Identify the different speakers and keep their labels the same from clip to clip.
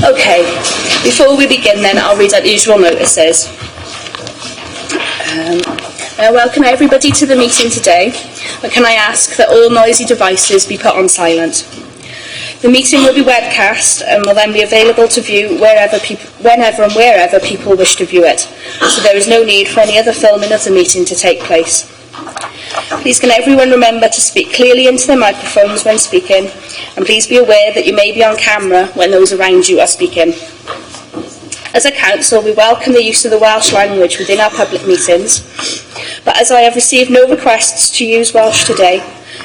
Speaker 1: Okay, before we begin then, I'll read out the usual notices. Welcome everybody to the meeting today, but can I ask that all noisy devices be put on silent? The meeting will be webcast and will then be available to view whenever and wherever people wish to view it, so there is no need for any other filming of the meeting to take place. Please can everyone remember to speak clearly into the microphones when speaking, and please be aware that you may be on camera when those around you are speaking. As a council, we welcome the use of the Welsh language within our public meetings, but as I have received no requests to use Welsh today,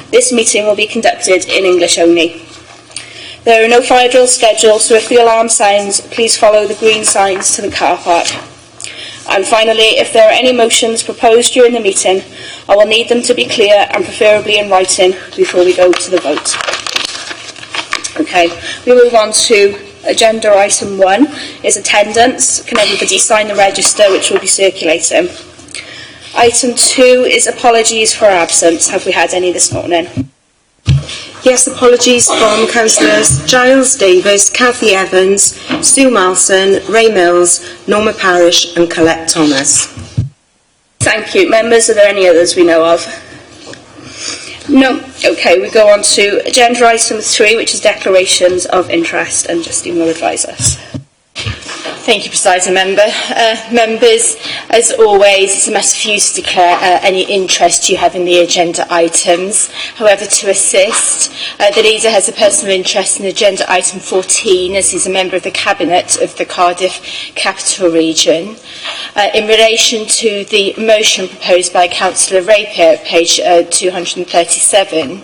Speaker 1: this meeting will be conducted in English only. There are no fire drills scheduled, so if the alarm sounds, please follow the green signs to the car park. And finally, if there are any motions proposed during the meeting, I will need them to be clear and preferably in writing before we go to the vote. Okay, we move on to agenda item 1 is attendance. Can everybody sign the register which will be circulating? Item 2 is apologies for absence. Have we had any this morning?
Speaker 2: Yes, apologies from Councillors Giles Davis, Cathy Evans, Sue Malson, Ray Mills, Norma Parish and Colette Thomas.
Speaker 1: Thank you. Members, are there any others we know of? No. Okay, we go on to agenda item 3, which is declarations of interest, and Justine will advise us.
Speaker 3: Thank you, Presiding Member. Members, as always, it's a matter for you to declare any interest you have in the agenda items. However, to assist, the leader has a personal interest in agenda item 14, as he's a member of the Cabinet of the Cardiff Capital Region. In relation to the motion proposed by Councillor Rapier at page 237,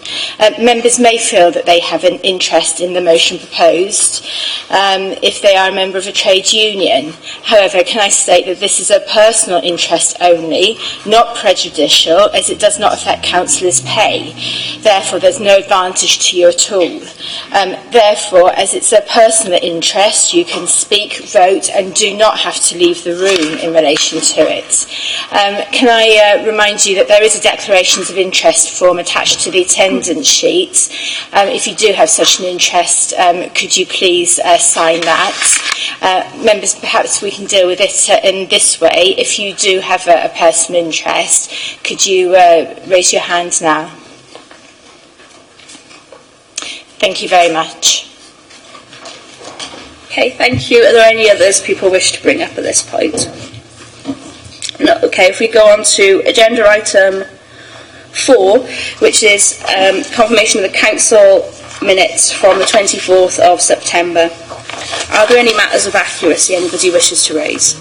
Speaker 3: members may feel that they have an interest in the motion proposed if they are a member of a trade union. However, can I state that this is a personal interest only, not prejudicial, as it does not affect councillors' pay. Therefore, there's no advantage to you at all. Therefore, as it's a personal interest, you can speak, vote, and do not have to leave the room in relation to it. Can I remind you that there is a declarations of interest form attached to the attendance sheet. If you do have such an interest, could you please sign that? Members, perhaps we can deal with it in this way. If you do have a personal interest, could you raise your hand now? Thank you very much.
Speaker 1: Okay, thank you. Are there any others people wish to bring up at this point? No. Okay, if we go on to agenda item 4, which is confirmation of the council minutes from the 24th of September. Are there any matters of accuracy anybody wishes to raise?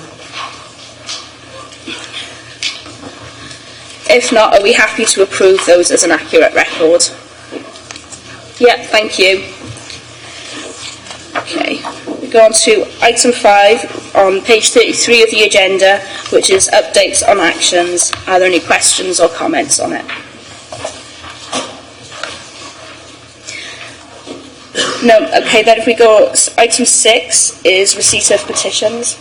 Speaker 1: If not, are we happy to approve those as an accurate record? Yeah, thank you. Okay, we go on to item 5 on page 33 of the agenda, which is updates on actions. Are there any questions or comments on it? No. Okay, then if we go, item 6 is receipt of petitions.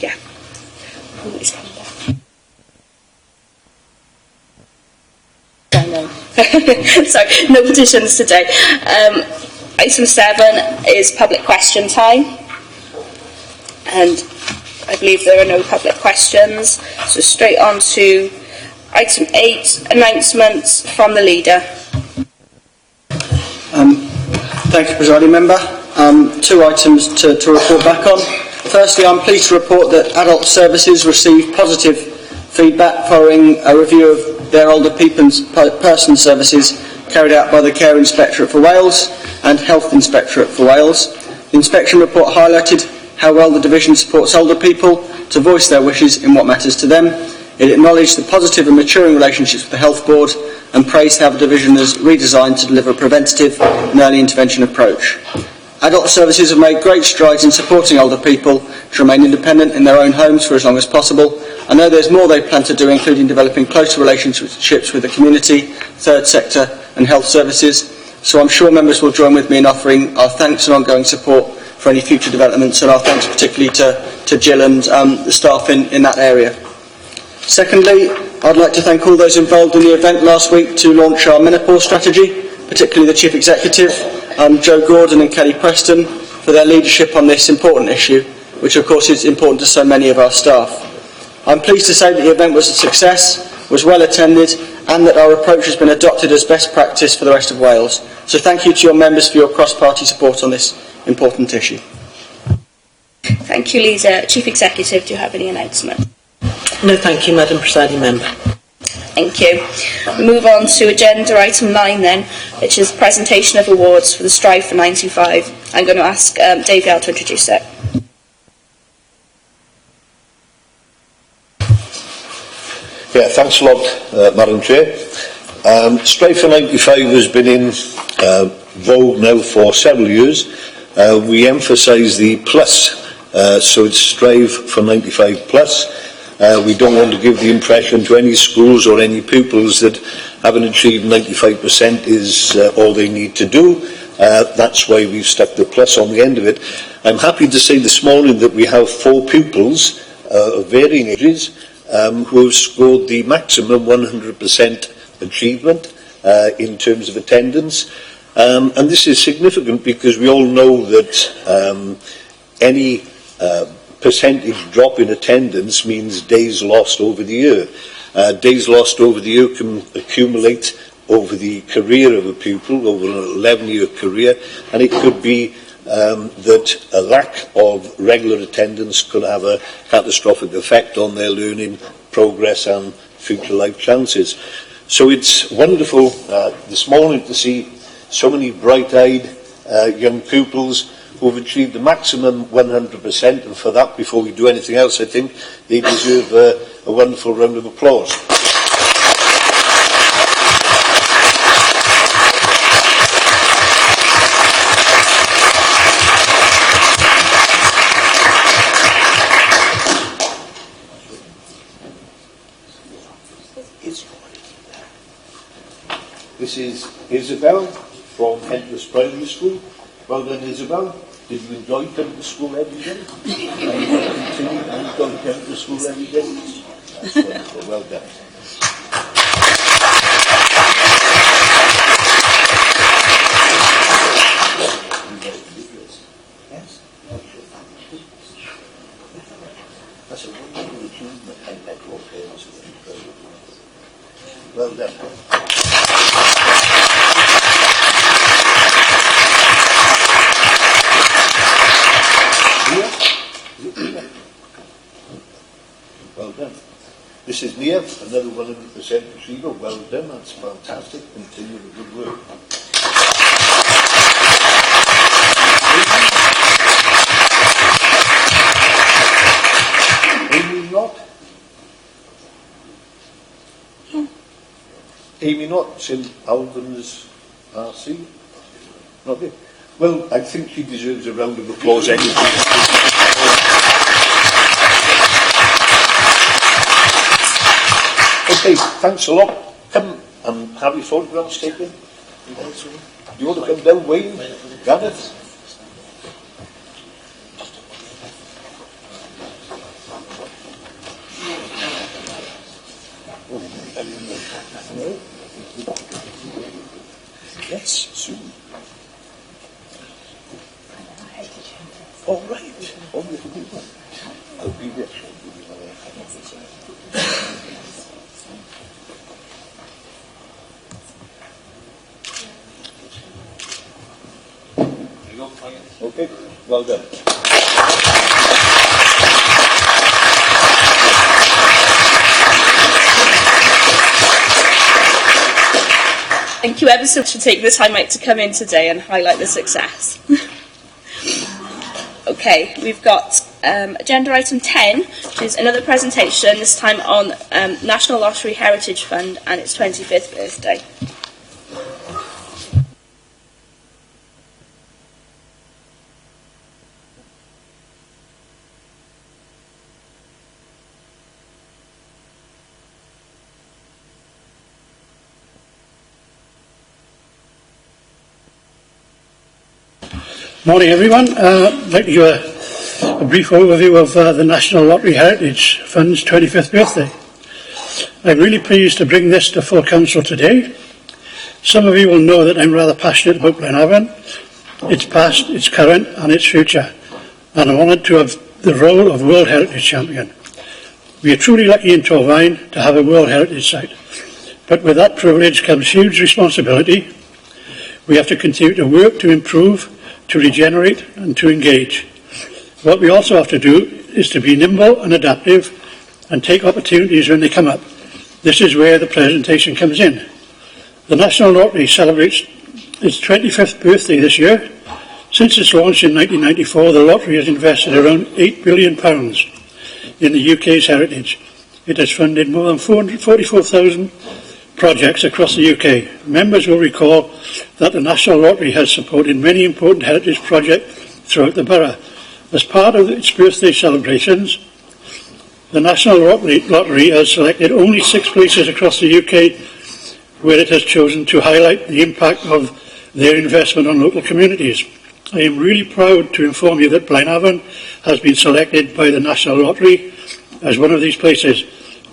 Speaker 1: Yeah. Who is coming back? No. Sorry, no petitions today. Item 7 is public question time. And I believe there are no public questions. So straight on to item 8, announcements from the leader.
Speaker 4: Thank you, Presiding Member. 2 items to report back on. Firstly, I'm pleased to report that Adult Services received positive feedback following a review of their older person services carried out by the Care Inspectorate for Wales and Health Inspectorate for Wales. The inspection report highlighted how well the division supports older people to voice their wishes in what matters to them. It acknowledged the positive and maturing relationships with the Health Board and praised how the division has redesigned to deliver a preventative and early intervention approach. Adult Services have made great strides in supporting older people to remain independent in their own homes for as long as possible. I know there's more they plan to do, including developing closer relationships with the community, third sector and health services, so I'm sure members will join with me in offering our thanks and ongoing support for any future developments, and our thanks particularly to Jill and the staff in that area. Secondly, I'd like to thank all those involved in the event last week to launch our menopause strategy, particularly the Chief Executive. Joe Gordon and Kelly Preston for their leadership on this important issue, which of course is important to so many of our staff. I'm pleased to say that the event was a success, was well attended, and that our approach has been adopted as best practice for the rest of Wales. So thank you to your members for your cross-party support on this important issue.
Speaker 1: Thank you, Lisa. Chief Executive, do you have any announcement?
Speaker 5: No, thank you, Madam Presiding Member.
Speaker 1: Thank you. We move on to agenda item 9 then, which is presentation of awards for the Strive for 95. I'm going to ask Dave Yard to introduce it.
Speaker 6: Yeah, thanks a lot, Madam Chair. Strive for 95 has been in vogue now for several years. We emphasise the plus, so it's Strive for 95 plus. We don't want to give the impression to any schools or any pupils that having achieved 95% is all they need to do. That's why we've stuck the plus on the end of it. I'm happy to say this morning that we have 4 pupils of varying ages who have scored the maximum 100% achievement in terms of attendance. And this is significant because we all know that any percentage drop in attendance means days lost over the year. Days lost over the year can accumulate over the career of a pupil, over an 11-year career, and it could be that a lack of regular attendance could have a catastrophic effect on their learning progress and future life chances. So it's wonderful this morning to see so many bright-eyed young pupils who have achieved the maximum 100%, and for that, before we do anything else, I think they deserve a wonderful round of applause. This is Isabel from Hentless Primary School. Well done, Isabel. Did you enjoy coming to school every day? Are you going to continue to enjoy coming to school every day? That's wonderful. Well done. Yes? That's a wonderful achievement. I bet your parents are very proud of you. Well done. Well done. This is Nia, another 100% achiever. Well done, that's fantastic. Continue the good work. Amy Knott? Amy Knott's in Albans RC? Not there. Well, I think she deserves a round of applause anyway. Okay, thanks a lot. Come and have your photographs taken. You want to come down, Wayne? Gareth? Yes, soon. All right. I'll be there. Okay, well done.
Speaker 1: Thank you ever so much for taking the time out to come in today and highlight the success. Okay, we've got agenda item 10, which is another presentation, this time on National Lottery Heritage Fund and its 25th birthday.
Speaker 7: Morning everyone. I'd like to give a brief overview of the National Lottery Heritage Fund's 25th birthday. I'm really pleased to bring this to full council today. Some of you will know that I'm rather passionate about Glenavon, its past, its current and its future, and I'm honoured to have the role of World Heritage Champion. We are truly lucky in Torfaen to have a World Heritage Site, but with that privilege comes huge responsibility. We have to continue to work to improve, to regenerate and to engage. What we also have to do is to be nimble and adaptive and take opportunities when they come up. This is where the presentation comes in. The National Lottery celebrates its 25th birthday this year. Since its launch in 1994, the lottery has invested around £8 billion in the UK's heritage. It has funded more than 444,000 projects across the UK. Members will recall that the National Lottery has supported many important heritage projects throughout the borough. As part of its birthday celebrations, the National Lottery has selected only 6 places across the UK where it has chosen to highlight the impact of their investment on local communities. I am really proud to inform you that Blaenavon has been selected by the National Lottery as one of these places.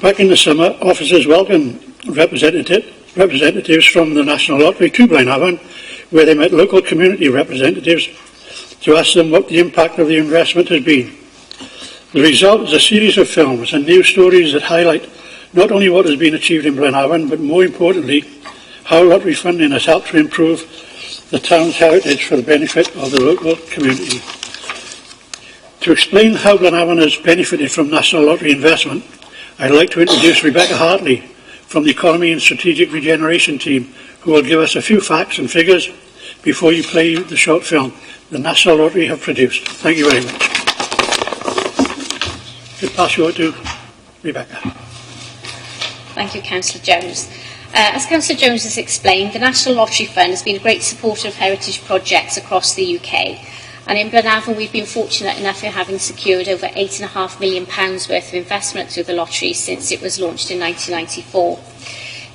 Speaker 7: Back in the summer, officers welcomed representatives from the National Lottery to Blaenavon, where they met local community representatives to ask them what the impact of the investment has been. The result is a series of films and news stories that highlight not only what has been achieved in Blaenavon, but more importantly, how lottery funding has helped to improve the town's heritage for the benefit of the local community. To explain how Blaenavon has benefited from National Lottery investment, I'd like to introduce Rebecca Hartley from the Economy and Strategic Regeneration team, who will give us a few facts and figures before you play the short film the National Lottery have produced. Thank you very much. I'll pass you over to Rebecca.
Speaker 8: Thank you, Councillor Jones. As Councillor Jones has explained, the National Lottery Fund has been a great supporter of heritage projects across the UK. And in Blaenavon, we've been fortunate enough in having secured over £8.5 million worth of investment through the lottery since it was launched in 1994.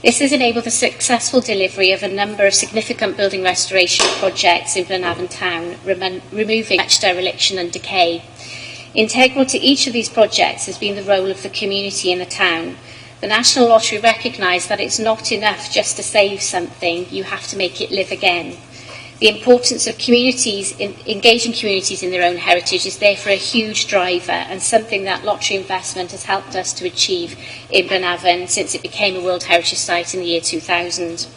Speaker 8: This has enabled the successful delivery of a number of significant building restoration projects in Blaenavon town, removing much dereliction and decay. Integral to each of these projects has been the role of the community in the town. The National Lottery recognised that it's not enough just to save something, you have to make it live again. The importance of engaging communities in their own heritage is therefore a huge driver and something that lottery investment has helped us to achieve in Blaenavon since it became a World Heritage Site in the year 2000.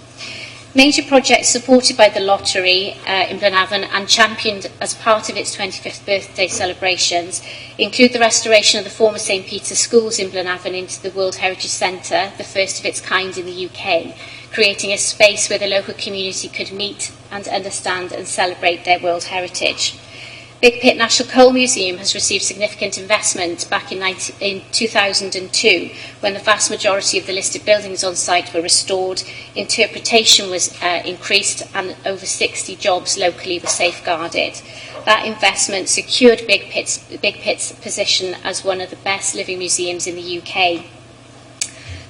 Speaker 8: Major projects supported by the lottery in Blaenavon and championed as part of its 25th birthday celebrations include the restoration of the former St Peter's schools in Blaenavon into the World Heritage Centre, the first of its kind in the UK, creating a space where the local community could meet and understand and celebrate their world heritage. Big Pit National Coal Museum has received significant investment back in 2002 when the vast majority of the listed buildings on site were restored, interpretation was increased and over 60 jobs locally were safeguarded. That investment secured Big Pit's position as one of the best living museums in the UK.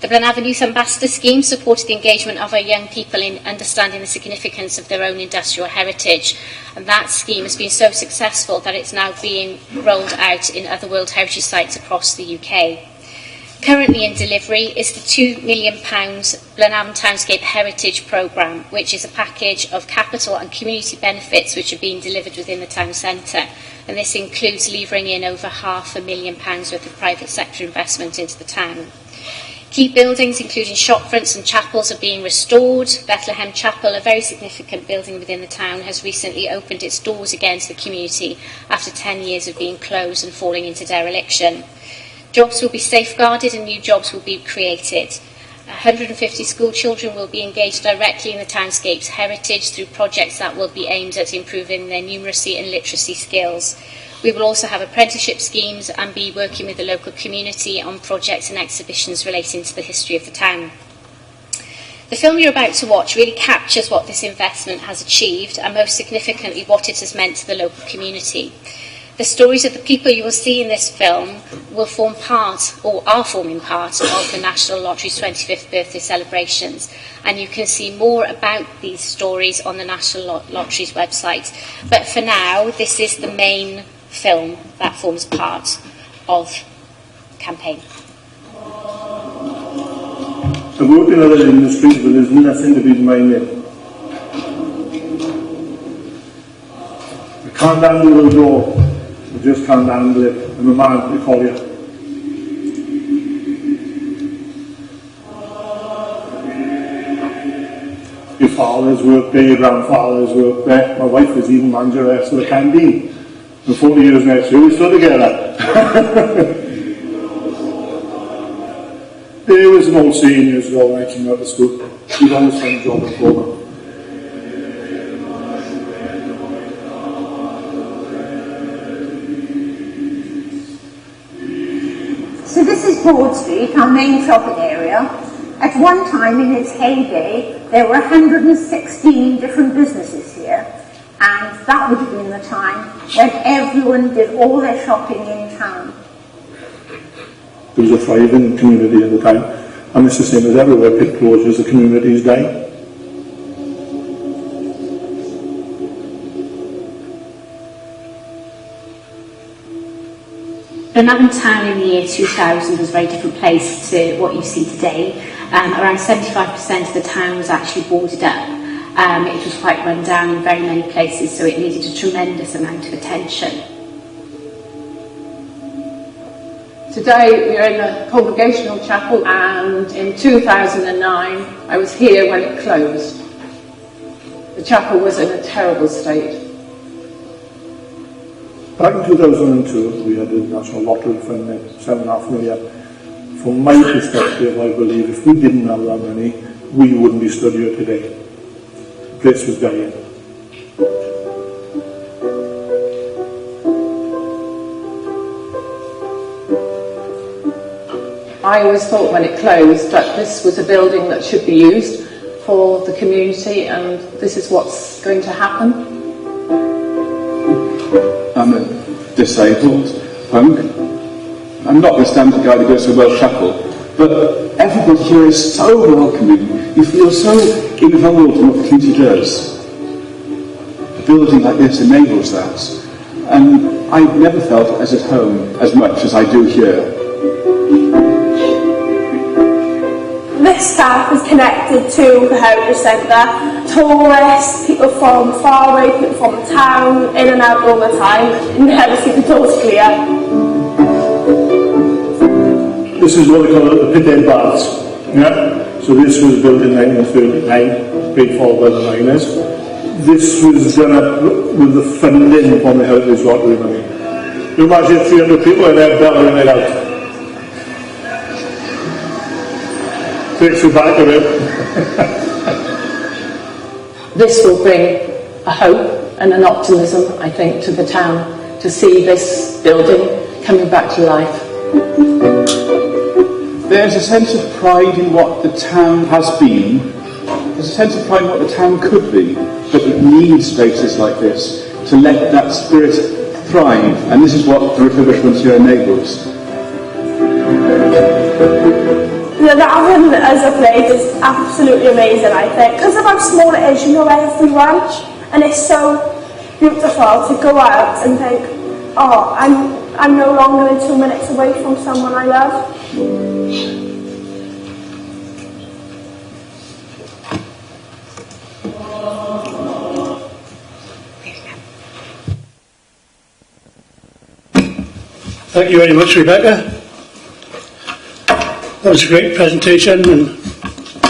Speaker 8: The Blaenavon Youth Ambassador Scheme supported the engagement of our young people in understanding the significance of their own industrial heritage, and that scheme has been so successful that it's now being rolled out in other World Heritage Sites across the UK. Currently in delivery is the £2 million Blaenavon Townscape Heritage Programme, which is a package of capital and community benefits which are being delivered within the town centre, and this includes levering in over £500,000 worth of private sector investment into the town. Key buildings, including shopfronts and chapels, are being restored. Bethlehem Chapel, a very significant building within the town, has recently opened its doors again to the community after 10 years of being closed and falling into dereliction. Jobs will be safeguarded and new jobs will be created. 150 school children will be engaged directly in the townscape's heritage through projects that will be aimed at improving their numeracy and literacy skills. We will also have apprenticeship schemes and be working with the local community on projects and exhibitions relating to the history of the town. The film you're about to watch really captures what this investment has achieved and most significantly what it has meant to the local community. The stories of the people you will see in this film will form part, or are forming part, of the National Lottery's 25th birthday celebrations, and you can see more about these stories on the National Lottery's website. But for now, this is the main film that forms part of the campaign.
Speaker 9: I work in other industries, but there's nothing to be my way. can't handle the door. I just can't handle it. I'm a man, they call you. Your fathers worked there, your grandfathers worked there. My wife was even manageress of the canteen. And 40 years next year, we still together. There was an old saying years ago when I came out of school. You'd always find a job at home.
Speaker 10: So this is Broad Street, our main shopping area. At one time in its heyday, there were 116 different businesses here, and that would have been the time when everyone did all their shopping in town.
Speaker 9: There was a thriving community at the time, and it's the same as everywhere. Pit closures, the communities die.
Speaker 8: Glenavon Town in the year 2000 was a very different place to what you see today. Around 75% of the town was actually boarded up. It was quite run down in very many places, so it needed a tremendous amount of attention.
Speaker 11: Today we are in a congregational chapel, and in 2009 I was here when it closed. The chapel was in a terrible state.
Speaker 9: Back in 2002, we had a national lottery fund at £7.5 million. From my perspective, I believe if we didn't have that money, we wouldn't be stood here today. The place was dying.
Speaker 11: I always thought when it closed that this was a building that should be used for the community, and this is what's going to happen.
Speaker 12: I'm a disabled punk. I'm not the standard guy that goes to Welsh Chapel, but everybody here is so welcoming. You feel so involved in what the community does. A building like this enables that, and I've never felt as at home as much as I do here.
Speaker 13: This staff is connected to the Heritage Centre. Tourists, people from far away, people from the town, in and out all the time. You never see the doors clear.
Speaker 9: This is what they call the pit end baths. Yeah? So this was built in 1939, paid for by the miners. This was done up with the funding from the Heritage Lottery money. You imagine 300 people in there battering it out. Takes you back a bit.
Speaker 11: This will bring a hope and an optimism, I think, to the town to see this building coming back to life.
Speaker 12: There's a sense of pride in what the town has been. There's a sense of pride in what the town could be, but it needs spaces like this to let that spirit thrive, and this is what the refurbishment here enables.
Speaker 13: Glenavon as a place is absolutely amazing, I think, because of how small it is. You know everyone, and it's so beautiful to go out and think, oh, I'm no longer than 2 minutes away from someone I love.
Speaker 7: Thank you very much, Rebecca. That was a great presentation, and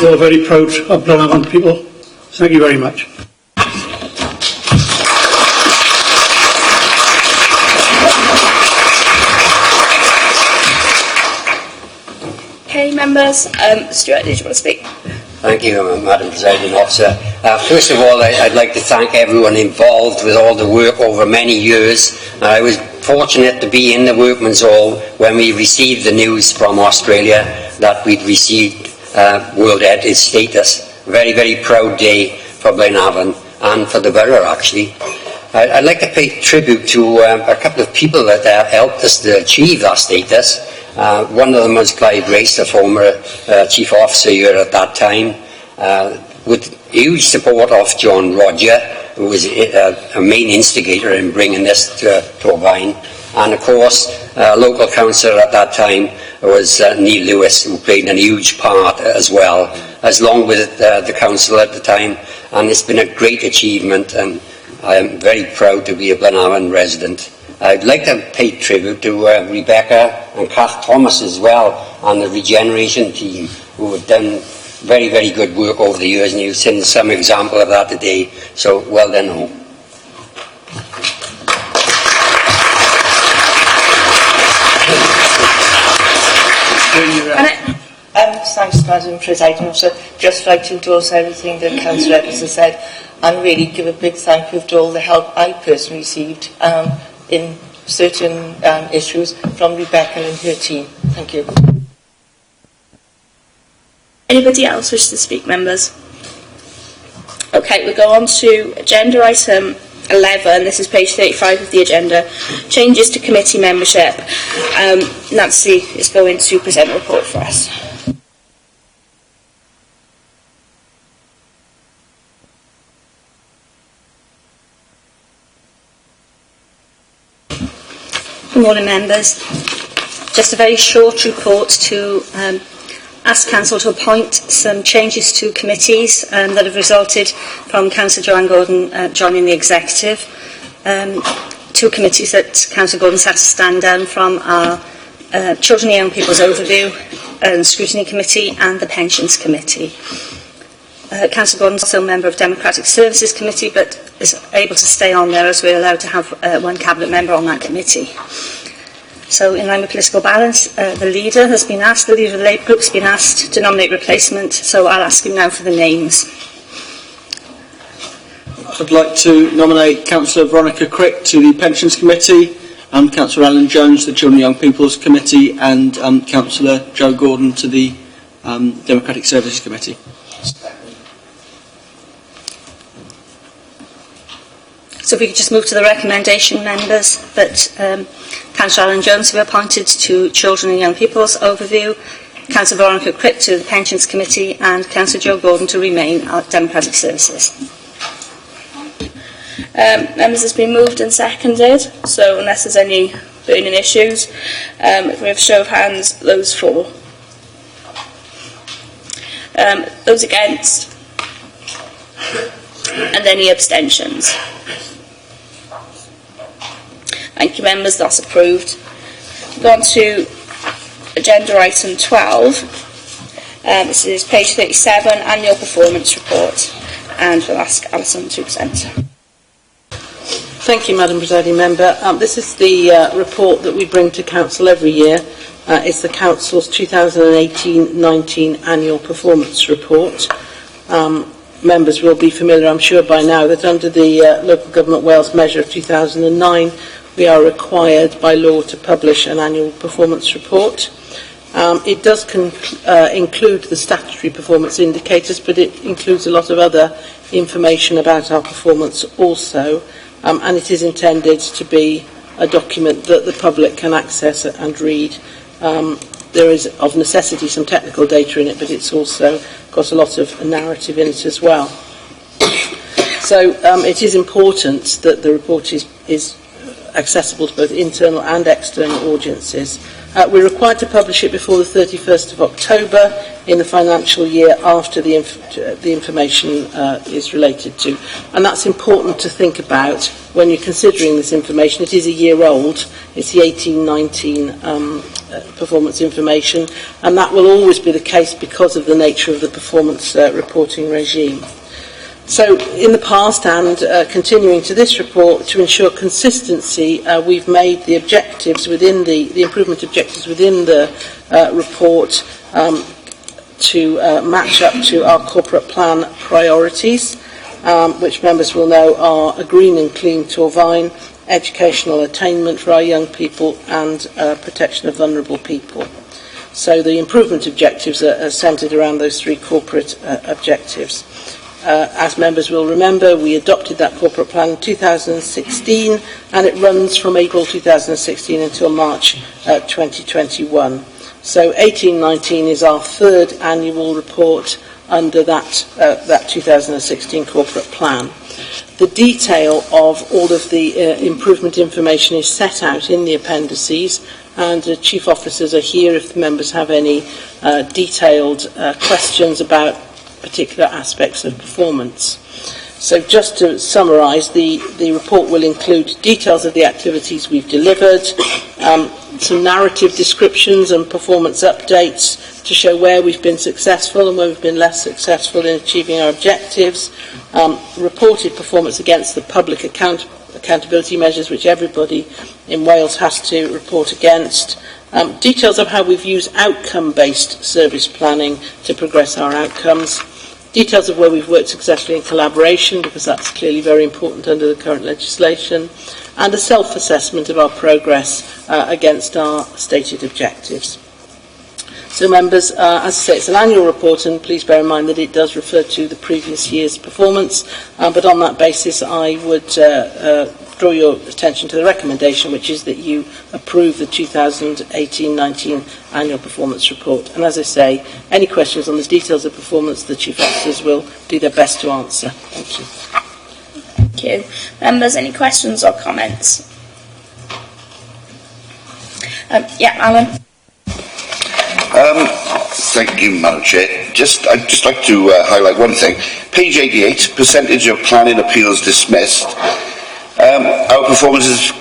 Speaker 7: we're all very proud of Glenavon people. Thank you very much.
Speaker 1: Okay, members. Stuart, did you want to speak?
Speaker 14: Thank you, Madam Presiding Officer. First of all, I'd like to thank everyone involved with all the work over many years. I was fortunate to be in the Workman's Hall when we received the news from Australia that we'd received World Heritage status. Very, very proud day for Glenavon and for the borough, actually. I'd like to pay tribute to a couple of people that helped us to achieve that status. One of them was Clive Grace, the former Chief Officer here at that time, with huge support of John Roger, who was a main instigator in bringing this to Torvine. And of course, local councillor at that time was Neil Lewis, who played a huge part as well, along with the council at the time. And it's been a great achievement, and I am very proud to be a Glenavon resident. I'd like to pay tribute to Rebecca and Kath Thomas as well, and the regeneration team, who have done very, very good work over the years, and you've seen some example of that today, so well done all.
Speaker 15: Thanks, Madam Presiding Officer. Just like to endorse everything that Councillor Evans has said, and really give a big thank you to all the help I personally received in certain issues from Rebecca and her team. Thank you.
Speaker 1: Anybody else wish to speak, members? Okay, we'll go on to agenda item 11. This is page 35 of the agenda. Changes to committee membership. Nancy is going to present a report for us. Good morning, members. Just a very short report to ask Council to appoint some changes to committees that have resulted from Councillor Joanne Gordon joining the executive. Two committees that Councillor Gordon's had to stand down from are Children and Young People's Overview and Scrutiny Committee and the Pensions Committee. Councillor Gordon's also a member of Democratic Services Committee, but is able to stay on there as we're allowed to have one cabinet member on that committee. So in line with political balance, the leader has been asked, the leader of the Labour Group has been asked to nominate replacement, so I'll ask him now for the names.
Speaker 4: I'd like to nominate Councillor Veronica Crick to the Pensions Committee, and Councillor Alan Jones to the Children and Young People's Committee, and Councillor Joe Gordon to the Democratic Services Committee.
Speaker 1: So if we could just move to the recommendation, members, that Councillor Alan Jones be appointed to Children and Young People's Overview, Councillor Veronica Crick to the Pensions Committee, and Councillor Joe Gordon to remain at Democratic Services. Members, it's been moved and seconded, so unless there's any burning issues, if we have a show of hands, those for. Those against? And any abstentions? Thank you, members, that's approved. Go on to agenda item 12. This is page 37, annual performance report, and we'll ask Alison to present.
Speaker 5: Thank you, Madam Presiding Member. This is the report that we bring to Council every year. It's the Council's 2018-19 annual performance report. Members will be familiar, I'm sure, by now that under the Local Government Wales measure of 2009, we are required by law to publish an annual performance report. It does include the statutory performance indicators, but it includes a lot of other information about our performance also, and it is intended to be a document that the public can access and read. There is, of necessity, some technical data in it, but it's also got a lot of narrative in it as well. So it is important that the report is accessible to both internal and external audiences. We're required to publish it before the 31st of October in the financial year after the information is related to. And that's important to think about when you're considering this information. It is a year old. It's the 18-19 performance information, and that will always be the case because of the nature of the performance reporting regime. So in the past and continuing to this report, to ensure consistency, we've made the objectives within the improvement objectives within the report to match up to our corporate plan priorities, which members will know are a green and clean Torvine, educational attainment for our young people, and protection of vulnerable people. So the improvement objectives are centred around those three corporate objectives. As members will remember, we adopted that corporate plan in 2016, and it runs from April 2016 until March 2021. So 18-19 is our third annual report under that 2016 corporate plan. The detail of all of the improvement information is set out in the appendices, and the chief officers are here if the members have any detailed questions about particular aspects of performance. So just to summarise, the report will include details of the activities we've delivered, some narrative descriptions and performance updates to show where we've been successful and where we've been less successful in achieving our objectives, reported performance against the public accountability measures which everybody in Wales has to report against, details of how we've used outcome-based service planning to progress our outcomes, details of where we've worked successfully in collaboration, because that's clearly very important under the current legislation, and a self-assessment of our progress against our stated objectives. So members, as I say, it's an annual report, and please bear in mind that it does refer to the previous year's performance, but on that basis I would draw your attention to the recommendation, which is that you approve the 2018-19 annual performance report. And as I say, any questions on the details of performance, the Chief Officers will do their best to answer. Thank you.
Speaker 1: Thank you. Members, any questions or comments? Yeah, Alan.
Speaker 16: Thank you, Madam Chair. I'd just like to highlight one thing. Page 88, percentage of planning appeals dismissed. Our performance has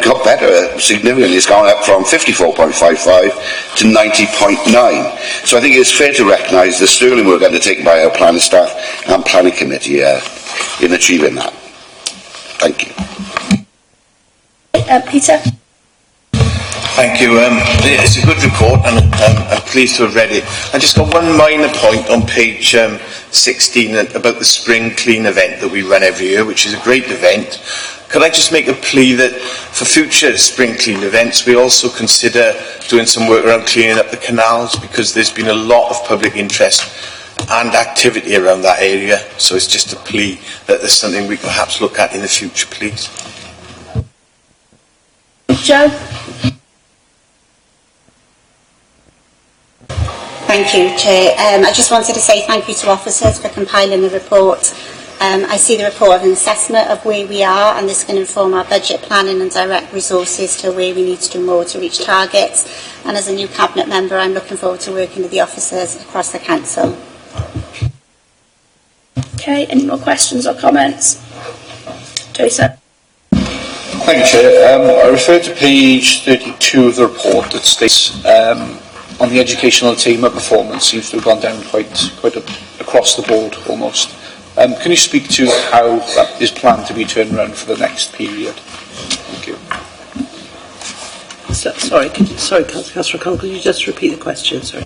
Speaker 16: got better significantly. It's gone up from 54.55 to 90.9. So I think it's fair to recognise the sterling work undertaken by our planning staff and planning committee in achieving that. Thank you.
Speaker 1: Peter?
Speaker 17: Thank you. It's a good report, and I'm pleased to have read it. I just got one minor point on page 16 about the Spring Clean event that we run every year, which is a great event. Could I just make a plea that for future Spring Clean events, we also consider doing some work around cleaning up the canals, because there's been a lot of public interest and activity around that area. So it's just a plea that there's something we perhaps look at in the future, please.
Speaker 1: Joe?
Speaker 18: Thank you, Chair. I just wanted to say thank you to officers for compiling the report. I see the report as an assessment of where we are, and this can inform our budget planning and direct resources to where we need to do more to reach targets. And as a new Cabinet member, I'm looking forward to working with the officers across the Council.
Speaker 1: Okay, any more questions or comments? Joseph?
Speaker 19: Thank you, Chair. I refer to page 32 of the report that states on the educational attainment performance seems to have gone down quite across the board almost. Can you speak to how that is planned to be turned around for the next period? Thank you.
Speaker 5: Sorry, Councillor O'Connell, could you just repeat the question? Sorry.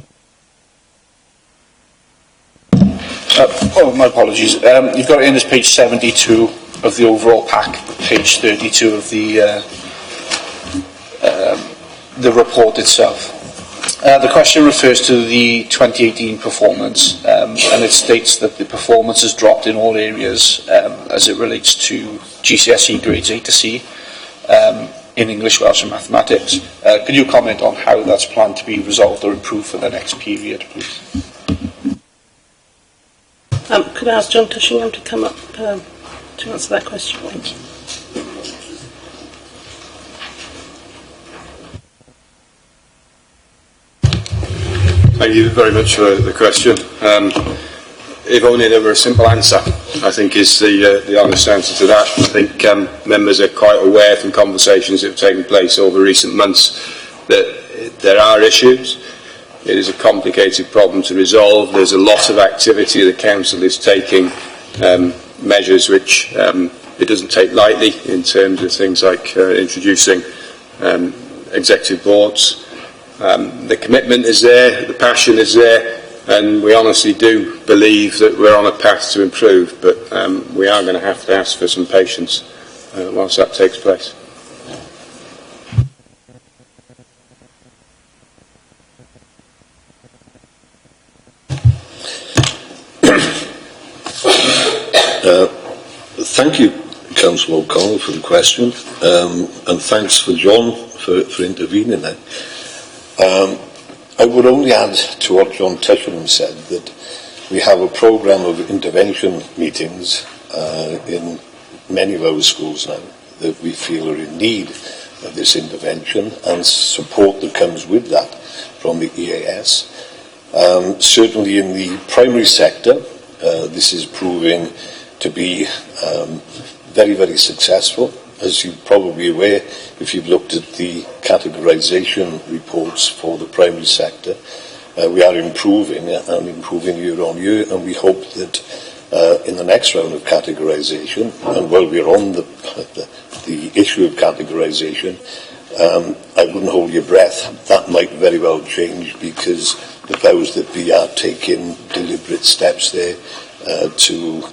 Speaker 19: My apologies. You've got it in as page 72 of the overall pack, page 32 of the report itself. The question refers to the 2018 performance, and it states that the performance has dropped in all areas as it relates to GCSE grades A to C in English, Welsh and Mathematics. Could you comment on how that's planned to be resolved or improved for the next period, please?
Speaker 5: Could I ask John Tushingham to come up to answer that question? Thank you.
Speaker 20: Thank you very much for the question. If only there were a simple answer, I think is the honest answer to that. I think members are quite aware from conversations that have taken place over recent months that there are issues. It is a complicated problem to resolve. There's a lot of activity. The Council is taking measures which it doesn't take lightly in terms of things like introducing executive boards. The commitment is there, the passion is there, and we honestly do believe that we're on a path to improve, but we are going to have to ask for some patience whilst that takes place.
Speaker 6: Thank you, Councillor O'Connell, for the question, and thanks for John for intervening there. I would only add to what John Tushingham said that we have a programme of intervention meetings in many of our schools now that we feel are in need of this intervention and support that comes with that from the EAS. Certainly in the primary sector, this is proving to be very, very successful. As you're probably aware, if you've looked at the categorisation reports for the primary sector, we are improving and improving year on year, and we hope that in the next round of categorisation, and while we're on the issue of categorisation, I wouldn't hold your breath. That might very well change, because the powers that be are taking deliberate steps there to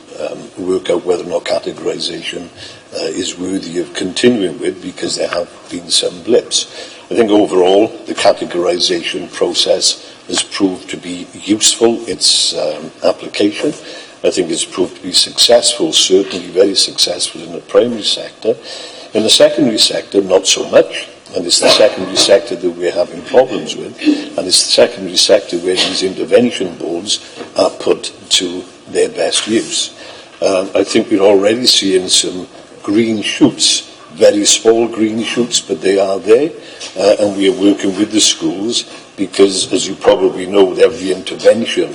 Speaker 6: work out whether or not categorisation is worthy of continuing with, because there have been some blips. I think overall the categorisation process has proved to be useful, its application. I think it's proved to be successful, certainly very successful in the primary sector. In the secondary sector, not so much, and it's the secondary sector that we're having problems with, and it's the secondary sector where these intervention boards are put to their best use. I think we're already seeing some green shoots, very small green shoots, but they are there, and we are working with the schools, because, as you probably know, with every intervention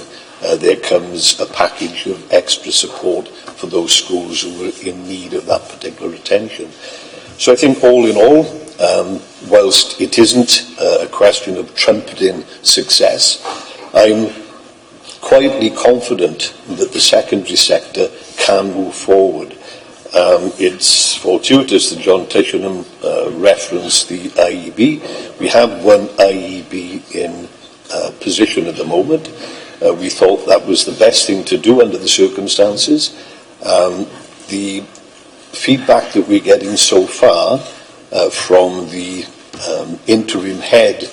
Speaker 6: there comes a package of extra support for those schools who are in need of that particular attention. So I think all in all, whilst it isn't a question of trumpeting success, I'm quietly confident that the secondary sector can move forward. It's fortuitous that John Tishenham referenced the IEB. We have one IEB in position at the moment. We thought that was the best thing to do under the circumstances. The feedback that we're getting so far from the interim head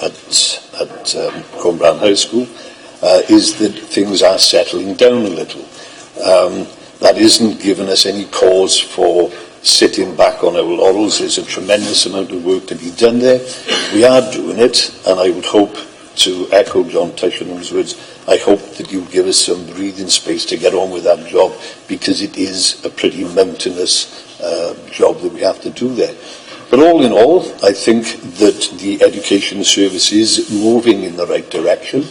Speaker 6: at Combran High School is that things are settling down a little. That isn't giving us any cause for sitting back on our laurels. There's a tremendous amount of work to be done there. We are doing it, and I would hope, to echo John Tishenham's words, I hope that you give us some breathing space to get on with that job, because it is a pretty mountainous job that we have to do there. But all in all, I think that the education service is moving in the right direction,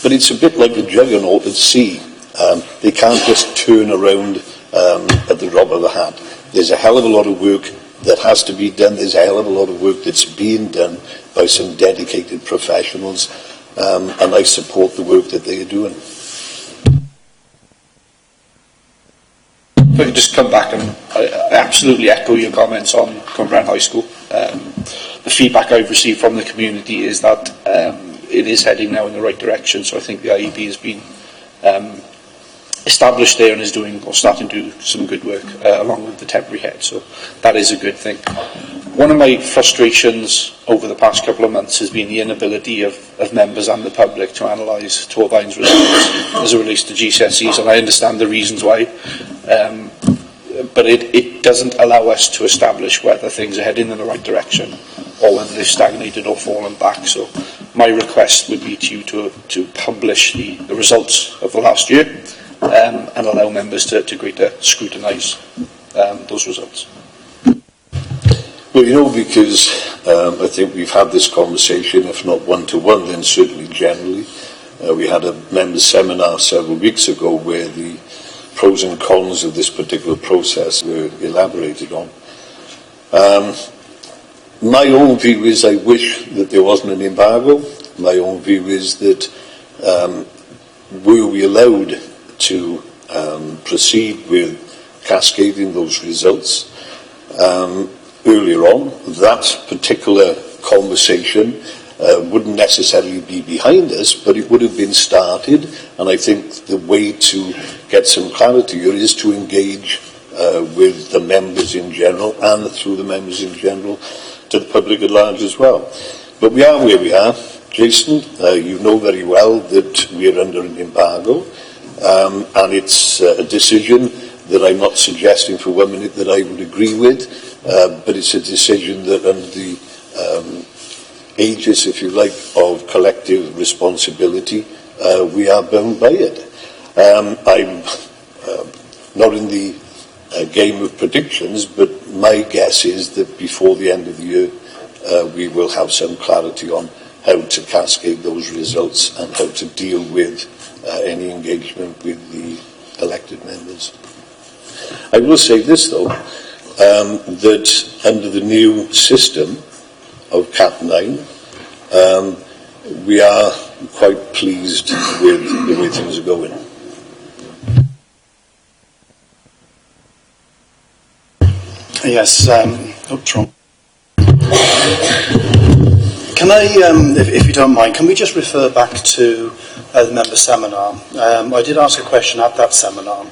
Speaker 6: but it's a bit like a juggernaut at sea. They can't just turn around at the drop of a hat. There's a hell of a lot of work that has to be done. There's a hell of a lot of work that's being done by some dedicated professionals, and I support the work that they are doing.
Speaker 19: If I could just come back, and I absolutely echo your comments on Combran High School. The feedback I've received from the community is that it is heading now in the right direction, so I think the IEB has been established there and is doing, or starting to do, some good work along with the temporary head, so that is a good thing. One of my frustrations over the past couple of months has been the inability of members and the public to analyse Torvine's results as it relates to GCSEs, and I understand the reasons why, but it doesn't allow us to establish whether things are heading in the right direction or whether they've stagnated or fallen back. So my request would be to you to publish the results of the last year, and allow members to greater scrutinise those results.
Speaker 6: Well, you know, because I think we've had this conversation, if not one-to-one, then certainly generally. We had a members' seminar several weeks ago where the pros and cons of this particular process were elaborated on. My own view is I wish that there wasn't an embargo. My own view is that were we allowed to proceed with cascading those results earlier on, that particular conversation wouldn't necessarily be behind us, but it would have been started, and I think the way to get some clarity here is to engage with the members in general, and through the members in general to the public at large as well. But we are where we are. Jason, you know very well that we are under an embargo, and it's a decision that I'm not suggesting for 1 minute that I would agree with, but it's a decision that under the aegis, if you like, of collective responsibility, we are bound by it. I'm not in the game of predictions, but my guess is that before the end of the year we will have some clarity on how to cascade those results and how to deal with any engagement with the elected members. I will say this though, that under the new system of Cap 9, we are quite pleased with the way things are going.
Speaker 21: Yes, Trump. Can I, if you don't mind, can we just refer back to the member seminar? I did ask a question at that seminar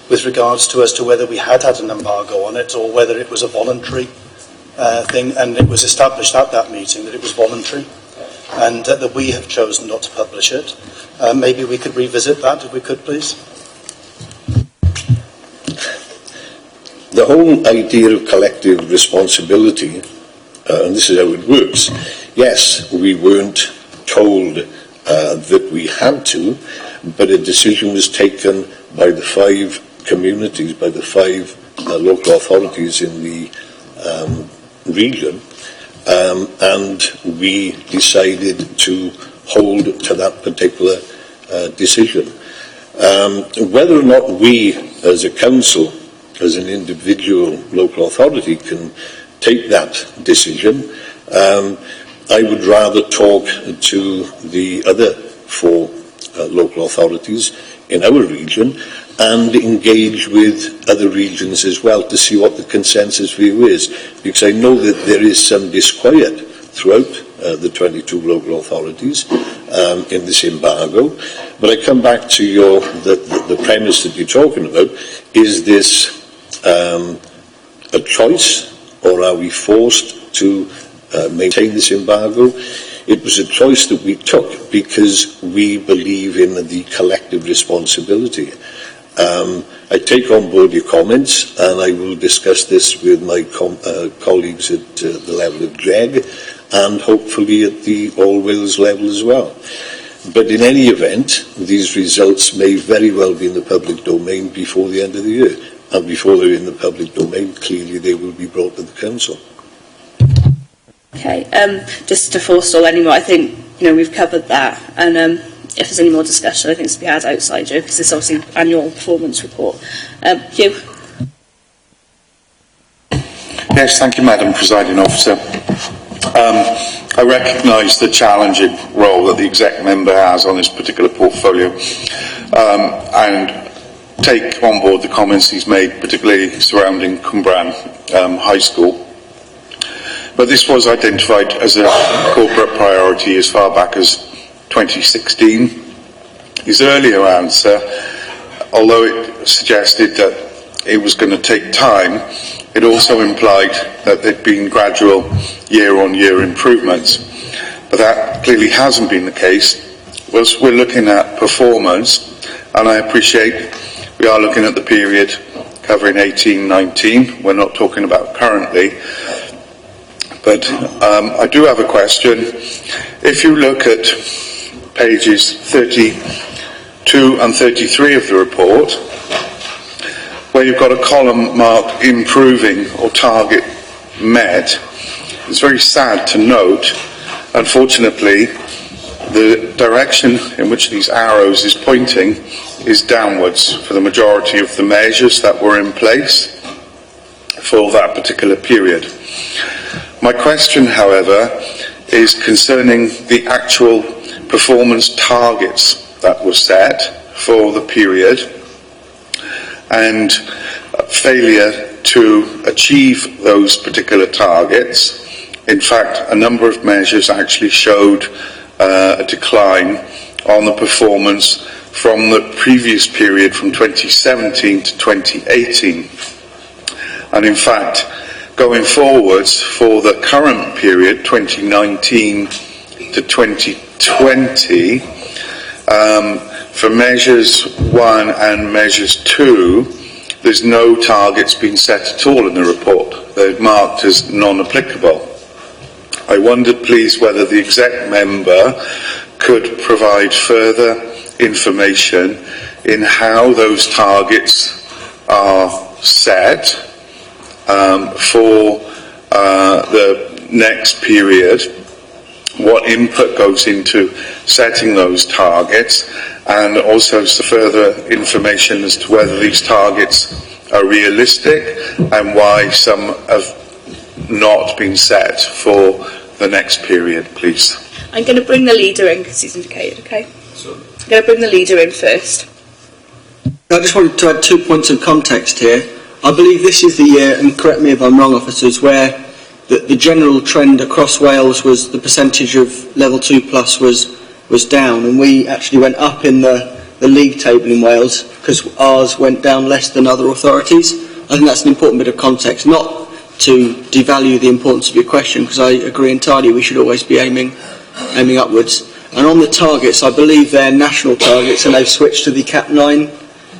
Speaker 21: with regards to as to whether we had an embargo on it or whether it was a voluntary thing, and it was established at that meeting that it was voluntary and that we have chosen not to publish it. Maybe we could revisit that if we could, please.
Speaker 6: The whole idea of collective responsibility, and this is how it works, yes, we weren't told that we had to, but a decision was taken by the 5 communities, by the 5 local authorities in the region, and we decided to hold to that particular decision. Whether or not we, as a council, as an individual local authority, can take that decision, I would rather talk to the other 4 local authorities in our region and engage with other regions as well to see what the consensus view is, because I know that there is some disquiet throughout the 22 local authorities in this embargo. But I come back to the premise that you're talking about. Is this a choice, or are we forced to maintain this embargo? It was a choice that we took because we believe in the collective responsibility. I take on board your comments, and I will discuss this with my colleagues at the level of GEG and hopefully at the All Wales level as well. But in any event, these results may very well be in the public domain before the end of the year. And before they're in the public domain, clearly they will be brought to the council.
Speaker 1: Okay, just to forestall anymore, I think we've covered that, and if there's any more discussion, I think it's to be had outside here, because this is obviously annual performance report. Hugh.
Speaker 20: Yes, thank you, Madam Presiding Officer. I recognise the challenging role that the exec member has on this particular portfolio, and take on board the comments he's made, particularly surrounding Cwmbran High School. But this was identified as a corporate priority as far back as 2016. His earlier answer, although it suggested that it was going to take time, it also implied that there'd been gradual year-on-year improvements. But that clearly hasn't been the case. Whilst we're looking at performance, and I appreciate we are looking at the period covering 18-19, we're not talking about currently, but I do have a question. If you look at pages 32 and 33 of the report, where you've got a column marked improving or target met, it's very sad to note, unfortunately, the direction in which these arrows is pointing is downwards for the majority of the measures that were in place for that particular period. My question, however, is concerning the actual performance targets that were set for the period and failure to achieve those particular targets. In fact, a number of measures actually showed a decline on the performance from the previous period from 2017 to 2018. And in fact, going forwards for the current period, 2019 to 2020, for measures 1 and measures 2, there's no targets being set at all in the report. They're marked as non-applicable. I wondered, please, whether the exec member could provide further information in how those targets are set for the next period, what input goes into setting those targets, and also some further information as to whether these targets
Speaker 2: are realistic and why some have not been set for the next period, please.
Speaker 1: I'm going to bring the leader in because he's indicated, okay? I'm going to bring the leader in first.
Speaker 4: I just wanted to add 2 points of context here. I believe this is the year, and correct me if I'm wrong, officers, where the general trend across Wales was the percentage of level 2 plus was down, and we actually went up in the league table in Wales because ours went down less than other authorities. I think that's an important bit of context, not to devalue the importance of your question, because I agree entirely we should always be aiming upwards. And on the targets, I believe they're national targets, and they've switched to the Cap 9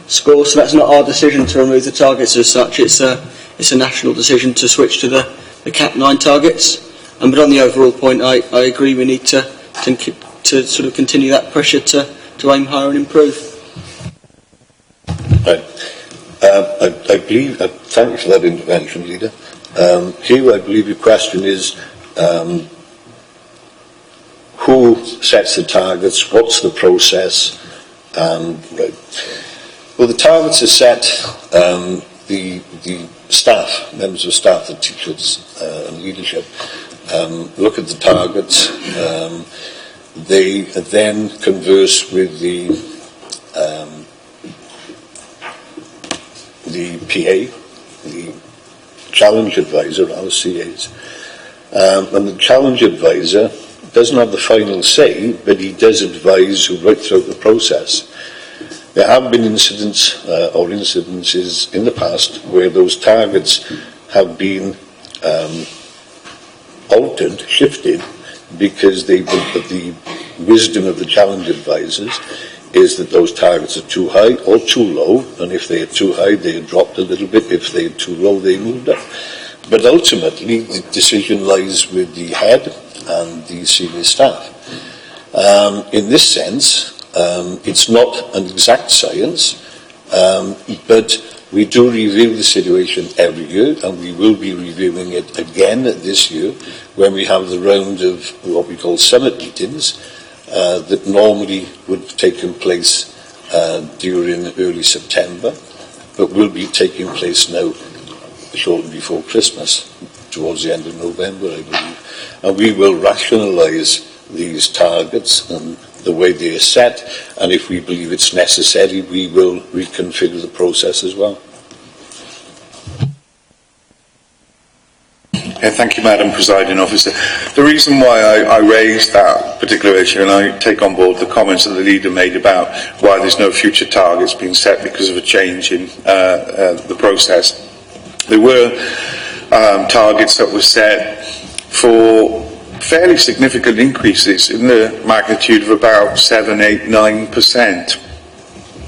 Speaker 4: score, so that's not our decision to remove the targets as such. It's a national decision to switch to the Cap 9 targets. But on the overall point, I agree we need to sort of continue that pressure to aim higher and improve.
Speaker 6: Right. I believe, thank you for that intervention, Leader. Hugh, I believe your question is who sets the targets, what's the process? Right. Well, the targets are set, the staff, members of staff, the teachers and leadership look at the targets. They then converse with the PA, the challenge advisor, our CAs. And the challenge advisor doesn't have the final say, but he does advise right throughout the process. There have been incidents or incidences in the past where those targets have been altered, shifted, because the wisdom of the challenge advisors is that those targets are too high or too low, and if they are too high, they are dropped a little bit. If they are too low, they moved up. But ultimately, the decision lies with the head and the senior staff. In this sense, it's not an exact science, but we do review the situation every year, and we will be reviewing it again this year when we have the round of what we call summit meetings that normally would have taken place during early September, but will be taking place now shortly before Christmas, towards the end of November, I believe. And we will rationalise these targets and the way they are set, and if we believe it's necessary, we will reconfigure the process as well.
Speaker 2: Thank you, Madam Presiding Officer. The reason why I raised that particular issue, and I take on board the comments that the leader made about why there's no future targets being set because of a change in the process. There were targets that were set for fairly significant increases in the magnitude of about 7, 8, 9%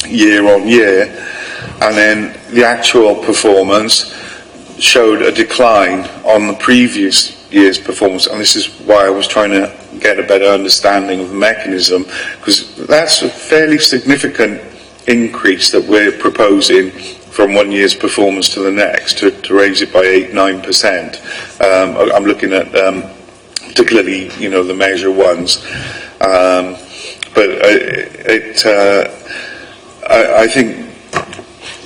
Speaker 2: year on year, and then the actual performance showed a decline on the previous year's performance, and this is why I was trying to get a better understanding of the mechanism, because that's a fairly significant increase that we're proposing from one year's performance to the next, to raise it by 8-9%. I'm looking at particularly, the measure ones, but I think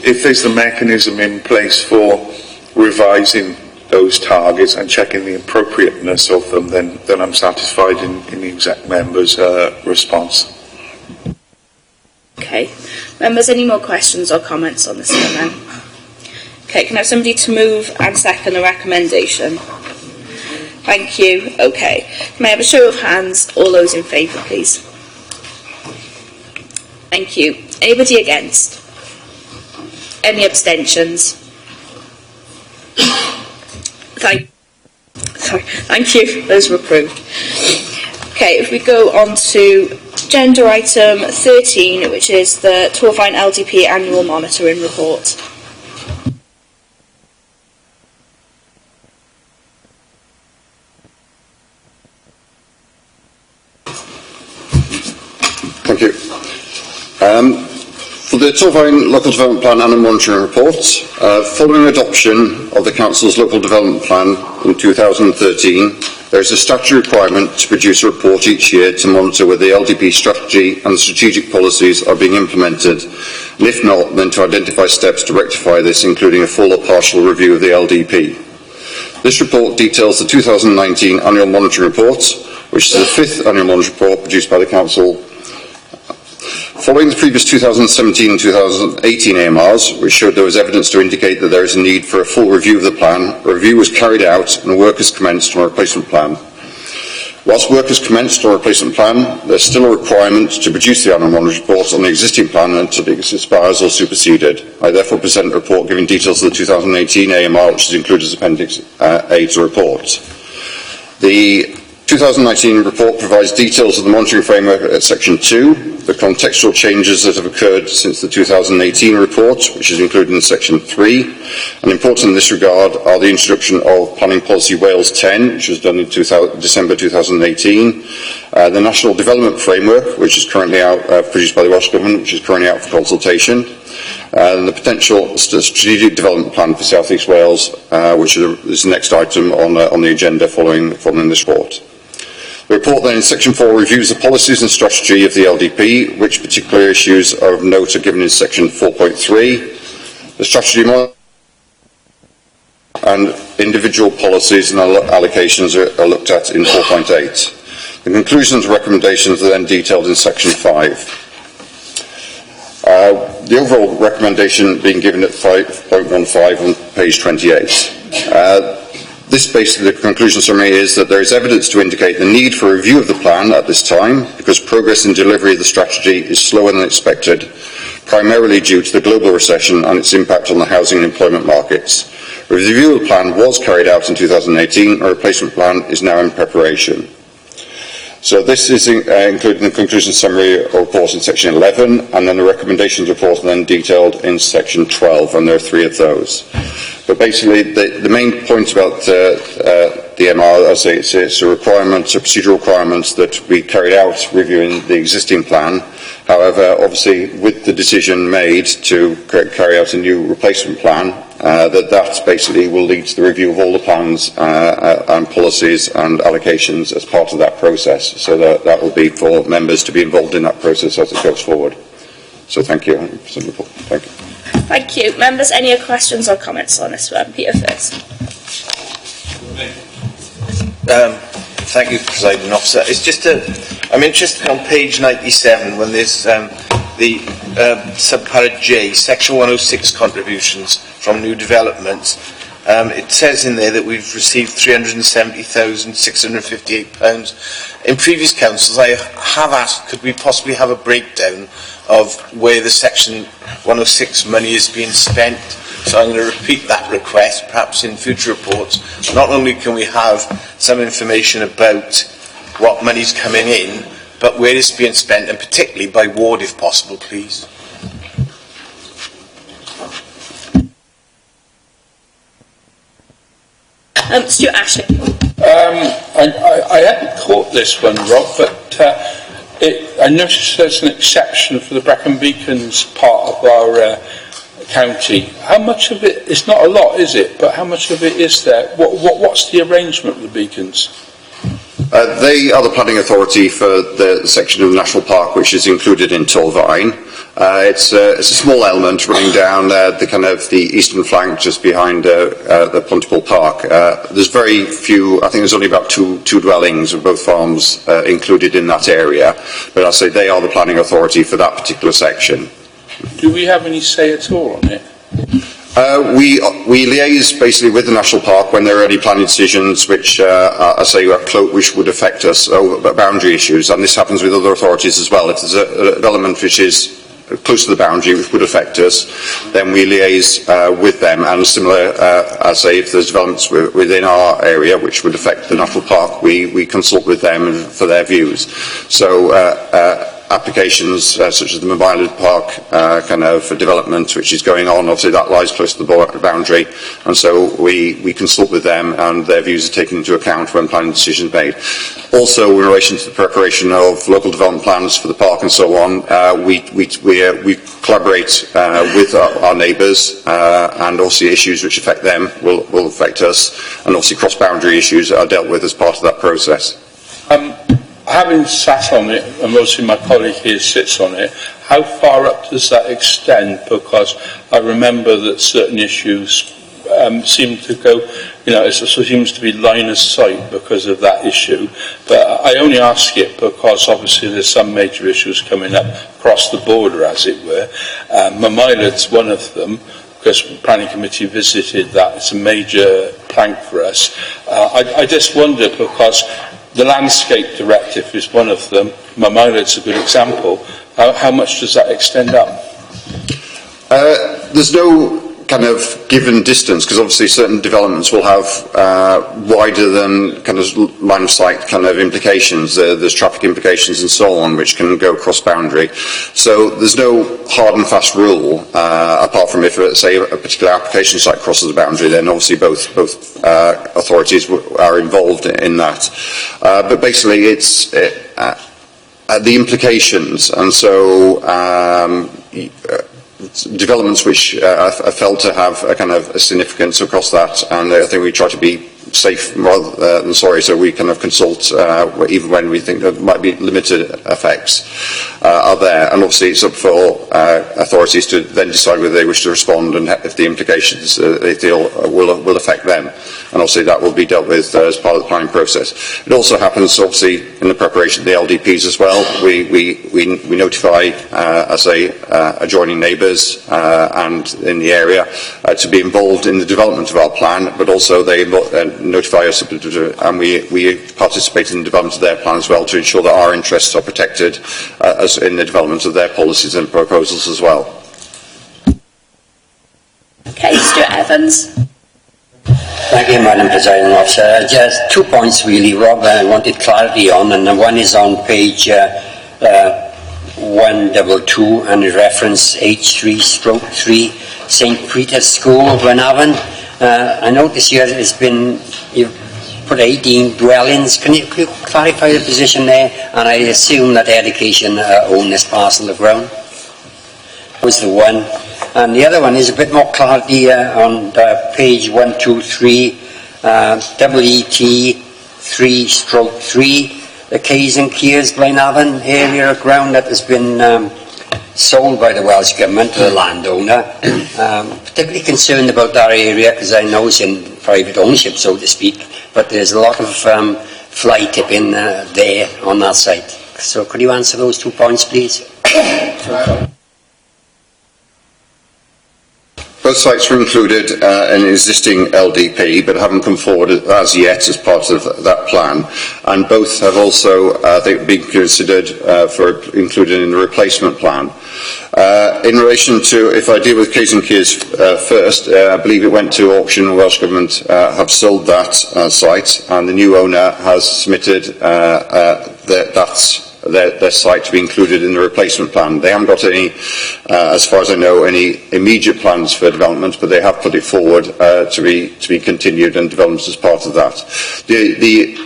Speaker 2: if there's the mechanism in place for revising those targets and checking the appropriateness of them, then I'm satisfied in the exec member's response.
Speaker 1: Okay. Members, any more questions or comments on this one then? Okay, can I have somebody to move and second the recommendation? Thank you. Okay. Can I have a show of hands? All those in favour, please. Thank you. Anybody against? Any abstentions? Thank you. Those were approved. Okay, if we go on to agenda item 13, which is the Torfaen LDP annual monitoring report.
Speaker 22: Thank you. For the Torfaen Local Development Plan and Monitoring Report, following adoption of the Council's Local Development Plan in 2013, there is a statutory requirement to produce a report each year to monitor whether the LDP strategy and strategic policies are being implemented, and if not, then to identify steps to rectify this, including a full or partial review of the LDP. This report details the 2019 Annual Monitoring Report, which is the 5th Annual Monitoring Report produced by the Council. Following the previous 2017 and 2018 AMRs, which showed there was evidence to indicate that there is a need for a full review of the plan, a review was carried out and work has commenced on a replacement plan. Whilst work has commenced on a replacement plan, there is still a requirement to produce the annual monitoring report on the existing plan until it expires or superseded. I therefore present a report giving details of the 2018 AMR, which is included as Appendix A to the report. The 2019 report provides details of the monitoring framework at Section 2, the contextual changes that have occurred since the 2018 report, which is included in Section 3, and important in this regard are the introduction of Planning Policy Wales 10, which was done in December 2018, the National Development Framework, which is currently out, produced by the Welsh Government, which is currently out for consultation, and the potential strategic development plan for South East Wales, which is the next item on the agenda following this report. The report then in Section 4 reviews the policies and strategy of the LDP, which particular issues of note are given in Section 4.3. The strategy and individual policies and allocations are looked at in 4.8. The conclusions and recommendations are then detailed in Section 5. The overall recommendation being given at 5.15 on page 28. This basically, the conclusion summary is that there is evidence to indicate the need for a review of the plan at this time because progress in delivery of the strategy is slower than expected, primarily due to the global recession and its impact on the housing and employment markets. A review of the plan was carried out in 2018, a replacement plan is now in preparation. So this is included in the conclusion summary report in Section 11, and then the recommendations report are then detailed in Section 12, and there are 3 of those. But basically, the main point about the MR, as I say, it's a requirement, a procedural requirement that we carried out reviewing the existing plan. However, obviously, with the decision made to carry out a new replacement plan, that basically will lead to the review of all the plans and policies and allocations as part of that process. So that will be for members to be involved in that process as it goes forward. So thank you. Thank you.
Speaker 1: Thank you. Members, any other questions or comments on this one? Peter first.
Speaker 17: Thank you, Presiding Officer. It's just I'm interested on page 97 when there's the subpart J, Section 106 contributions from new developments. It says in there that we've received £370,658. In previous councils, I have asked, could we possibly have a breakdown of where the Section 106 money is being spent? So I'm going to repeat that request, perhaps in future reports. Not only can we have some information about what money's coming in, but where it's being spent, and particularly by ward, if possible, please.
Speaker 1: Stuart Ashley.
Speaker 3: I hadn't caught this one, Rob, but I noticed there's an exception for the Brecon Beacons part of our county. How much of it, it's not a lot, is it? But how much of it is there? What's the arrangement with the Beacons?
Speaker 22: They are the planning authority for the section of the National Park which is included in Torvine. It's a small element running down the eastern flank just behind the Pontypool Park. There's very few, I think there's only about two dwellings of both farms included in that area, but I say they are the planning authority for that particular section.
Speaker 3: Do we have any say at all on it?
Speaker 22: We liaise basically with the National Park when there are any planning decisions which which would affect us, boundary issues, and this happens with other authorities as well. If there's a development which is close to the boundary which would affect us, then we liaise with them, and similar, if there's developments within our area which would affect the National Park, we consult with them for their views. So applications such as the Mobile Park for development, which is going on. Obviously, that lies close to the boundary, and so we consult with them, and their views are taken into account when planning decisions are made. Also, in relation to the preparation of local development plans for the park and so on, we collaborate with our neighbours, and also issues which affect them will affect us, and obviously cross-boundary issues are dealt with as part of that process.
Speaker 3: Having sat on it, and mostly my colleague here sits on it, how far up does that extend? Because I remember that certain issues seem to go, it seems to be line of sight because of that issue. But I only ask it because obviously there's some major issues coming up across the border, as it were. Mamailad's one of them, because the planning committee visited that. It's a major plank for us. I just wonder, because the landscape directive is one of them. Mamailad's a good example. How much does that extend up?
Speaker 22: There's no kind of given distance, because obviously certain developments will have wider than kind of line of sight kind of implications. There's traffic implications and so on, which can go cross boundary. So there's no hard and fast rule, apart from if, say, a particular application site crosses the boundary, then obviously both authorities are involved in that. But basically it's the implications, and so developments which are felt to have a kind of a significance across that, and I think we try to be safe rather than sorry, so we kind of consult even when we think there might be limited effects are there, and obviously it's up for authorities to then decide whether they wish to respond and if the implications they feel will affect them, and obviously that will be dealt with as part of the planning process. It also happens obviously in the preparation of the LDPs as well. We notify adjoining neighbours and in the area to be involved in the development of our plan, but also they notify us and we participate in the development of their plan as well, to ensure that our interests are protected as in the development of their policies and proposals as well.
Speaker 1: Okay, Stuart Evans.
Speaker 14: Thank you, Madam Presiding Officer. Just 2 points really, Rob, I wanted clarity on, and one is on page 122 and reference H3/3 St. Peter's School, Glenavon. I notice here that you've put 18 dwellings. Can you clarify the position there? And I assume that Education own this parcel of ground. That was the one. And the other one is a bit more clarity on page 123, WET 3/3, the Keys and Keers Glenavon area of ground that has been sold by the Welsh Government to the landowner. Particularly concerned about that area because I know it's in private ownership, so to speak, but there's a lot of fly tipping there on that site. So could you answer those 2 points, please?
Speaker 22: Both sites were included in an existing LDP, but haven't come forward as yet as part of that plan. And both have also, been considered for included in the replacement plan. In relation to, if I deal with Keys and Keers first, I believe it went to auction. The Welsh Government have sold that site, and the new owner has submitted their site to be included in the replacement plan. They haven't got any, as far as I know, any immediate plans for development, but they have put it forward to be continued and developed as part of that. The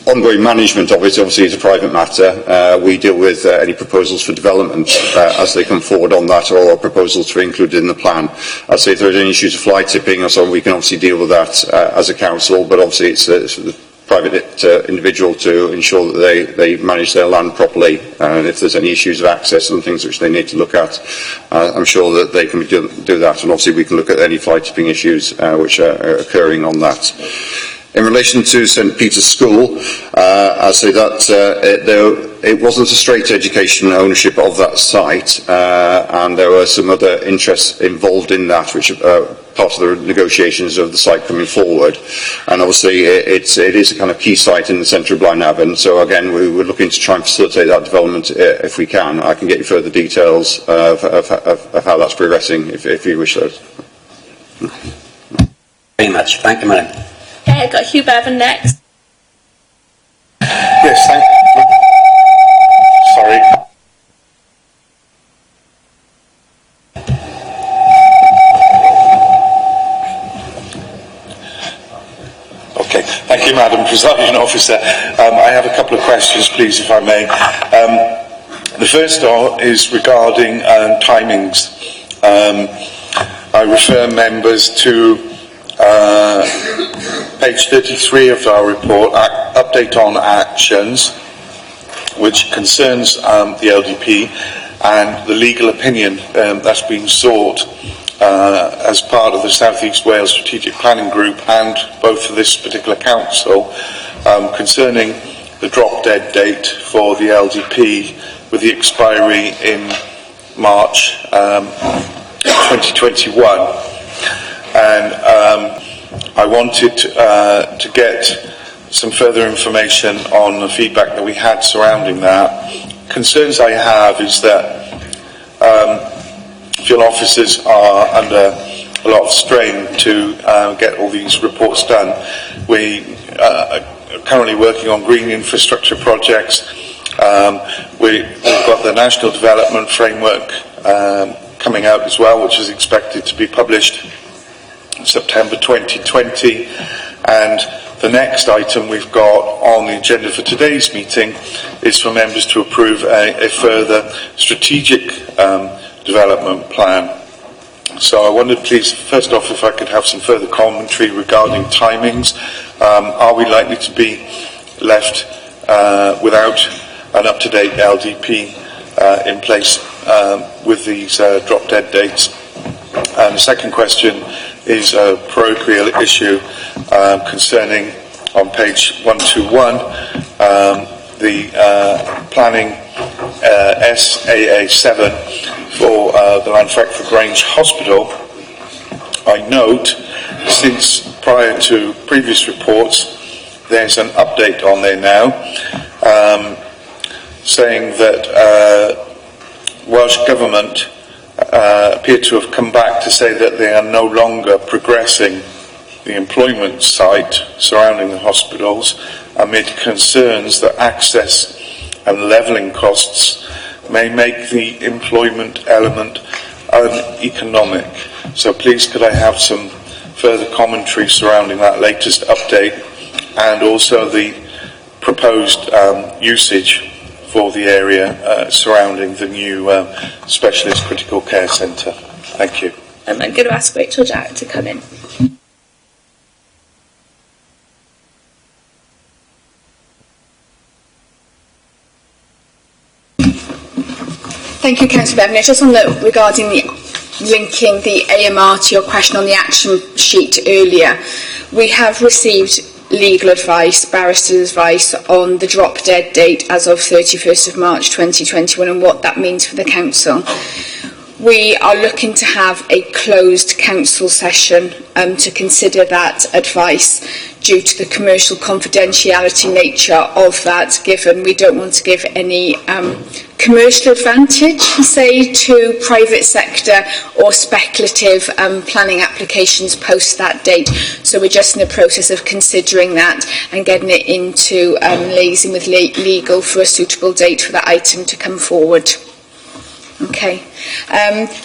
Speaker 22: ongoing management of it obviously is a private matter. We deal with any proposals for development as they come forward on that, or proposals to be included in the plan. I'd say if there are any issues of fly tipping or so, we can obviously deal with that as a council, but obviously it's the private individual to ensure that they manage their land properly, and if there's any issues of access and things which they need to look at, I'm sure that they can do that, and obviously we can look at any fly tipping issues which are occurring on that. In relation to St. Peter's School, I say that it wasn't a straight education ownership of that site, and there were some other interests involved in that, which are part of the negotiations of the site coming forward. And obviously, it is a kind of key site in the centre of Blaenavon. So again, we were looking to try and facilitate that development if we can. I can get you further details of how that's progressing if you wish those.
Speaker 14: Very much. Thank you, Madam.
Speaker 1: Okay, I've got Hugh Bevan next.
Speaker 8: Yes, thank you. Sorry.
Speaker 2: Thank you, Madam Presiding Officer. I have a couple of questions, please, if I may. The first is regarding timings. I refer members to page 33 of our report, update on actions, which concerns the LDP and the legal opinion that's been sought as part of the South East Wales Strategic Planning Group and both for this particular council concerning the drop-dead date for the LDP with the expiry in March 2021. And I wanted to get some further information on the feedback that we had surrounding that. Concerns I have is that field officers are under a lot of strain to get all these reports done. We are currently working on green infrastructure projects. We've got the National Development Framework coming out as well, which is expected to be published in September 2020. And the next item we've got on the agenda for today's meeting is for members to approve a further strategic development plan. So I wondered, please, first off, if I could have some further commentary regarding timings. Are we likely to be left without an up-to-date LDP in place with these drop-dead dates? And the second question is a parochial issue concerning, on page 121, the planning SAA7 for the Llanfrecfr Grange Hospital. I note, since prior to previous reports, there's an update on there now saying that Welsh Government appear to have come back to say that they are no longer progressing the employment site surrounding the hospitals amid concerns that access and levelling costs may make the employment element uneconomic. So please could I have some further commentary surrounding that latest update and also the proposed usage for the area surrounding the new Specialist Critical Care Centre. Thank you.
Speaker 1: I'm going to ask Rachel Jarrett to come in. Thank you, Councillor Bevan. Just on the, regarding the linking the AMR to your question on the action sheet earlier, we have received legal advice, barrister's advice on the drop-dead date as of 31st of March 2021 and what that means for the council. We are looking to have a closed council session to consider that advice due to the commercial confidentiality nature of that, given we don't want to give any commercial advantage, say, to private sector or speculative planning applications post that date. So we're just in the process of considering that and getting it into liaising with legal for a suitable date for that item to come forward. Okay.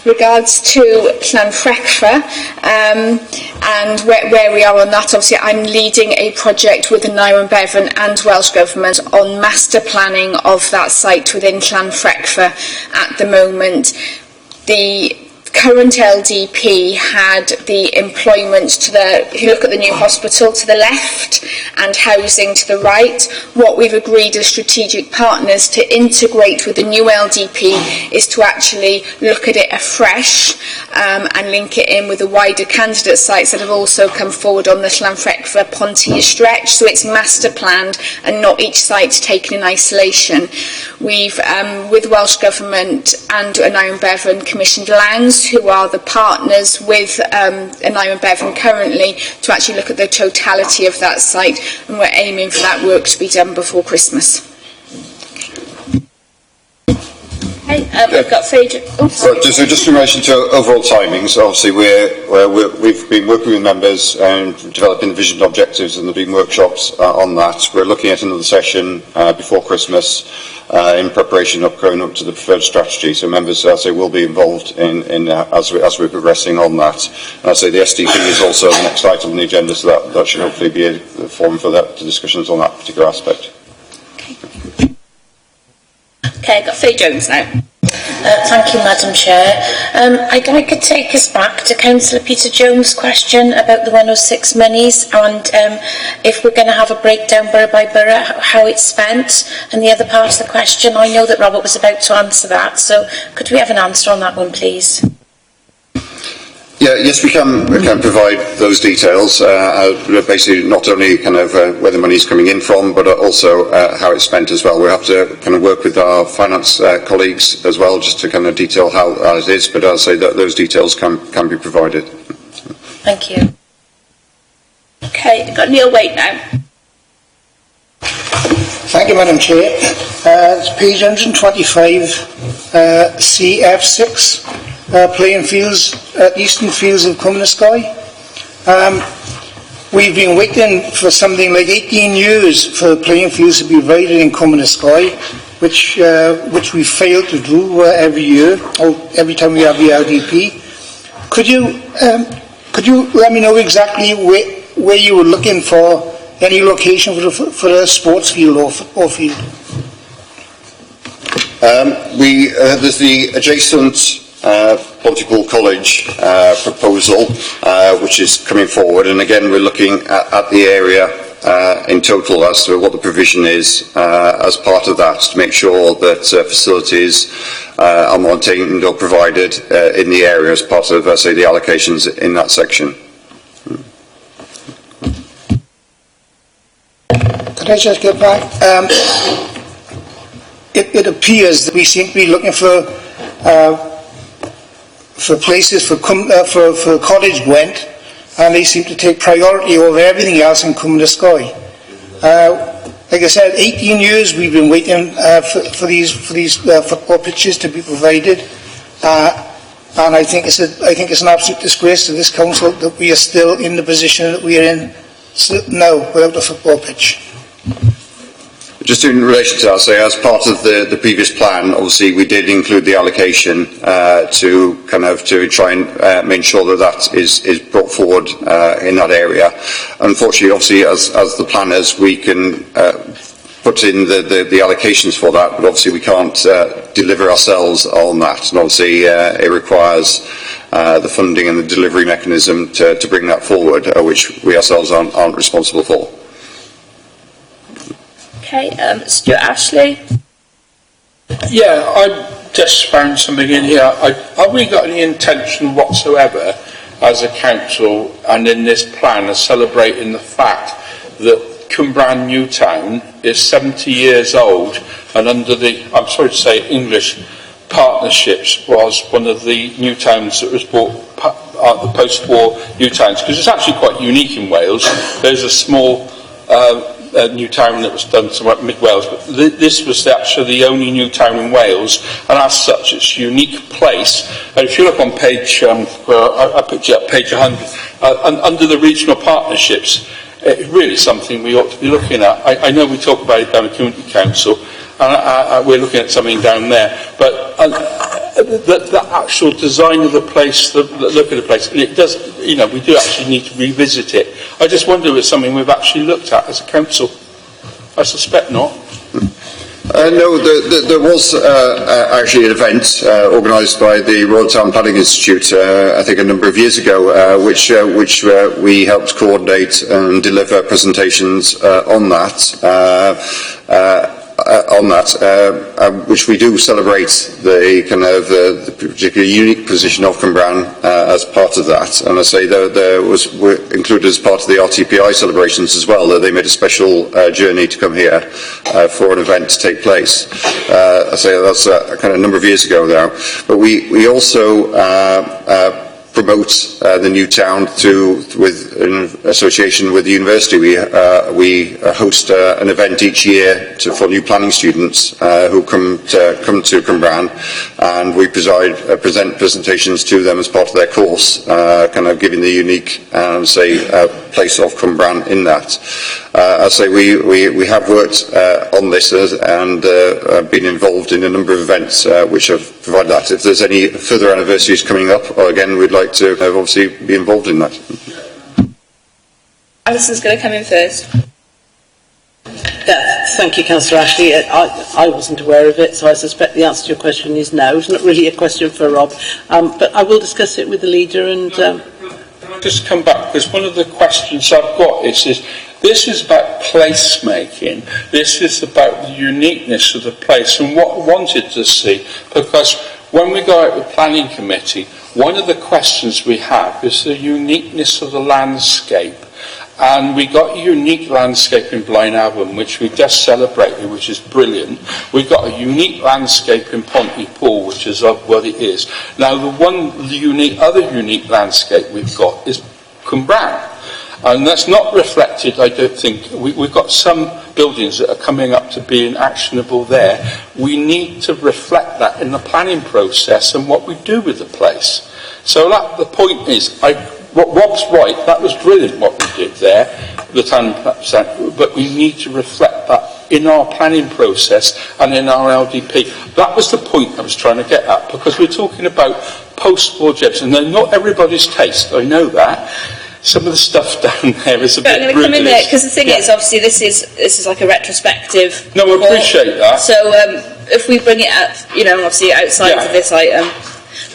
Speaker 1: Regards to Llanfrecfr and where we are on that, obviously I'm leading a project with the Niron Bevan and Welsh Government on master planning of that site within Llanfrecfr at the moment. The current LDP had the employment to the, if you look at the new hospital, to the left and housing to the right. What we've agreed as strategic partners to integrate with the new LDP is to actually look at it afresh and link it in with the wider candidate sites that have also come forward on the Llanfrecfr Pontia stretch. So it's master planned and not each site taken in isolation. We've, with Welsh Government and Niron Bevan, commissioned Lowndes, who are the partners with Niron Bevan currently, to actually look at the totality of that site, and we're aiming for that work to be done before Christmas. Okay, we've got Phaedra.
Speaker 22: Just in relation to overall timings, obviously we've been working with members and developing the vision objectives, and there have been workshops on that. We're looking at another session before Christmas in preparation of going up to the preferred strategy. So members, as I say, will be involved as we're progressing on that. And I say the SDP is also the next item on the agenda, so that should hopefully be a forum for the discussions on that particular aspect.
Speaker 1: Okay, I've got Faye Jones now.
Speaker 8: Thank you, Madam Chair. I'd like to take us back to Councillor Peter Jones' question about the 106 monies, and if we're going to have a breakdown borough by borough, how it's spent. And the other part of the question, I know that Robert was about to answer that, so could we have an answer on that one, please?
Speaker 22: Yes, we can provide those details. Basically, not only kind of where the money is coming in from, but also how it's spent as well. We have to kind of work with our finance colleagues as well, just to kind of detail how it is. But I'll say that those details can be provided.
Speaker 8: Thank you.
Speaker 1: Okay, I've got Neil Waite now.
Speaker 10: Thank you, Madam Chair. It's page 125, CF6. Playing fields at Eastern Fields of Cumnoscoy. We've been waiting for something like 18 years for playing fields to be provided in Cumnoscoy, which we fail to do every year, or every time we have the LDP. Could you let me know exactly where you were looking for any location for a sports field or football field?
Speaker 22: There's the adjacent Pontypool College proposal, which is coming forward, and again we're looking at the area in total as to what the provision is as part of that, to make sure that facilities are maintained or provided in the area as part of, say, the allocations in that section.
Speaker 10: Could I just get back? It appears that we seem to be looking for places for Cottage Gwent, and they seem to take priority over everything else in Cumnoscoy. Like I said, 18 years we've been waiting for these football pitches to be provided, and I think it's an absolute disgrace to this council that we are still in the position that we are in now without a football pitch.
Speaker 22: Just in relation to that, say, as part of the previous plan, obviously we did include the allocation to try and make sure that is brought forward in that area. Unfortunately, obviously, as the planners, we can put in the allocations for that, but obviously we can't deliver ourselves on that, and obviously it requires the funding and the delivery mechanism to bring that forward, which we ourselves aren't responsible for.
Speaker 1: Okay, Stuart Ashley.
Speaker 3: Yeah, I just found something in here. Have we got any intention whatsoever as a council and in this plan of celebrating the fact that Cwmbran Newtown is 70 years old, and under the, I'm sorry to say, English partnerships was one of the new towns that was bought the post-war new towns, because it's actually quite unique in Wales. There's a small new town that was done somewhere in mid-Wales, but this was actually the only new town in Wales, and as such it's a unique place. And if you look on page, I picked it up, page 100, under the regional partnerships, it's really something we ought to be looking at. I know we talk about it down at Community Council, and we're looking at something down there, but the actual design of the place, the look of the place, it does, you know, we do actually need to revisit it. I just wonder if it's something we've actually looked at as a council. I suspect not.
Speaker 22: No, there was actually an event organised by the Royal Town Planning Institute, I think a number of years ago, which we helped coordinate and deliver presentations on that. Which we do celebrate the kind of the particularly unique position of Cwmbran as part of that, and I say were included as part of the RTPI celebrations as well. That they made a special journey to come here for an event to take place. I say that's a kind of number of years ago now, but we also promote the new town in association with the university. We host an event each year for new planning students who come to Cwmbran, and we present presentations to them as part of their course, kind of giving the unique place of Cwmbran in that. I say we have worked on this and been involved in a number of events which have provided that. If there's any further anniversaries coming up, again, we'd like to obviously be involved in that.
Speaker 1: Alison's going to come in first.
Speaker 5: Thank you, Councillor Ashley. I wasn't aware of it, so I suspect the answer to your question is no. It's not really a question for Rob, but I will discuss it with the leader. And
Speaker 3: Can I just come back, because one of the questions I've got is this is about place making. This is about the uniqueness of the place and what I wanted to see, because when we go out with planning committee, one of the questions we have is the uniqueness of the landscape. And we got a unique landscape in Blaenavon, which we just celebrated, which is brilliant. We've got a unique landscape in Pontypool, which is what it is. Now, the other unique landscape we've got is Cwmbran. And that's not reflected, I don't think. We've got some buildings that are coming up to being actionable there. We need to reflect that in the planning process and what we do with the place. So the point is, Rob's right, that was brilliant what we did there, the town centre, but we need to reflect that in our planning process and in our LDP. That was the point I was trying to get at, because we're talking about post-war jobs, and they're not everybody's taste, I know that. Some of the stuff down there is a bit
Speaker 1: I'm going to come in there, because the thing is, obviously, this is like a retrospective.
Speaker 3: No, I appreciate that.
Speaker 1: So if we bring it up, obviously outside of this item,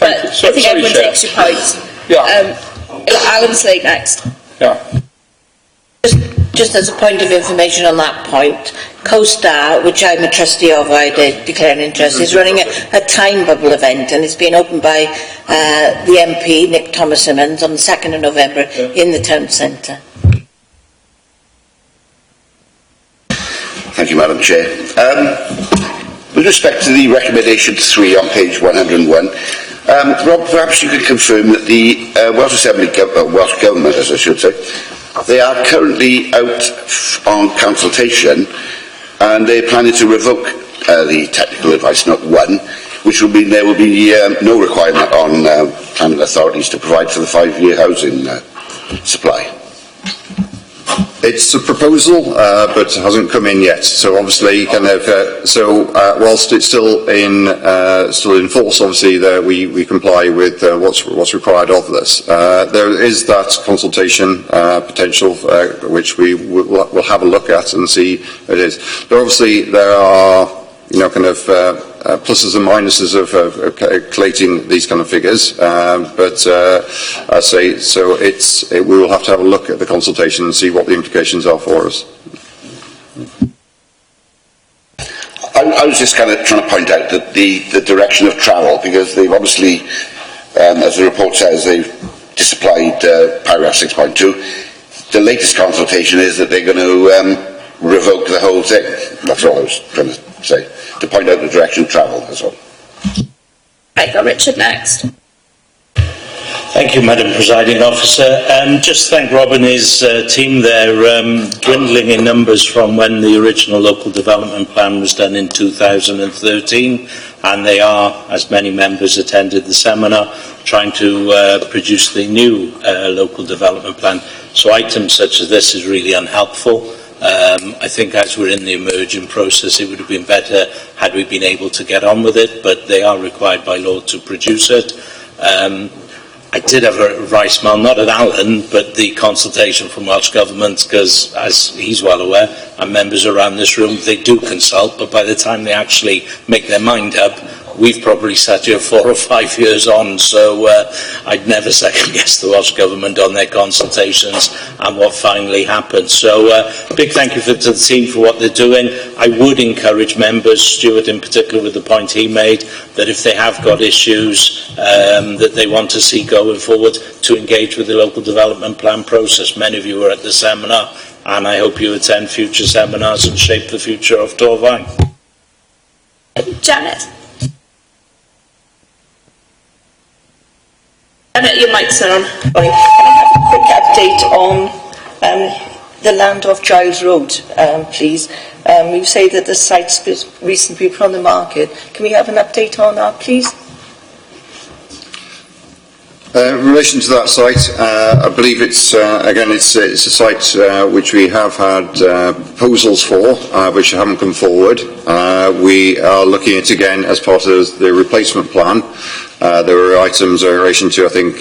Speaker 1: but I think everyone takes your point.
Speaker 3: Yeah.
Speaker 1: Alan Slade next.
Speaker 3: Yeah.
Speaker 9: Just as a point of information on that point, CoStar, which I'm a trustee of, I declare an interest, is running a time bubble event, and it's been opened by the MP, Nick Thomas-Simmons, on the 2nd of November in the town centre.
Speaker 16: Thank you, Madam Chair. With respect to the recommendation 3 on page 101, Rob, perhaps you could confirm that the Welsh Government, as I should say, they are currently out on consultation, and they're planning to revoke the technical advice note 1, which will mean there will be no requirement on planning authorities to provide for the 5-year housing supply.
Speaker 22: It's a proposal, but it hasn't come in yet. So obviously, whilst it's still in force, obviously we comply with what's required of this. There is that consultation potential, which we will have a look at and see what it is. But obviously, there are pluses and minuses of collating these kind of figures, but I say so. We will have to have a look at the consultation and see what the implications are for us.
Speaker 16: I was just kind of trying to point out that the direction of travel, because they've obviously, as the report says, they've disapplied paragraph 6.2. The latest consultation is that they're going to revoke the whole thing. That's all I was trying to say, to point out the direction of travel, that's all.
Speaker 1: Right, got Richard next.
Speaker 11: Thank you, Madam Presiding Officer. Just thank Rob and his team. They're dwindling in numbers from when the original local development plan was done in 2013, and they are, as many members attended the seminar, trying to produce the new local development plan. So items such as this is really unhelpful. I think as we're in the emerging process, it would have been better had we been able to get on with it, but they are required by law to produce it. I did have a rice mill, not at Alan, but the consultation from Welsh Government, because as he's well aware, and members around this room, they do consult, but by the time they actually make their mind up, we've probably sat here 4 or 5 years on, so I'd never second guess the Welsh Government on their consultations and what finally happened. So big thank you to the team for what they're doing. I would encourage members, Stuart in particular with the point he made, that if they have got issues that they want to see going forward, to engage with the local development plan process. Many of you were at the seminar, and I hope you attend future seminars and shape the future of Torfaen.
Speaker 1: Janet. Your mic's on.
Speaker 15: Right. Can I have a quick update on the land off Giles Road, please? You say that the site's recently put on the market. Can we have an update on that, please?
Speaker 22: In relation to that site, I believe it's a site which we have had proposals for, which haven't come forward. We are looking at again as part of the replacement plan. There were items in relation to, I think,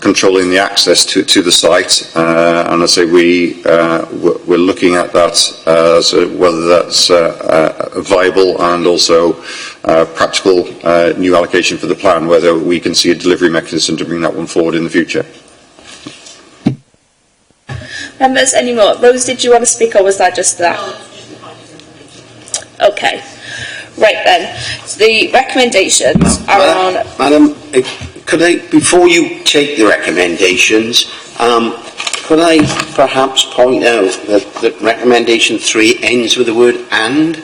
Speaker 22: controlling the access to the site, and I say we're looking at that, so whether that's viable and also practical new allocation for the plan, whether we can see a delivery mechanism to bring that one forward in the future.
Speaker 1: Members, any more? Rose, did you want to speak, or was that just that? Okay. Right then. So the recommendations are on...
Speaker 12: Madam, could I, before you take the recommendations, could I perhaps point out that recommendation 3 ends with the word "and"?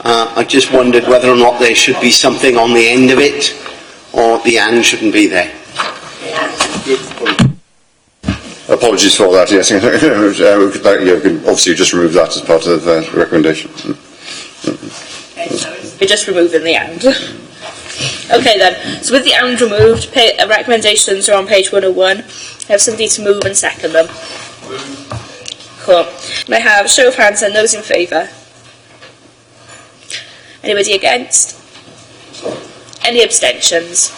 Speaker 12: I just wondered whether or not there should be something on the end of it, or the "and" shouldn't be there.
Speaker 22: Apologies for that, yes. You can obviously just remove that as part of the recommendation.
Speaker 1: We're just removing the "and". Okay then, so with the "and" removed, recommendations are on page 101. I have somebody to move and second them. Cool. And I have show of hands and those in favour. Anybody against? Any abstentions?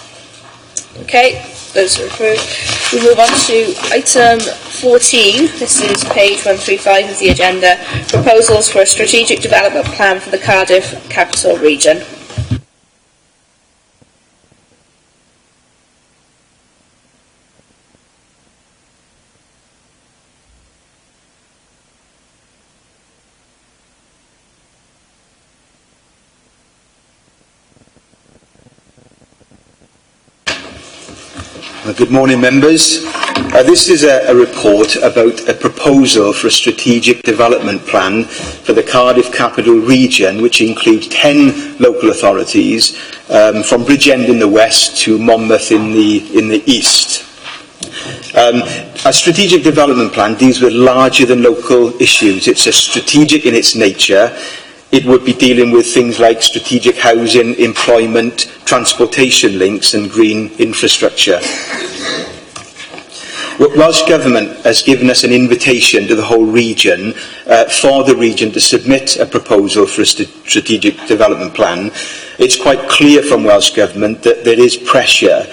Speaker 1: Okay, those are approved. We move on to item 14. This is page 135 of the agenda. Proposals for a strategic development plan for the Cardiff Capital Region.
Speaker 21: Good morning, members. This is a report about a proposal for a strategic development plan for the Cardiff Capital Region, which includes 10 local authorities, from Bridgend in the west to Monmouth in the east. A strategic development plan deals with larger than local issues. It's a strategic in its nature. It would be dealing with things like strategic housing, employment, transportation links and green infrastructure. Welsh Government has given us an invitation to the whole region for the region to submit a proposal for a strategic development plan. It's quite clear from Welsh Government that there is pressure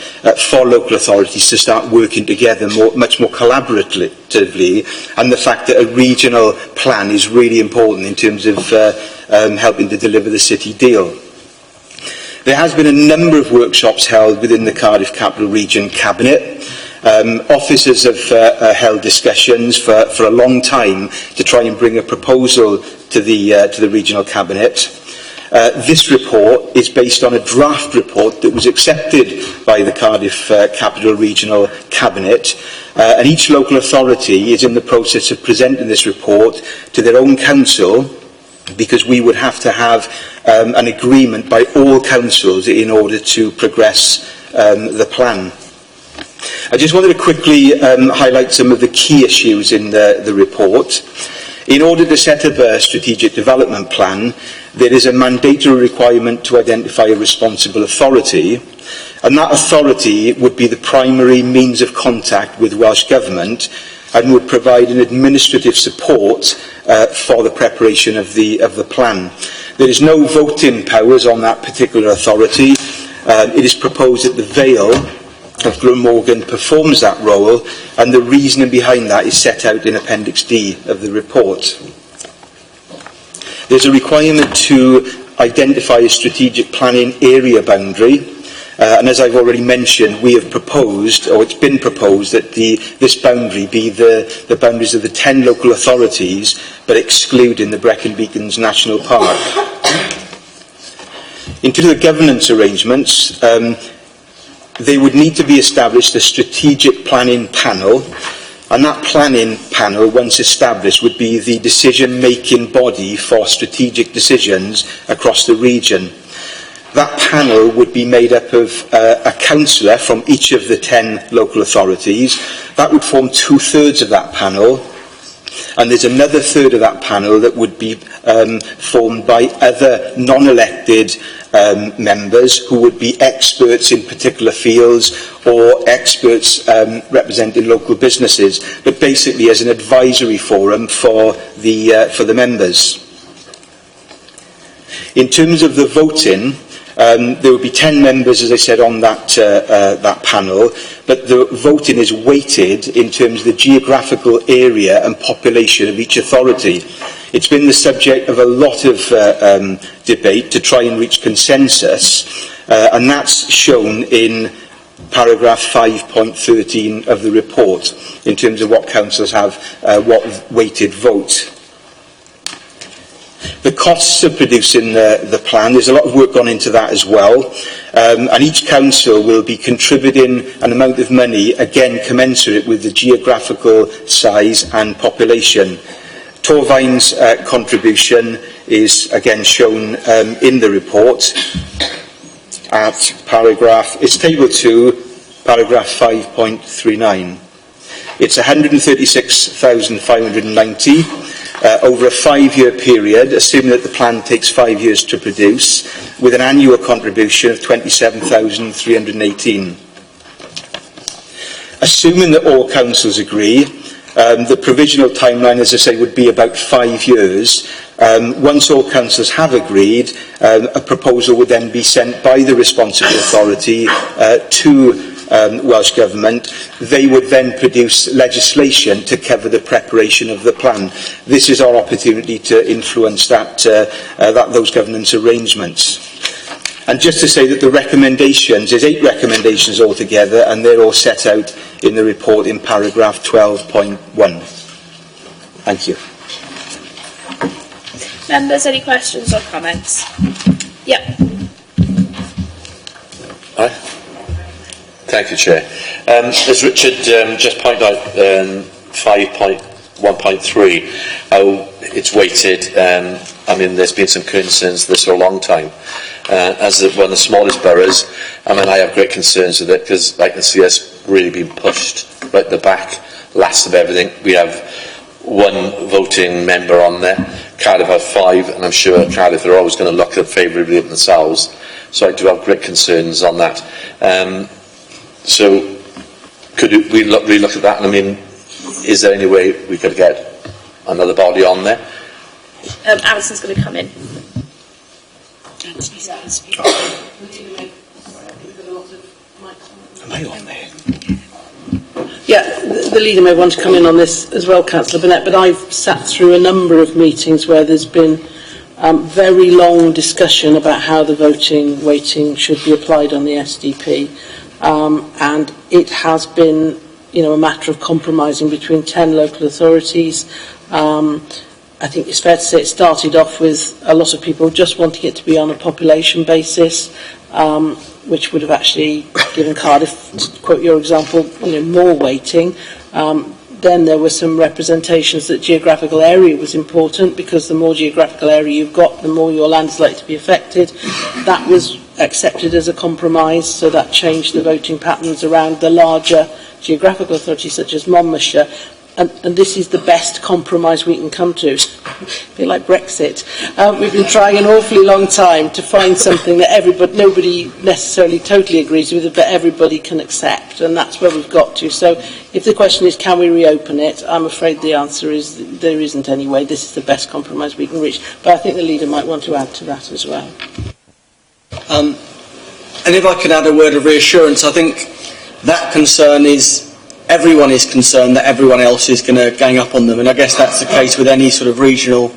Speaker 21: for local authorities to start working together much more collaboratively, and the fact that a regional plan is really important in terms of helping to deliver the city deal. There has been a number of workshops held within the Cardiff Capital Region Cabinet. Officers have held discussions for a long time to try and bring a proposal to the regional cabinet. This report is based on a draft report that was accepted by the Cardiff Capital Regional Cabinet, and each local authority is in the process of presenting this report to their own council, because we would have to have an agreement by all councils in order to progress the plan. I just wanted to quickly highlight some of the key issues in the report. In order to set up a strategic development plan, there is a mandatory requirement to identify a responsible authority, and that authority would be the primary means of contact with Welsh Government and would provide an administrative support for the preparation of the plan. There is no voting powers on that particular authority. It is proposed that the Vale of Glamorgan performs that role, and the reasoning behind that is set out in Appendix D of the report. There's a requirement to identify a strategic planning area boundary, and as I've already mentioned, we have proposed, or it's been proposed, that this boundary be the boundaries of the 10 local authorities, but excluding the Brecon Beacons National Park. In terms of the governance arrangements, there would need to be established a strategic planning panel, and that planning panel, once established, would be the decision-making body for strategic decisions across the region.
Speaker 7: That panel would be made up of a councillor from each of the 10 local authorities. That would form 2/3 of that panel. And there's another third of that panel that would be formed by other non-elected members who would be experts in particular fields or experts representing local businesses, but basically as an advisory forum for the members. In terms of the voting, there would be 10 members, as I said, on that panel, but the voting is weighted in terms of the geographical area and population of each authority. It's been the subject of a lot of debate to try and reach consensus, and that's shown in paragraph 5.13 of the report, in terms of what councils have, what weighted vote. The costs of producing the plan, there's a lot of work gone into that as well, and each council will be contributing an amount of money, again commensurate with the geographical size and population. Torvine's contribution is again shown in the report at paragraph, it's table 2, paragraph 5.39. It's 136,590 over a 5-year period, assuming that the plan takes 5 years to produce, with an annual contribution of 27,318. Assuming that all councils agree, the provisional timeline, as I say, would be about 5 years. Once all councils have agreed, a proposal would then be sent by the responsible authority to Welsh Government. They would then produce legislation to cover the preparation of the plan. This is our opportunity to influence those governance arrangements. And just to say that the recommendations, there's 8 recommendations altogether, and they're all set out in the report in paragraph 12.1. Thank you.
Speaker 1: Members, any questions or comments? Yep.
Speaker 13: Hi. Thank you, Chair. As Richard just pointed out, 5.1.3, how it's weighted. I mean, there's been some concerns this for a long time. As one of the smallest boroughs, I mean, I have great concerns with it because I can see us really being pushed right at the back, last of everything. We have 1 voting member on there. Cardiff have 5, and I'm sure Cardiff are always going to look at favourably at themselves. So I do have great concerns on that. So could we relook at that? And I mean, is there any way we could get another body on there?
Speaker 1: Alison's going to come in.
Speaker 7: Am I on there?
Speaker 5: Yeah, the leader may want to come in on this as well, Councillor Burnett, but I've sat through a number of meetings where there's been very long discussion about how the weighting should be applied on the SDP, and it has been, a matter of compromising between 10 local authorities. I think it's fair to say it started off with a lot of people just wanting it to be on a population basis, which would have actually given Cardiff, to quote your example, more weighting. Then there were some representations that geographical area was important, because the more geographical area you've got, the more your land is likely to be affected. That was accepted as a compromise, so that changed the voting patterns around the larger geographical authorities such as Monmouthshire. And this is the best compromise we can come to. A bit like Brexit. We've been trying an awfully long time to find something that nobody necessarily totally agrees with, but everybody can accept, and that's where we've got to. So if the question is, can we reopen it, I'm afraid the answer is there isn't any way. This is the best compromise we can reach. But I think the leader might want to add to that as well.
Speaker 4: And if I could add a word of reassurance, I think that concern is, everyone is concerned that everyone else is going to gang up on them, and I guess that's the case with any sort of regional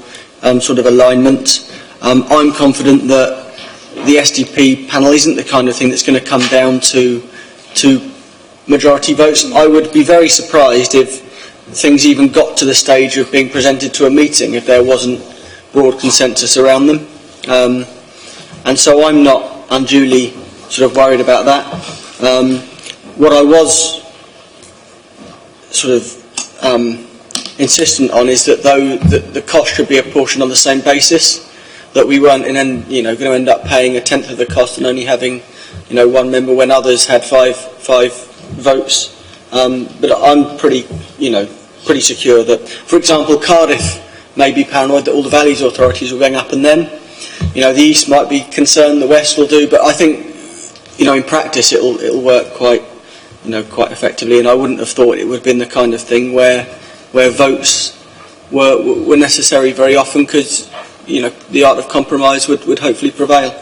Speaker 4: sort of alignment. I'm confident that the SDP panel isn't the kind of thing that's going to come down to majority votes. I would be very surprised if things even got to the stage of being presented to a meeting if there wasn't broad consensus around them. And so I'm not unduly sort of worried about that. What I was sort of insistent on is that though the cost should be apportioned on the same basis, that we weren't going to end up paying a tenth of the cost and only having, one member when others had five votes. But I'm pretty secure that, for example, Cardiff may be paranoid that all the Valleys authorities are going up and them. The East might be concerned, the West will do, but I think, in practice it'll work quite effectively, and I wouldn't have thought it would have been the kind of thing where votes were necessary very often, because, the art of compromise would hopefully prevail.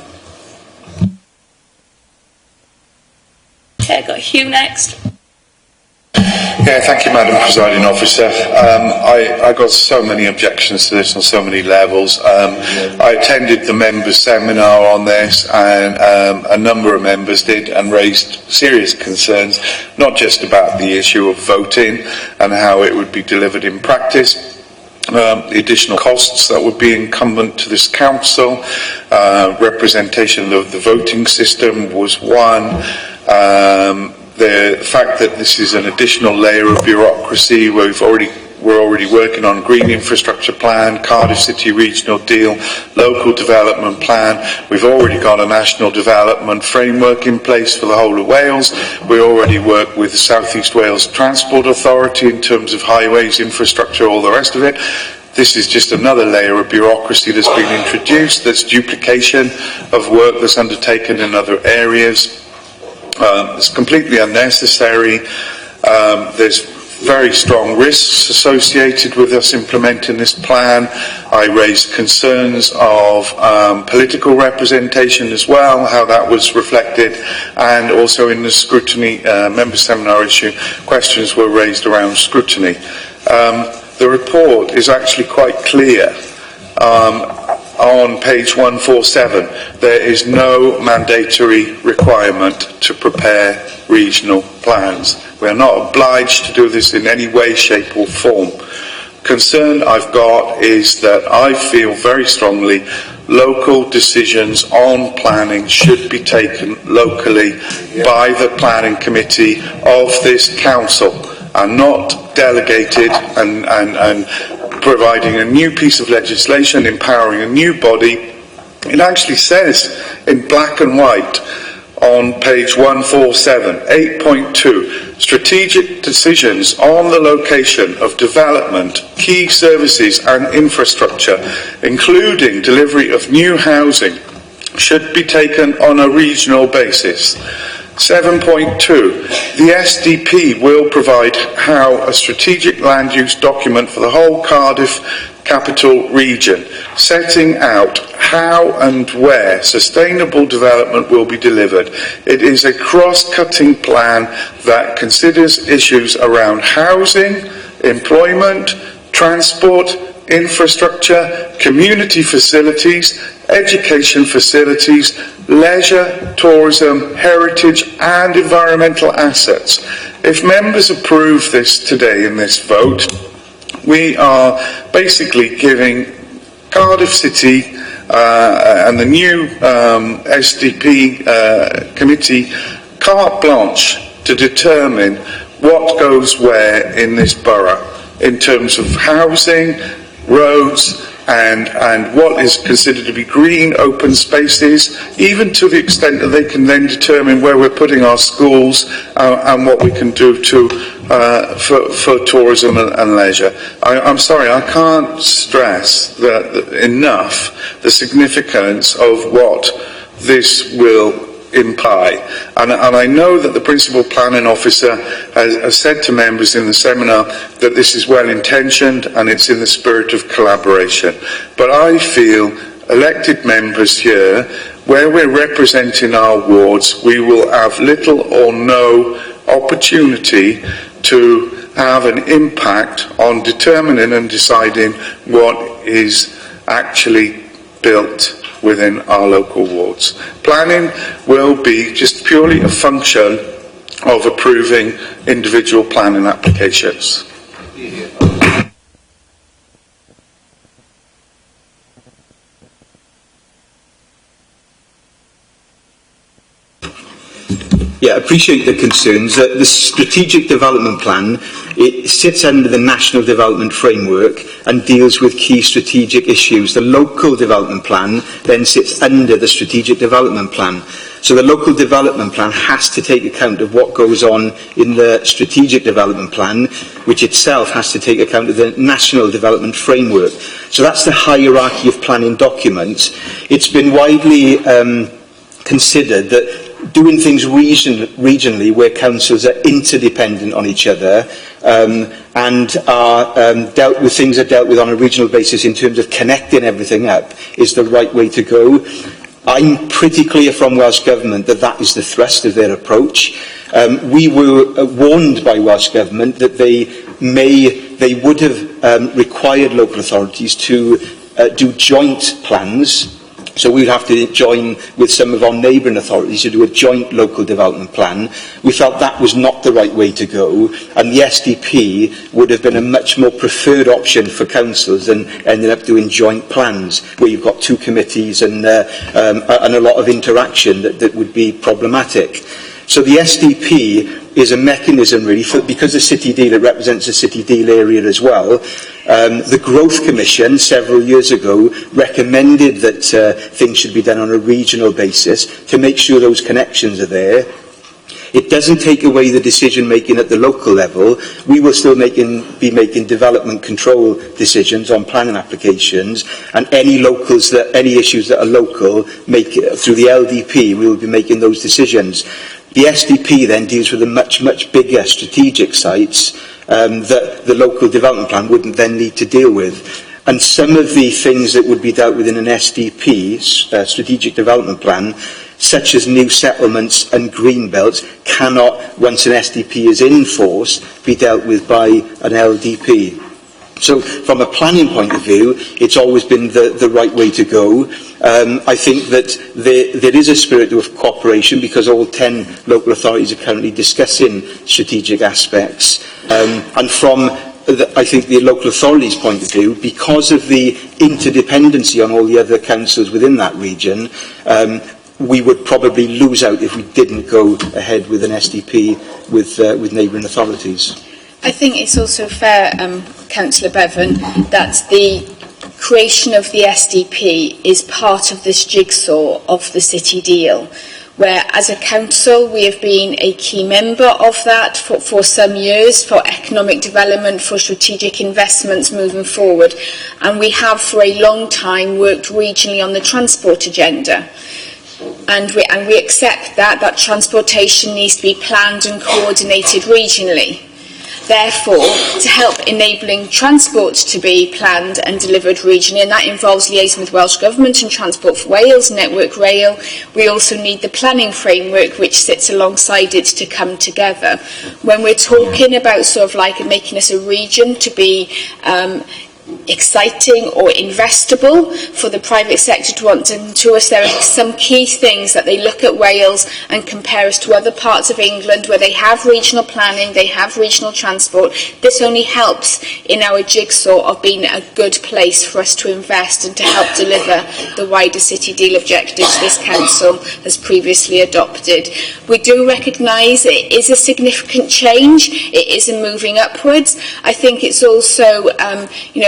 Speaker 1: Okay, I've got Hugh next.
Speaker 2: Yeah, thank you, Madam Presiding Officer. I got so many objections to this on so many levels. I attended the members' seminar on this, and a number of members did, and raised serious concerns, not just about the issue of voting and how it would be delivered in practice, the additional costs that would be incumbent to this council, representation of the voting system was one, the fact that this is an additional layer of bureaucracy. We're already working on a green infrastructure plan, Cardiff City Regional Deal, local development plan. We've already got a national development framework in place for the whole of Wales. We already work with the South East Wales Transport Authority in terms of highways, infrastructure, all the rest of it. This is just another layer of bureaucracy that's been introduced. There's duplication of work that's undertaken in other areas. It's completely unnecessary. There's very strong risks associated with us implementing this plan. I raised concerns of political representation as well, how that was reflected, and also in the scrutiny member seminar issue, questions were raised around scrutiny. The report is actually quite clear. On page 147, there is no mandatory requirement to prepare regional plans. We are not obliged to do this in any way, shape or form. Concern I've got is that I feel very strongly local decisions on planning should be taken locally by the planning committee of this council, and not delegated and providing a new piece of legislation, empowering a new body. It actually says in black and white on page 147, 8.2, strategic decisions on the location of development, key services and infrastructure, including delivery of new housing, should be taken on a regional basis. 7.2. The SDP will provide how a strategic land use document for the whole Cardiff capital region, setting out how and where sustainable development will be delivered. It is a cross-cutting plan that considers issues around housing, employment, transport, infrastructure, community facilities, education facilities, leisure, tourism, heritage and environmental assets. If members approve this today in this vote, we are basically giving Cardiff City and the new SDP committee carte blanche to determine what goes where in this borough in terms of housing, roads and what is considered to be green open spaces, even to the extent that they can then determine where we're putting our schools and what we can do for tourism and leisure. I'm sorry, I can't stress enough the significance of what this will imply. And I know that the Principal Planning Officer has said to members in the seminar that this is well intentioned and it's in the spirit of collaboration. But I feel elected members here, where we're representing our wards, we will have little or no opportunity to have an impact on determining and deciding what is actually built within our local wards. Planning will be just purely a function of approving individual planning applications.
Speaker 7: Yeah, appreciate the concerns. The strategic development plan, it sits under the National Development Framework and deals with key strategic issues. The local development plan then sits under the strategic development plan. So the local development plan has to take account of what goes on in the strategic development plan, which itself has to take account of the National Development Framework. So that's the hierarchy of planning documents. It's been widely considered that doing things regionally where councils are interdependent on each other and are things are dealt with on a regional basis in terms of connecting everything up is the right way to go. I'm pretty clear from Welsh Government that that is the thrust of their approach. We were warned by Welsh Government that they would have required local authorities to do joint plans. So we'd have to join with some of our neighbouring authorities to do a joint local development plan. We felt that was not the right way to go, and the SDP would have been a much more preferred option for councils than ending up doing joint plans, where you've got two committees and a lot of interaction that would be problematic. So the SDP is a mechanism really, because the City Deal, it represents the City Deal area as well. The Growth Commission several years ago recommended that things should be done on a regional basis to make sure those connections are there. It doesn't take away the decision making at the local level. We will still be making development control decisions on planning applications, and any issues that are local through the LDP, we will be making those decisions. The SDP then deals with the much bigger strategic sites that the local development plan wouldn't then need to deal with. And some of the things that would be dealt with in an SDP, strategic development plan, such as new settlements and green belts, cannot, once an SDP is in force, be dealt with by an LDP. So from a planning point of view, it's always been the right way to go. I think that there is a spirit of cooperation because all 10 local authorities are currently discussing strategic aspects. And from I think the local authorities' point of view, because of the interdependency on all the other councils within that region, we would probably lose out if we didn't go ahead with an SDP with neighbouring authorities.
Speaker 1: I think it's also fair, Councillor Bevan, that the creation of the SDP is part of this jigsaw of the City Deal, where as a council we have been a key member of that for some years, for economic development, for strategic investments moving forward, and we have for a long time worked regionally on the transport agenda. And we accept that transportation needs to be planned and coordinated regionally. Therefore, to help enabling transport to be planned and delivered regionally, and that involves liaison with Welsh Government and Transport for Wales, Network Rail, we also need the planning framework which sits alongside it to come together. When we're talking about sort of like making us a region to be exciting or investable for the private sector to want to us, there are some key things that they look at Wales and compare us to other parts of England where they have regional planning, they have regional transport. This only helps in our jigsaw of being a good place for us to invest and to help deliver the wider City Deal objectives this council has previously adopted. We do recognise it is a significant change, it is a moving upwards. I think it's also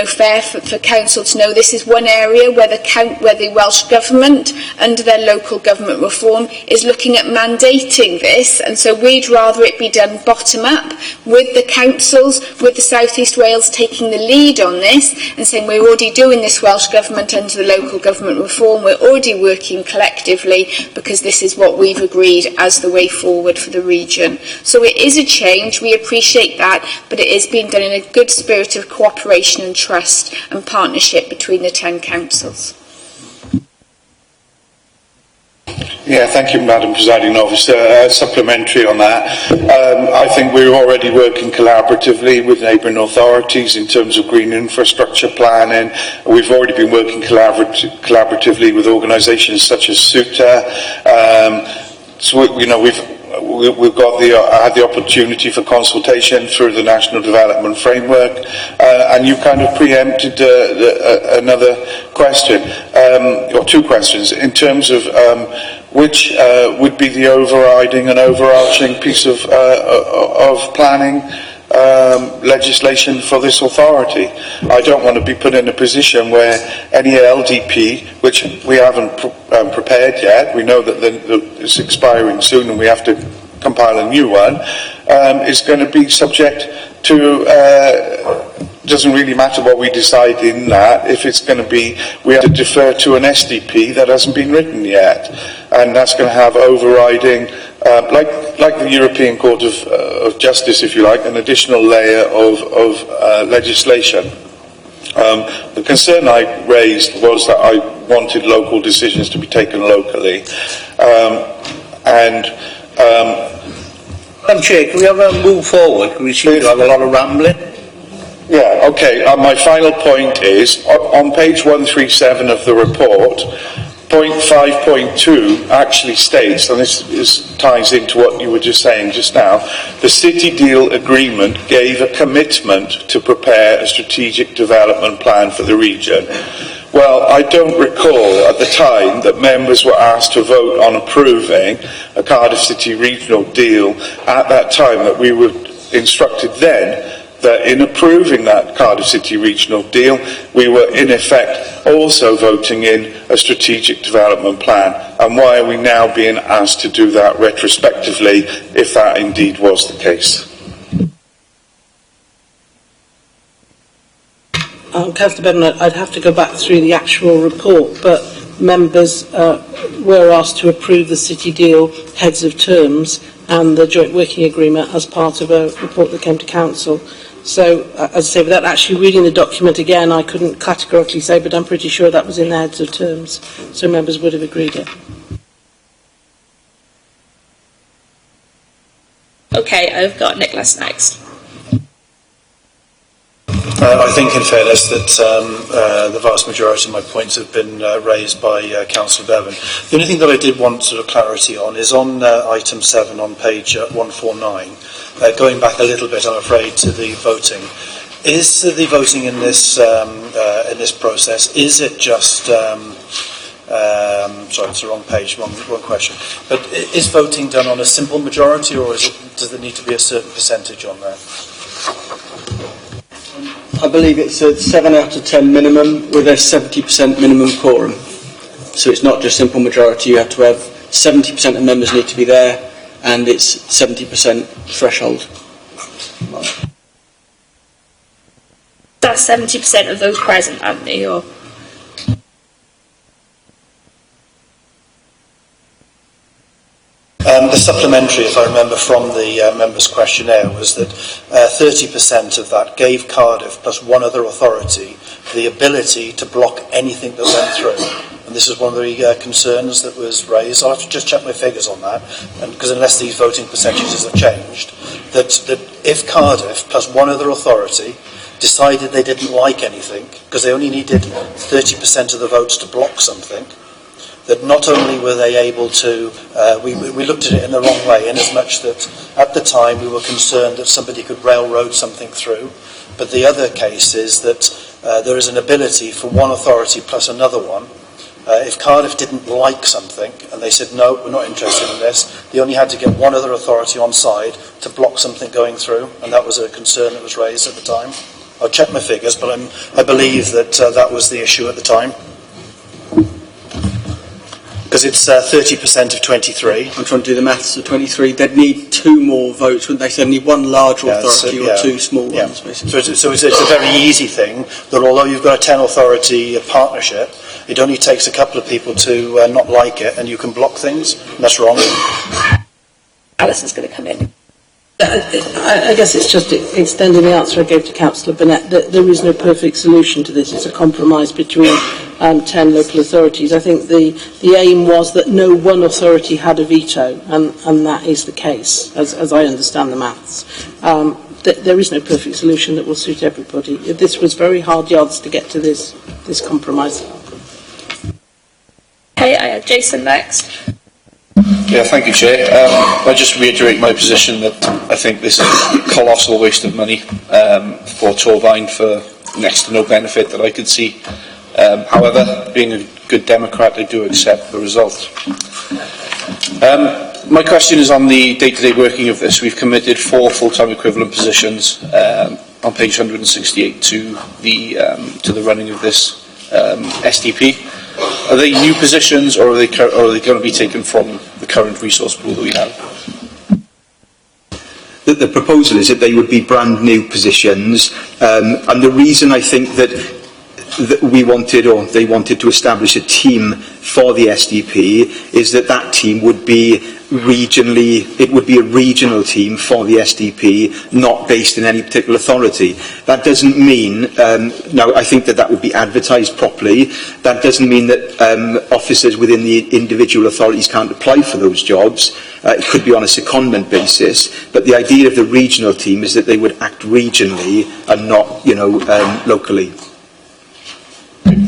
Speaker 1: fair for council to know this is one area where the Welsh Government, under their local government reform, is looking at mandating this, and so we'd rather it be done bottom up, with the councils, with the South East Wales taking the lead on this, and saying we're already doing this, Welsh Government, under the local government reform, we're already working collectively because this is what we've agreed as the way forward for the region. So it is a change, we appreciate that, but it is being done in a good spirit of cooperation and trust and partnership between the 10 councils.
Speaker 2: Yeah, thank you, Madam Presiding Officer. Supplementary on that, I think we're already working collaboratively with neighbouring authorities in terms of green infrastructure planning. We've already been working collaboratively with organisations such as SUTA. We've got had the opportunity for consultation through the National Development Framework, and you kind of preempted another question, or two questions, in terms of which would be the overriding and overarching piece of planning legislation for this authority. I don't want to be put in a position where any LDP, which we haven't prepared yet, we know that it's expiring soon and we have to compile a new one, is going to be subject to, doesn't really matter what we decide in that, if it's going to be, we have to defer to an SDP that hasn't been written yet, and that's going to have overriding, like the European Court of Justice, if you like, an additional layer of legislation. The concern I raised was that I wanted local decisions to be taken locally,
Speaker 6: Madam Chair, can we have a move forward? We seem to have a lot of rambling.
Speaker 2: Yeah, okay. My final point is, on page 137 of the report, point 5.2 actually states, and this ties into what you were just saying just now, the City Deal Agreement gave a commitment to prepare a strategic development plan for the region. Well, I don't recall at the time that members were asked to vote on approving a Cardiff City regional deal at that time, that we were instructed then that in approving that Cardiff City regional deal, we were in effect also voting in a strategic development plan. And why are we now being asked to do that retrospectively, if that indeed was the case?
Speaker 5: Councillor Bednar, I'd have to go back through the actual report, but members were asked to approve the City Deal heads of terms and the joint working agreement as part of a report that came to Council. So, as I say, without actually reading the document again, I couldn't categorically say, but I'm pretty sure that was in the heads of terms, so members would have agreed it.
Speaker 1: Okay, I've got Nicholas next.
Speaker 21: I think, in fairness, that the vast majority of my points have been raised by Councillor Bevan. The only thing that I did want sort of clarity on is on item 7 on page 149, going back a little bit, I'm afraid, to the voting. Is the voting in this process, is it just... sorry, it's the wrong page, wrong question. But is voting done on a simple majority, or does there need to be a certain percentage on there?
Speaker 4: I believe it's a 7 out of 10 minimum with a 70% minimum quorum. So it's not just simple majority, you have to have 70% of members need to be there, and it's 70% threshold.
Speaker 1: That's 70% of those present, Anthony, or...
Speaker 21: The supplementary, if I remember from the members' questionnaire, was that 30% of that gave Cardiff plus one other authority the ability to block anything that went through. And this is one of the concerns that was raised. I'll have to just check my figures on that, because unless these voting percentages have changed, that if Cardiff plus one other authority decided they didn't like anything, because they only needed 30% of the votes to block something, that not only were they able to, we looked at it in the wrong way, in as much that at the time we were concerned that somebody could railroad something through, but the other case is that there is an ability for one authority plus another one. If Cardiff didn't like something and they said, no, we're not interested in this, they only had to get one other authority on side to block something going through, and that was a concern that was raised at the time. I'll check my figures, but I believe that that was the issue at the time. Because it's 30% of 23.
Speaker 4: I'm trying to do the maths of 23. They'd need 2 more votes, wouldn't they? So they need one larger authority or 2 small ones, basically.
Speaker 21: So it's a very easy thing that although you've got a 10 authority partnership, it only takes a couple of people to not like it, and you can block things. And that's wrong.
Speaker 1: Alison's going to come in.
Speaker 5: I guess it's just extending the answer I gave to Councillor Burnett, that there is no perfect solution to this. It's a compromise between 10 local authorities. I think the aim was that no one authority had a veto, and that is the case, as I understand the maths. There is no perfect solution that will suit everybody. This was very hard yards to get to this compromise.
Speaker 1: Okay, I have Jason next.
Speaker 18: Yeah, thank you, Chair. I just reiterate my position that I think this is a colossal waste of money for Torvine for next to no benefit that I could see. However, being a good Democrat, I do accept the result. My question is on the day-to-day working of this. We've committed 4 full-time equivalent positions on page 168 to the running of this SDP. Are they new positions, or are they going to be taken from the current resource pool that we have?
Speaker 7: The proposal is that they would be brand new positions, and the reason I think that we wanted, or they wanted to establish a team for the SDP is that team would be it would be a regional team for the SDP, not based in any particular authority. That doesn't mean, now I think that would be advertised properly, that doesn't mean that officers within the individual authorities can't apply for those jobs. It could be on a secondment basis, but the idea of the regional team is that they would act regionally and not, locally.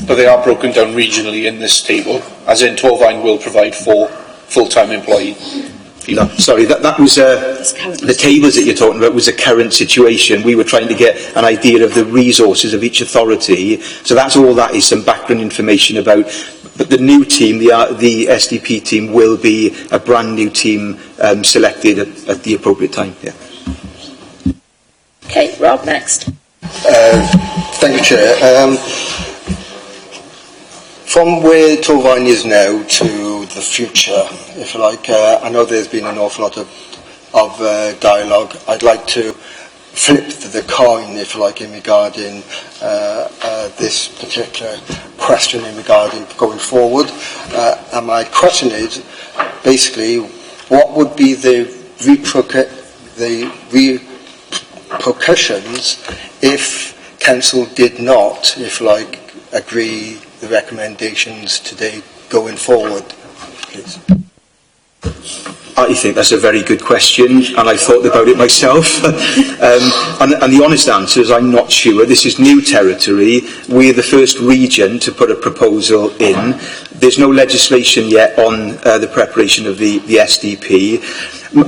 Speaker 18: But they are broken down regionally in this table, as in Torfaen will provide 4 full-time employees.
Speaker 7: No, sorry, that was the tables that you're talking about was a current situation. We were trying to get an idea of the resources of each authority. So that's all that is, some background information about. But the new team, the SDP team, will be a brand new team selected at the appropriate time. Yeah.
Speaker 8: Okay, Rob, next.
Speaker 19: Thank you, Chair. From where Torfaen is now to the future, if you like, I know there's been an awful lot of dialogue. I'd like to flip the coin, if you like, in regarding this particular question in regarding going forward. And my question is, basically, what would be the repercussions if Council did not, if you like, agree the recommendations today going forward, please?
Speaker 7: I think that's a very good question, and I thought about it myself. And the honest answer is I'm not sure. This is new territory. We're the first region to put a proposal in. There's no legislation yet on the preparation of the SDP.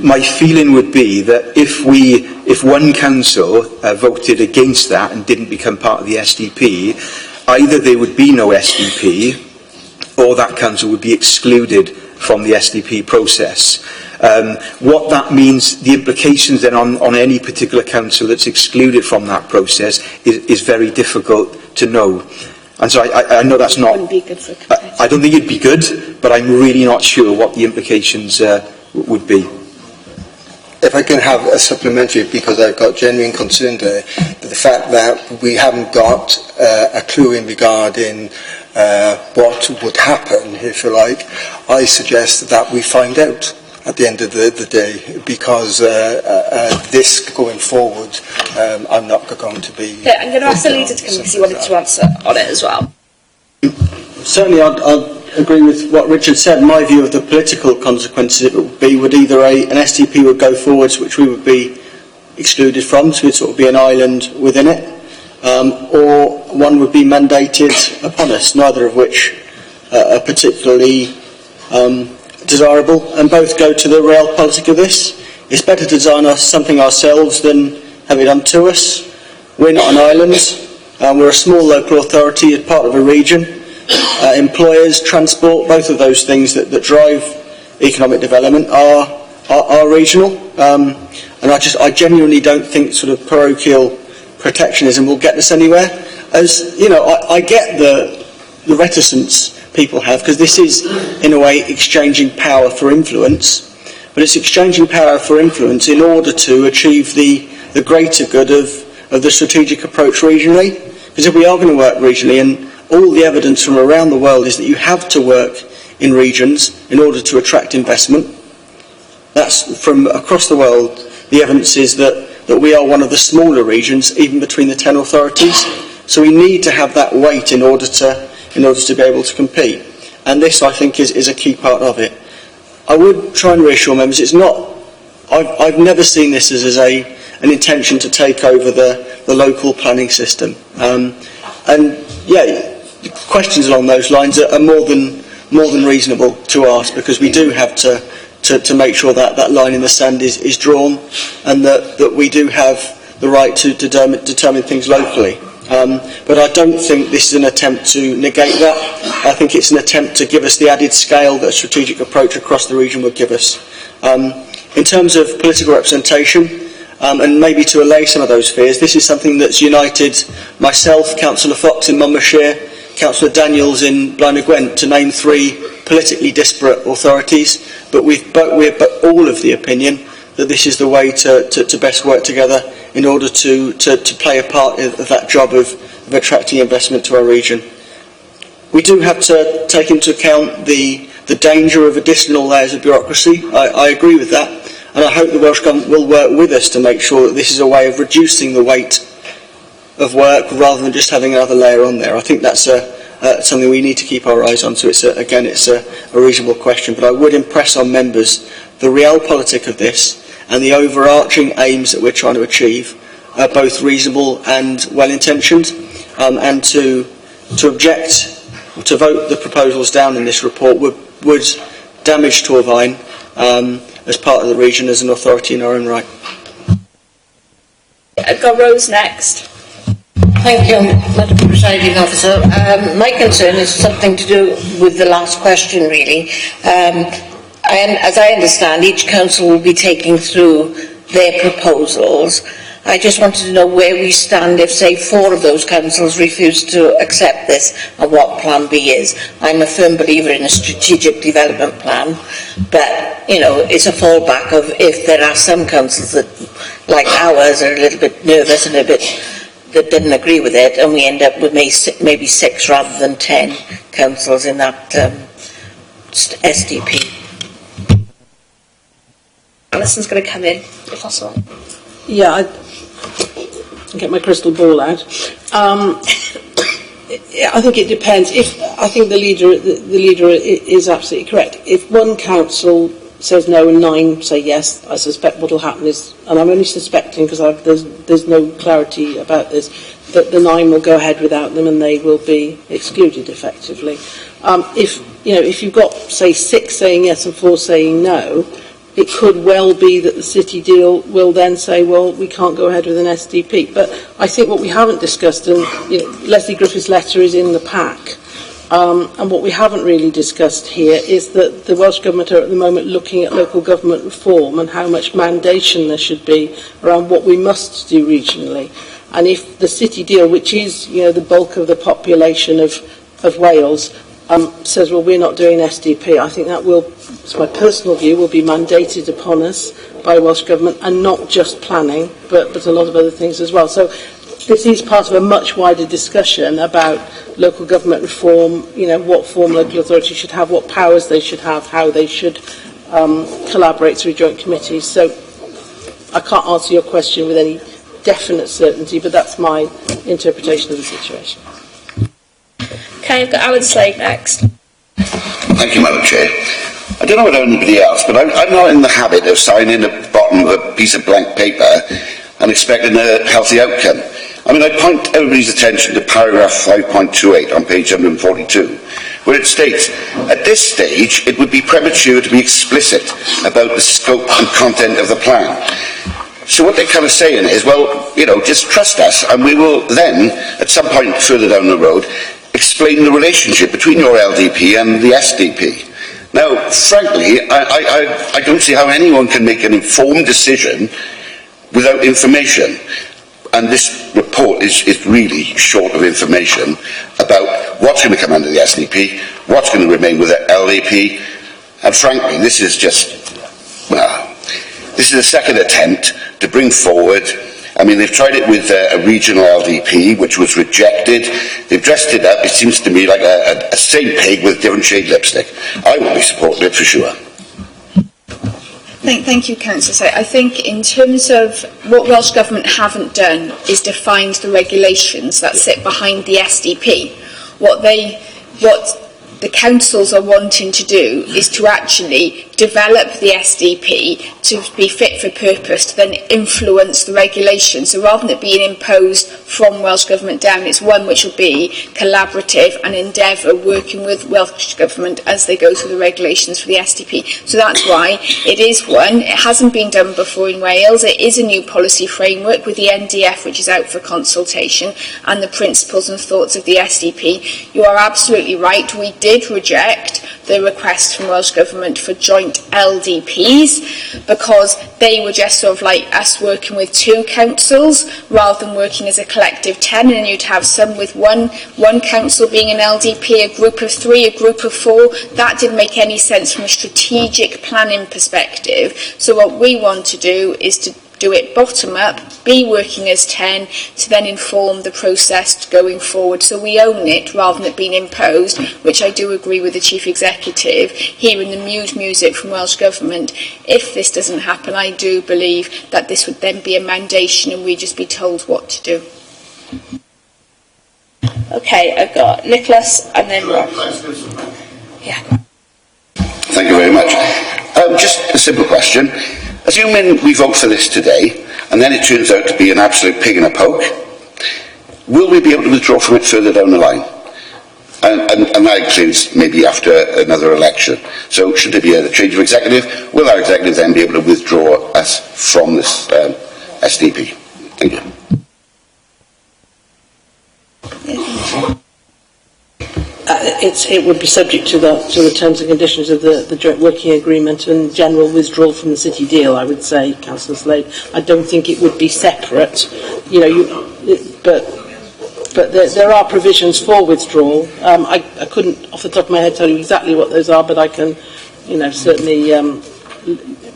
Speaker 7: My feeling would be that if one council voted against that and didn't become part of the SDP, either there would be no SDP or that council would be excluded from the SDP process. What that means, the implications then on any particular council that's excluded from that process is very difficult to know. And so I know that's not... I don't think it'd be good, but I'm really not sure what the implications would be.
Speaker 19: If I can have a supplementary, because I've got genuine concern there, the fact that we haven't got a clue in regarding what would happen, if you like, I suggest that we find out at the end of the day, because this going forward, I'm not going to be...
Speaker 1: Okay, I'm going to ask the leader to come because he wanted to answer on it as well.
Speaker 4: Certainly, I'd agree with what Richard said. My view of the political consequences would either an SDP would go forwards, which we would be excluded from, so it would sort of be an island within it, or one would be mandated upon us, neither of which are particularly desirable, and both go to the realpolitik of this. It's better to design something ourselves than have it done to us. We're not an island. We're a small local authority as part of a region. Employers, transport, both of those things that drive economic development are regional. And I genuinely don't think sort of parochial protectionism will get us anywhere. As you know, I get the reticence people have, because this is in a way exchanging power for influence, but it's exchanging power for influence in order to achieve the greater good of the strategic approach regionally. Because if we are going to work regionally, and all the evidence from around the world is that you have to work in regions in order to attract investment. That's from across the world. The evidence is that we are one of the smaller regions, even between the 10 authorities. So we need to have that weight in order to be able to compete. And this, I think, is a key part of it. I would try and reassure members, it's not... I've never seen this as an intention to take over the local planning system. And yeah, questions along those lines are more than reasonable to ask, because we do have to make sure that line in the sand is drawn, and that we do have the right to determine things locally. But I don't think this is an attempt to negate that. I think it's an attempt to give us the added scale that a strategic approach across the region would give us. In terms of political representation, and maybe to allay some of those fears, this is something that's united myself, Councillor Fox in Monmouthshire, Councillor Daniels in Blaenau Gwent, to name 3 politically disparate authorities, but we're all of the opinion that this is the way to best work together in order to play a part of that job of attracting investment to our region. We do have to take into account the danger of additional layers of bureaucracy. I agree with that, and I hope the Welsh Government will work with us to make sure that this is a way of reducing the weight of work rather than just having another layer on there. I think that's something we need to keep our eyes on. So it's a reasonable question, but I would impress on members the realpolitik of this and the overarching aims that we're trying to achieve are both reasonable and well-intentioned, and to object, to vote the proposals down in this report would damage Torfaen as part of the region as an authority in our own right.
Speaker 1: I've got Rose next.
Speaker 9: Thank you, Madam Presiding Officer. My concern is something to do with the last question, really. As I understand, each council will be taking through their proposals. I just wanted to know where we stand if, say, 4 of those councils refuse to accept this and what Plan B is. I'm a firm believer in a strategic development plan, but, you know, it's a fallback of if there are some councils that, like ours, are a little bit nervous and a bit that didn't agree with it, and we end up with maybe 6 rather than 10 councils in that SDP.
Speaker 1: Alison's going to come in, if that's all right.
Speaker 5: Yeah, I'll get my crystal ball out. I think it depends. I think the leader is absolutely correct. If one council says no and 9 say yes, I suspect what will happen is, and I'm only suspecting because there's no clarity about this, that the 9 will go ahead without them and they will be excluded effectively. If you've got, say, 6 saying yes and 4 saying no, it could well be that the city deal will then say, well, we can't go ahead with an SDP. But I think what we haven't discussed, and Leslie Griffith's letter is in the pack, and what we haven't really discussed here is that the Welsh Government are at the moment looking at local government reform and how much mandation there should be around what we must do regionally. And if the city deal, which is the bulk of the population of Wales, says, well, we're not doing SDP, I think that will, it's my personal view, will be mandated upon us by Welsh Government, and not just planning, but a lot of other things as well. So this is part of a much wider discussion about local government reform, what form local authorities should have, what powers they should have, how they should collaborate through joint committees. So I can't answer your question with any definite certainty, but that's my interpretation of the situation.
Speaker 1: Okay, I've got Alan Slade next.
Speaker 16: Thank you, Madam Chair. I don't know about anybody else, but I'm not in the habit of signing at the bottom of a piece of blank paper and expecting a healthy outcome. I mean, I point everybody's attention to paragraph 5.28 on page 142, where it states, at this stage, it would be premature to be explicit about the scope and content of the plan. So what they're kind of saying is, well, just trust us, and we will then, at some point further down the road, explain the relationship between your LDP and the SDP. Now, frankly, I don't see how anyone can make an informed decision without information. And this report is really short of information about what's going to come under the SDP, what's going to remain with the LDP. And frankly, this is a second attempt to bring forward. I mean, they've tried it with a regional LDP, which was rejected. They've dressed it up, it seems to me, like a same pig with different shade lipstick. I will be supporting it for sure.
Speaker 17: Thank you, Councillor. So I think in terms of what Welsh Government haven't done is defined the regulations that sit behind the SDP. What the councils are wanting to do is to actually develop the SDP to be fit for purpose to then influence the regulation. So rather than it being imposed from Welsh Government down, it's one which will be collaborative and endeavour working with Welsh Government as they go through the regulations for the SDP. So that's why it is one. It hasn't been done before in Wales. It is a new policy framework with the NDF, which is out for consultation, and the principles and thoughts of the SDP. You are absolutely right. We did reject the request from Welsh Government for joint LDPs because they were just sort of like us working with 2 councils rather than working as a collective 10, and you'd have some with one council being an LDP, a group of 3, a group of 4. That didn't make any sense from a strategic planning perspective. So what we want to do is to do it bottom up, be working as 10 to then inform the process going forward. So we own it rather than it being imposed, which I do agree with the Chief Executive, hearing the music from Welsh Government. If this doesn't happen, I do believe that this would then be a mandation and we'd just be told what to do. Okay, I've got Nicholas and then Rob. Yeah.
Speaker 16: Thank you very much. Just a simple question. Assuming we vote for this today, and then it turns out to be an absolute pig in a poke, will we be able to withdraw from it further down the line? And that includes maybe after another election. So should there be a change of executive, will our executive then be able to withdraw us from this SDP? Thank you.
Speaker 5: It would be subject to the terms and conditions of the joint working agreement and general withdrawal from the city deal, I would say, Councillor Slade. I don't think it would be separate, but there are provisions for withdrawal. I couldn't, off the top of my head, tell you exactly what those are, but I can, certainly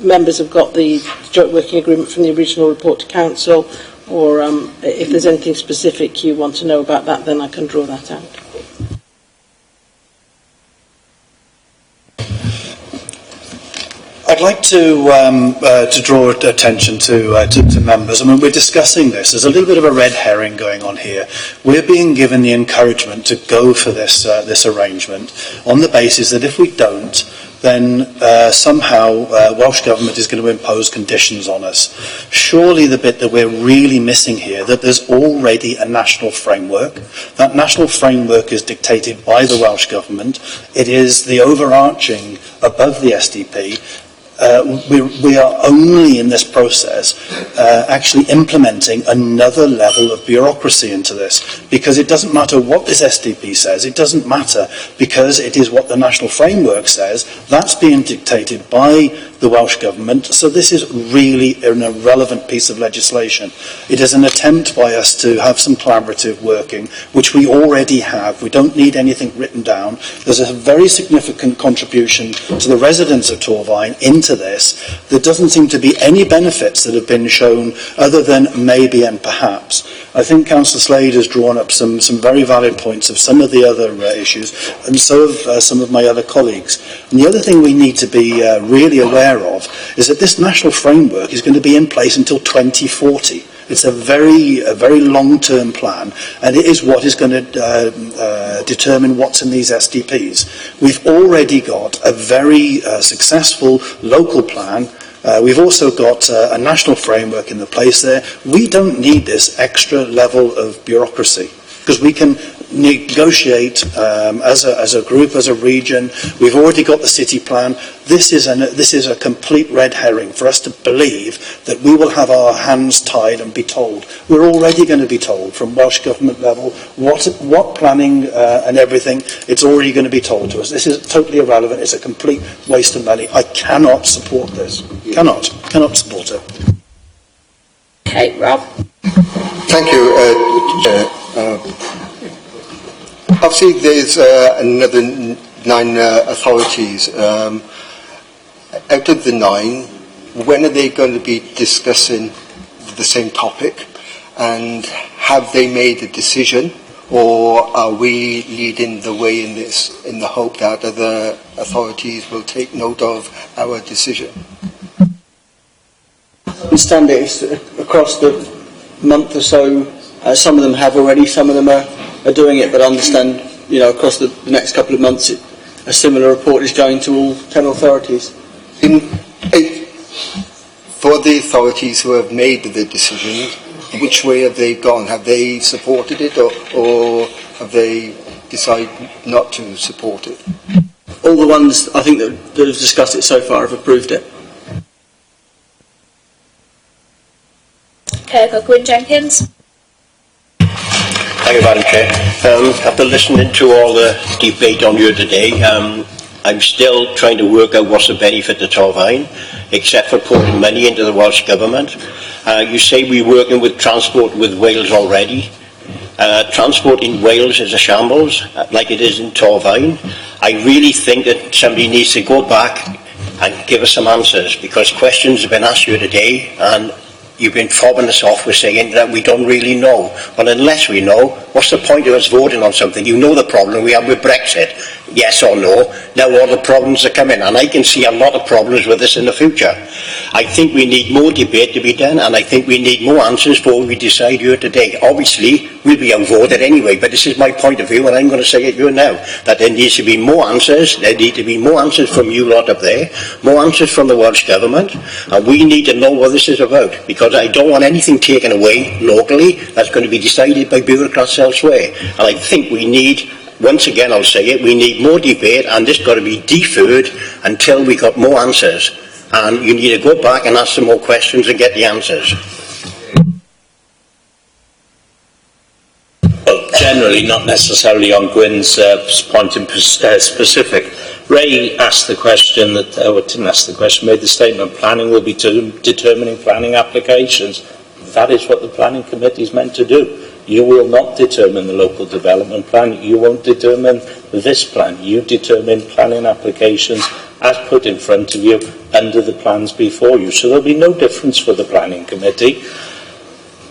Speaker 5: members have got the joint working agreement from the original report to council, or if there's anything specific you want to know about that, then I can draw that out.
Speaker 21: I'd like to draw attention to members. I mean, we're discussing this. There's a little bit of a red herring going on here. We're being given the encouragement to go for this arrangement on the basis that if we don't, then somehow Welsh Government is going to impose conditions on us. Surely the bit that we're really missing here, that there's already a national framework. That national framework is dictated by the Welsh Government. It is the overarching above the SDP. We are only in this process actually implementing another level of bureaucracy into this, because it doesn't matter what this SDP says, it doesn't matter, because it is what the national framework says. That's being dictated by the Welsh Government, so this is really an irrelevant piece of legislation. It is an attempt by us to have some collaborative working, which we already have. We don't need anything written down. There's a very significant contribution to the residents of Torfaen into this. There doesn't seem to be any benefits that have been shown other than maybe and perhaps. I think Councillor Slade has drawn up some very valid points of some of the other issues, and so have some of my other colleagues. And the other thing we need to be really aware of is that this national framework is going to be in place until 2040. It's a very long-term plan, and it is what is going to determine what's in these SDPs. We've already got a very successful local plan. We've also got a national framework in the place there. We don't need this extra level of bureaucracy, because we can negotiate as a group, as a region. We've already got the city plan. This is a complete red herring for us to believe that we will have our hands tied and be told. We're already going to be told from Welsh Government level what planning and everything. It's already going to be told to us. This is totally irrelevant. It's a complete waste of money. I cannot support this. Cannot support it.
Speaker 1: Okay, Rob.
Speaker 19: Thank you, obviously, there's another 9 authorities. Out of the 9, when are they going to be discussing the same topic? And have they made a decision, or are we leading the way in this, in the hope that other authorities will take note of our decision?
Speaker 4: I understand it across the month or so. Some of them have already, some of them are doing it, but I understand, across the next couple of months, a similar report is going to all 10 authorities.
Speaker 19: For the authorities who have made the decision, which way have they gone? Have they supported it, or have they decided not to support it?
Speaker 4: All the ones I think that have discussed it so far have approved it.
Speaker 1: Okay, I've got Gwyn Jenkins.
Speaker 14: Thank you, Madam Chair. After listening to all the debate on here today, I'm still trying to work out what's the benefit to Torfaen, except for putting money into the Welsh Government. You say we're working with transport with Wales already. Transport in Wales is a shambles, like it is in Torfaen. I really think that somebody needs to go back and give us some answers, because questions have been asked here today, and you've been fobbing us off with saying that we don't really know. Well, unless we know, what's the point of us voting on something? You know the problem we have with Brexit, yes or no. Now all the problems are coming, and I can see a lot of problems with this in the future. I think we need more debate to be done, and I think we need more answers before we decide here today. Obviously, we'll be outvoted anyway, but this is my point of view, and I'm going to say it here now, that there needs to be more answers. There need to be more answers from you lot up there, more answers from the Welsh Government, and we need to know what this is about, because I don't want anything taken away locally that's going to be decided by bureaucrats elsewhere. And I think we need, once again I'll say it, we need more debate, and this got to be deferred until we got more answers. And you need to go back and ask some more questions and get the answers.
Speaker 11: Well, generally, not necessarily on Gwyn's point in specific. Ray asked the question that, didn't ask the question, made the statement, planning will be determining planning applications. That is what the planning committee is meant to do. You will not determine the local development plan. You won't determine this plan. You determine planning applications as put in front of you under the plans before you. So there'll be no difference for the planning committee.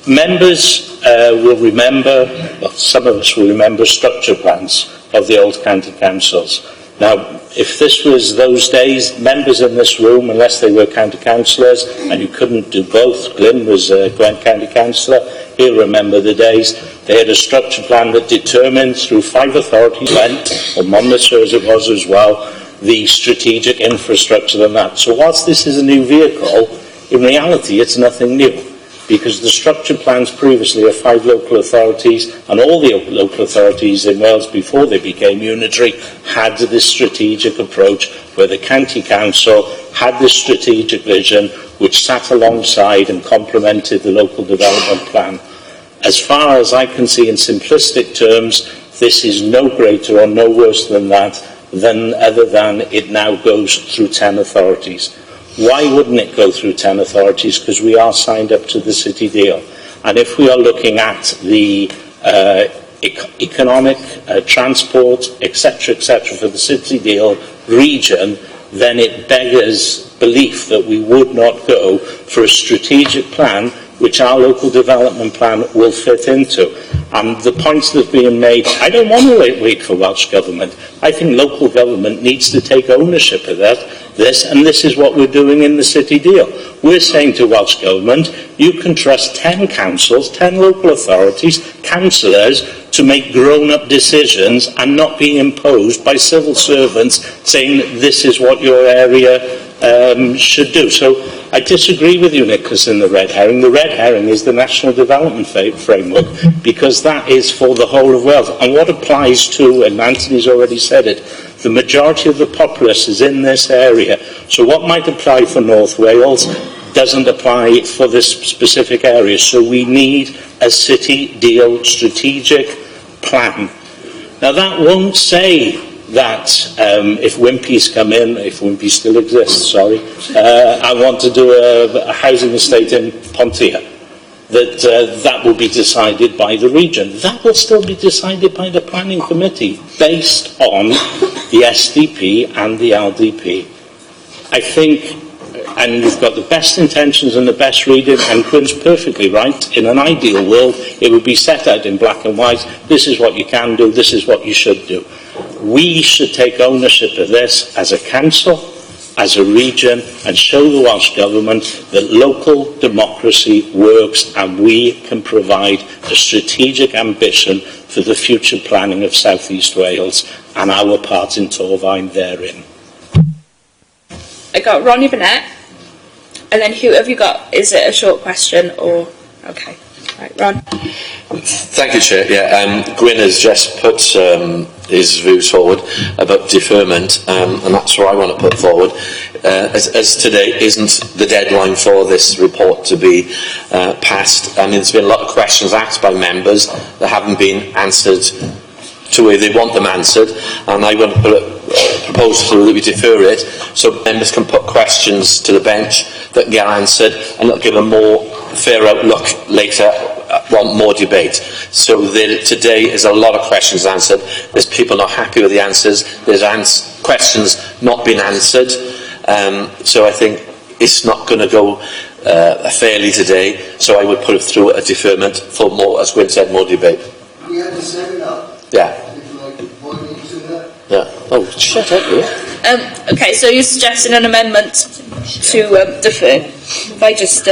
Speaker 11: Members will remember, well, some of us will remember structure plans of the old county councils. Now, if this was those days, members in this room, unless they were county councillors, and you couldn't do both, Glyn was a Gwent County councillor, he'll remember the days. They had a structure plan that determined through 5 authorities, Gwent, or Monmouthshire as it was as well, the strategic infrastructure and that. So whilst this is a new vehicle, in reality it's nothing new, because the structure plans previously of 5 local authorities, and all the local authorities in Wales before they became unitary had this strategic approach where the county council had this strategic vision which sat alongside and complemented the local development plan. As far as I can see in simplistic terms, this is no greater or no worse than that, other than it now goes through 10 authorities. Why wouldn't it go through 10 authorities? Because we are signed up to the city deal. And if we are looking at the economic, transport, etc., for the city deal region, then it beggars belief that we would not go for a strategic plan which our local development plan will fit into. And the points that are being made, I don't want to wait for Welsh Government. I think local government needs to take ownership of this, and this is what we're doing in the city deal. We're saying to Welsh Government, you can trust 10 councils, 10 local authorities, councillors, to make grown-up decisions and not be imposed by civil servants saying this is what your area should do. So I disagree with you, Nicholas, in the red herring. The red herring is the National Development Framework, because that is for the whole of Wales. And what applies to, and Anthony's already said it, the majority of the populace is in this area. So what might apply for North Wales doesn't apply for this specific area. So we need a city deal strategic plan. Now that won't say that if Wimpy's come in, if Wimpy still exists, I want to do a housing estate in Pontia, that will be decided by the region. That will still be decided by the planning committee based on the SDP and the LDP. I think, and we've got the best intentions and the best reading, and Quinn's perfectly right, in an ideal world it would be set out in black and white, this is what you can do, this is what you should do. We should take ownership of this as a council, as a region, and show the Welsh Government that local democracy works and we can provide a strategic ambition for the future planning of South East Wales and our part in Torfaen therein.
Speaker 1: I got Ronnie Burnett, and then who have you got? Is it a short question or okay? Right, Ron.
Speaker 13: Thank you, Chair. Yeah, Gwyn has just put his views forward about deferment, and that's what I want to put forward. As today isn't the deadline for this report to be passed, I mean, there's been a lot of questions asked by members that haven't been answered to where they want them answered, and I want to propose through that we defer it so members can put questions to the bench that get answered, and it'll give a more fair outlook later, want more debate. So today is a lot of questions answered. There's people not happy with the answers. There's questions not been answered. So I think it's not going to go fairly today. So I would put it through a deferment for more, as Gwyn said, more debate.
Speaker 10: We had a seminar.
Speaker 13: Yeah. Yeah. Oh, shut up, really.
Speaker 1: Okay, so you're suggesting an amendment to defer. If I just...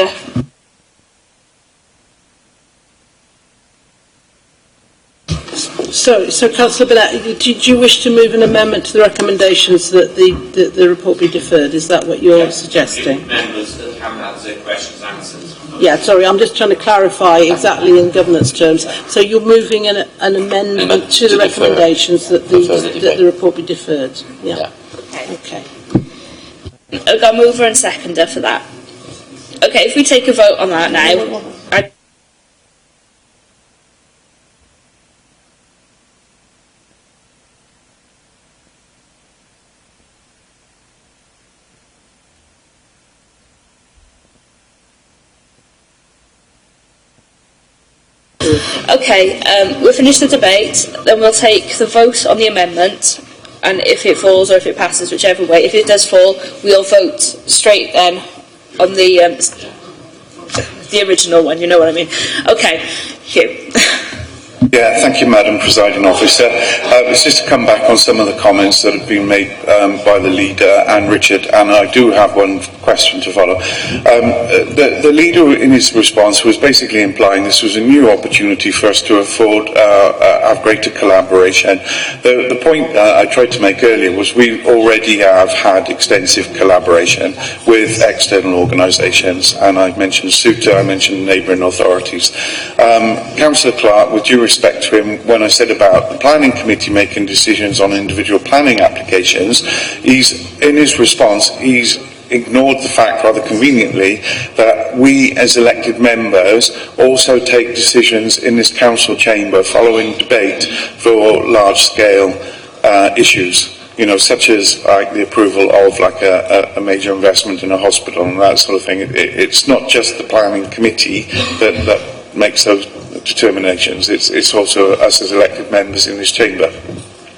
Speaker 5: So Councillor Burnett, do you wish to move an amendment to the recommendations that the report be deferred? Is that what you're suggesting?
Speaker 13: Members that haven't had their questions answered.
Speaker 5: Yeah, sorry, I'm just trying to clarify exactly in governance terms. So you're moving an amendment to the recommendations that the report be deferred? Yeah. Okay.
Speaker 1: I've got a mover and seconder for that. Okay, if we take a vote on that now... Okay, we'll finish the debate, then we'll take the vote on the amendment, and if it falls or if it passes, whichever way, if it does fall, we'll vote straight then on the original one, you know what I mean. Okay, Hugh.
Speaker 2: Yeah, thank you, Madam Presiding Officer. It's just to come back on some of the comments that have been made by the leader and Richard, and I do have one question to follow. The leader, in his response, was basically implying this was a new opportunity for us to afford have greater collaboration. The point I tried to make earlier was we already have had extensive collaboration with external organisations, and I mentioned SUTA, I mentioned neighbouring authorities. Councillor Clark, with due respect to him, when I said about the planning committee making decisions on individual planning applications, in his response he's ignored the fact rather conveniently that we as elected members also take decisions in this council chamber following debate for large scale issues, you know, such as like the approval of like a major investment in a hospital and that sort of thing. It's not just the planning committee that makes those determinations, it's also us as elected members in this chamber.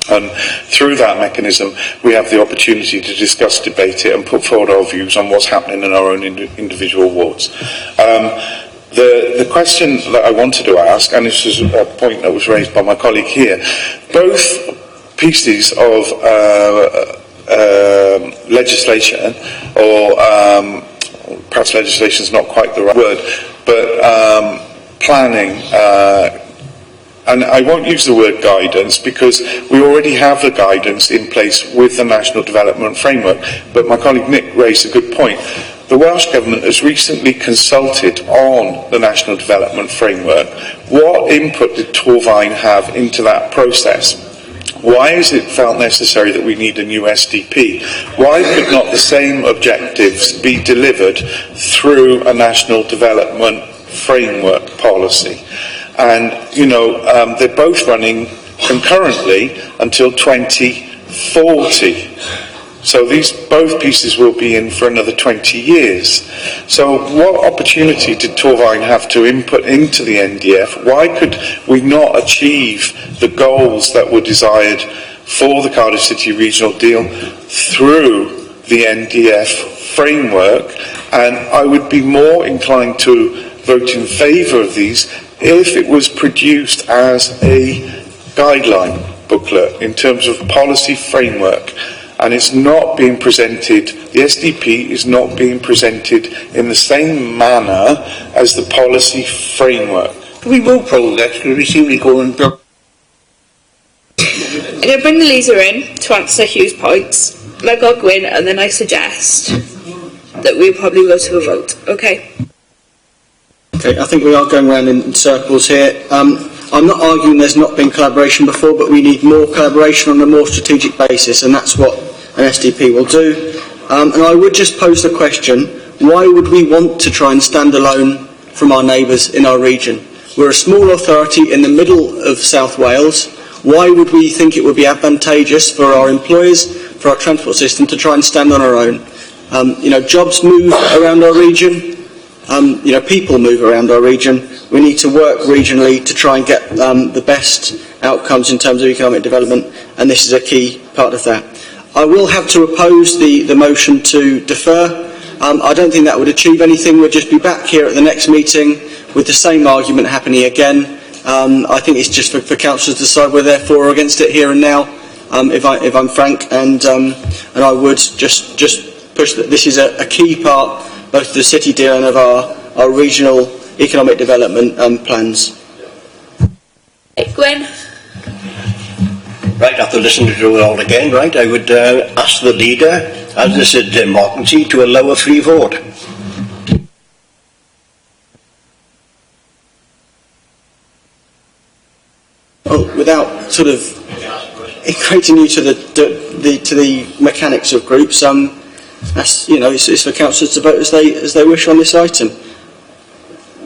Speaker 2: And through that mechanism, we have the opportunity to discuss, debate it, and put forward our views on what's happening in our own individual wards. The question that I wanted to ask, and this is a point that was raised by my colleague here, both pieces of legislation, or perhaps legislation is not quite the right word, but planning, and I won't use the word guidance because we already have the guidance in place with the National Development Framework, but my colleague Nick raised a good point. The Welsh Government has recently consulted on the National Development Framework. What input did Torfaen have into that process? Why is it felt necessary that we need a new SDP? Why could not the same objectives be delivered through a National Development Framework policy? And, you know, they're both running concurrently until 2040. So both pieces will be in for another 20 years. So what opportunity did Torfaen have to input into the NDF? Why could we not achieve the goals that were desired for the Cardiff City Regional Deal through the NDF framework? And I would be more inclined to vote in favour of these if it was produced as a guideline booklet in terms of policy framework. And it's not being presented, the SDP is not being presented in the same manner as the policy framework.
Speaker 12: We will progress because we seem to go and...
Speaker 1: I'm going to bring the leader in to answer Hugh's points. I've got Gwyn, and then I suggest that we probably go to a vote. Okay?
Speaker 4: Okay, I think we are going around in circles here. I'm not arguing there's not been collaboration before, but we need more collaboration on a more strategic basis, and that's what an SDP will do. And I would just pose the question, why would we want to try and stand alone from our neighbours in our region? We're a small authority in the middle of South Wales. Why would we think it would be advantageous for our employers, for our transport system, to try and stand on our own? Jobs move around our region. People move around our region. We need to work regionally to try and get the best outcomes in terms of economic development, and this is a key part of that. I will have to oppose the motion to defer. I don't think that would achieve anything. We'll just be back here at the next meeting with the same argument happening again. I think it's just for councillors to decide whether they're for or against it here and now, if I'm frank, and I would just push that this is a key part both of the city deal and of our regional economic development plans.
Speaker 1: Gwyn?
Speaker 14: Right, after listening to it all again, right, I would ask the leader, as this is democracy, to allow a free vote.
Speaker 4: Without sort of equating you to the mechanics of groups, that's, it's for councillors to vote as they wish on this item.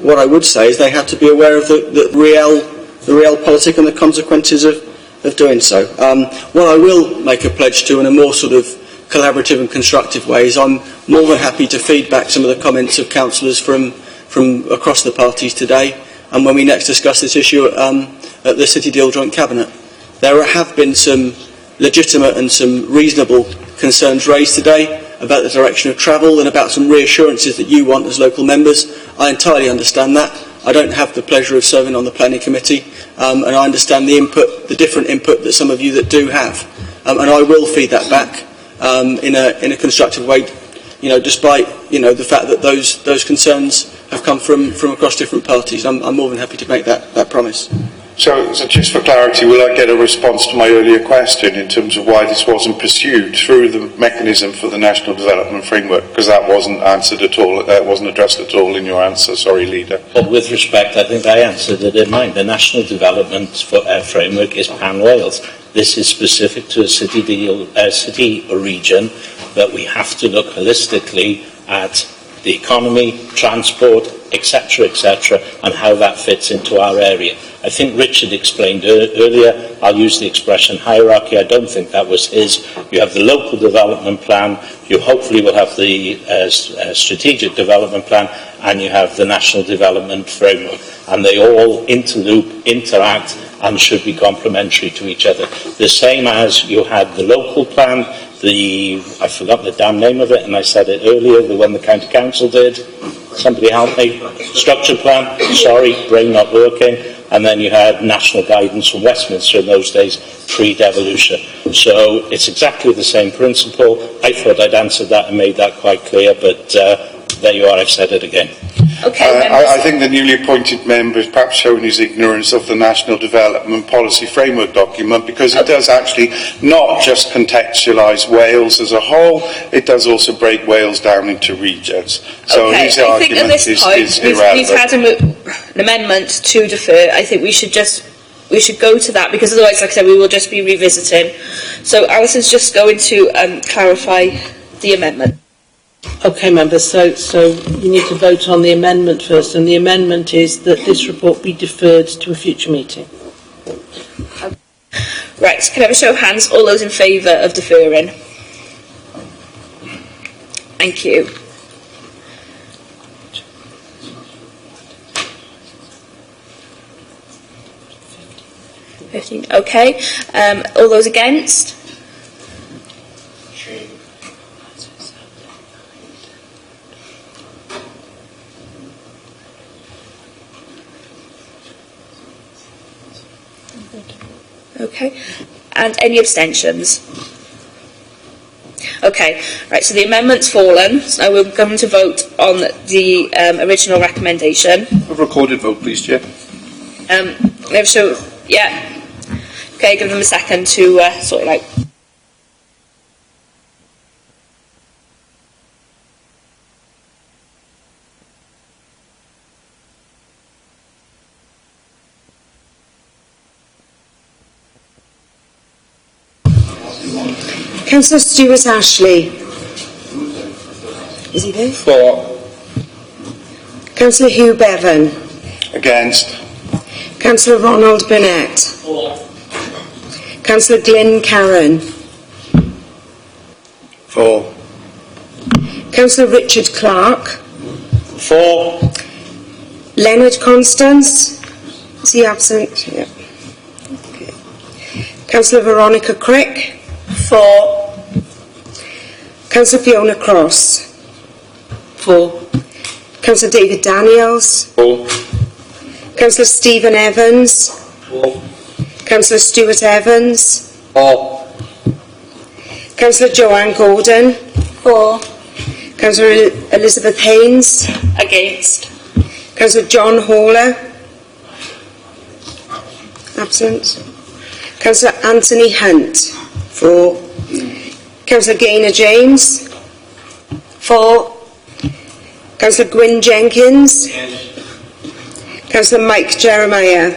Speaker 4: What I would say is they have to be aware of the real politic and the consequences of doing so. What I will make a pledge to in a more sort of collaborative and constructive way is I'm more than happy to feed back some of the comments of councillors from across the parties today, and when we next discuss this issue at the City Deal Joint Cabinet. There have been some legitimate and some reasonable concerns raised today about the direction of travel and about some reassurances that you want as local members. I entirely understand that. I don't have the pleasure of serving on the planning committee, and I understand the different input that some of you that do have, and I will feed that back in a constructive way, despite the fact that those concerns have come from across different parties. I'm more than happy to make that promise.
Speaker 2: So just for clarity, will I get a response to my earlier question in terms of why this wasn't pursued through the mechanism for the National Development Framework? Because that wasn't answered at all, wasn't addressed at all in your answer. Sorry, Leader.
Speaker 11: Well, with respect, I think I answered it in mine. The National Development Framework is pan-Wales. This is specific to a city or region, but we have to look holistically at the economy, transport, etc., and how that fits into our area. I think Richard explained earlier, I'll use the expression hierarchy, I don't think that was his. You have the local development plan, you hopefully will have the strategic development plan, and you have the national development framework. And they all interloop, interact, and should be complementary to each other. The same as you had the local plan, I forgot the damn name of it, and I said it earlier, the one the county council did. Somebody help me. Structure plan, sorry, brain not working. And then you had national guidance from Westminster in those days, pre-devolution. So it's exactly the same principle. I thought I'd answered that and made that quite clear, but there you are, I've said it again.
Speaker 1: Okay,
Speaker 2: I think the newly appointed member has perhaps shown his ignorance of the National Development Policy Framework document, because it does actually not just contextualise Wales as a whole, it does also break Wales down into regions. So his argument is irrelevant.
Speaker 1: We've had an amendment to defer. I think we should go to that, because otherwise, like I said, we will just be revisiting. So Alison's just going to clarify the amendment.
Speaker 5: Okay, members, so you need to vote on the amendment first, and the amendment is that this report be deferred to a future meeting.
Speaker 1: Right, so can I have a show of hands, all those in favour of deferring? Thank you. Okay, all those against? Okay, and any abstentions? Okay, right, so the amendment's fallen, so now we're going to vote on the original recommendation.
Speaker 18: A recorded vote, please, Chair.
Speaker 1: So, yeah. Okay, give them a second to sort it out.
Speaker 3: Councillor Stewart-Ashley. Is he there?
Speaker 2: For.
Speaker 3: Councillor Hugh Bevan.
Speaker 2: Against.
Speaker 3: Councillor Ronald Burnett.
Speaker 2: For.
Speaker 3: Councillor Glyn Carron.
Speaker 2: For.
Speaker 3: Councillor Richard Clark.
Speaker 2: For.
Speaker 3: Leonard Constance. Is he absent? Yeah. Okay. Councillor Veronica Crick.
Speaker 15: For.
Speaker 3: Councillor Fiona Cross.
Speaker 5: For.
Speaker 3: Councillor David Daniels.
Speaker 2: For.
Speaker 3: Councillor Stephen Evans.
Speaker 2: For.
Speaker 3: Councillor Stuart Evans.
Speaker 2: For.
Speaker 3: Councillor Joanne Gordon.
Speaker 15: For.
Speaker 3: Councillor Elizabeth Haynes.
Speaker 15: Against.
Speaker 3: Councillor John Hawler. Absent. Councillor Anthony Hunt. For. Councillor Gaynor James. For. Councillor Gwyn Jenkins. Councillor Mike Jeremiah.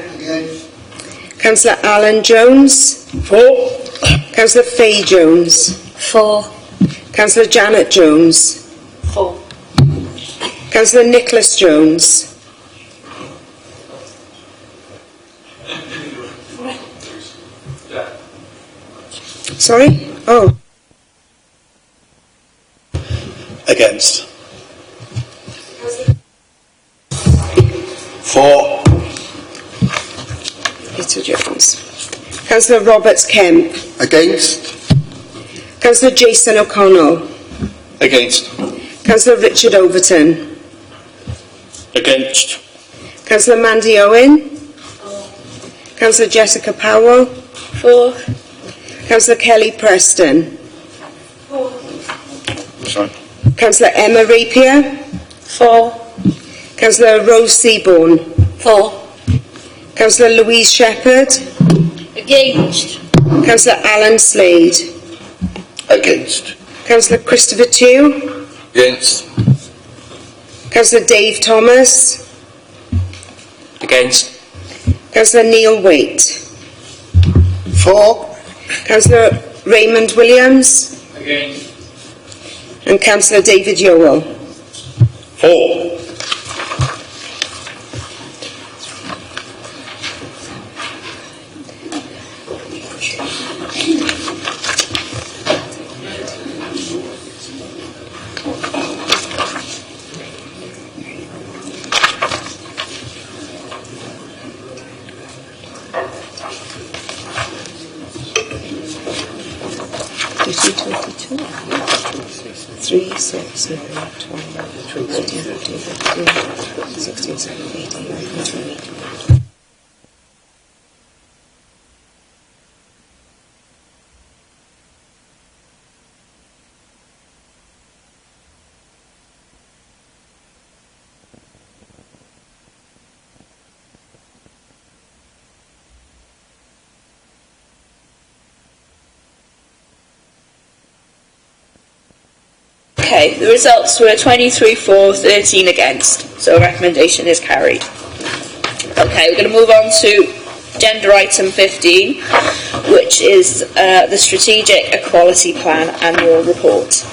Speaker 3: Councillor Alan Jones.
Speaker 2: For.
Speaker 3: Councillor Faye Jones.
Speaker 15: For.
Speaker 3: Councillor Janet Jones.
Speaker 15: For.
Speaker 3: Councillor Nicholas Jones. Sorry? Oh.
Speaker 21: Against.
Speaker 2: For.
Speaker 3: Peter Jones. Councillor Roberts Kemp.
Speaker 19: Against.
Speaker 3: Councillor Jason O'Connell.
Speaker 18: Against.
Speaker 3: Councillor Richard Overton.
Speaker 18: Against.
Speaker 3: Councillor Mandy Owen. Councillor Jessica Powell.
Speaker 15: For.
Speaker 3: Councillor Kelly Preston.
Speaker 2: Sorry.
Speaker 3: Councillor Emma Rapier.
Speaker 15: For.
Speaker 3: Councillor Rose Seaborn.
Speaker 15: For.
Speaker 3: Councillor Louise Shepherd.
Speaker 15: Against.
Speaker 3: Councillor Alan Slade.
Speaker 2: Against.
Speaker 3: Councillor Christopher Tew.
Speaker 2: Against.
Speaker 3: Councillor Dave Thomas.
Speaker 2: Against.
Speaker 3: Councillor Neil Waite.
Speaker 19: For.
Speaker 3: Councillor Raymond Williams.
Speaker 2: Against.
Speaker 3: And Councillor David Yowell.
Speaker 2: For.
Speaker 3: Three, 6, 9, 12, 13, 14, 15, 16, 17, 18, 19, 20.
Speaker 1: Okay, the results were 23 for, 13 against, so recommendation is carried. Okay, we're going to move on to agenda item 15, which is the Strategic Equality Plan Annual Report.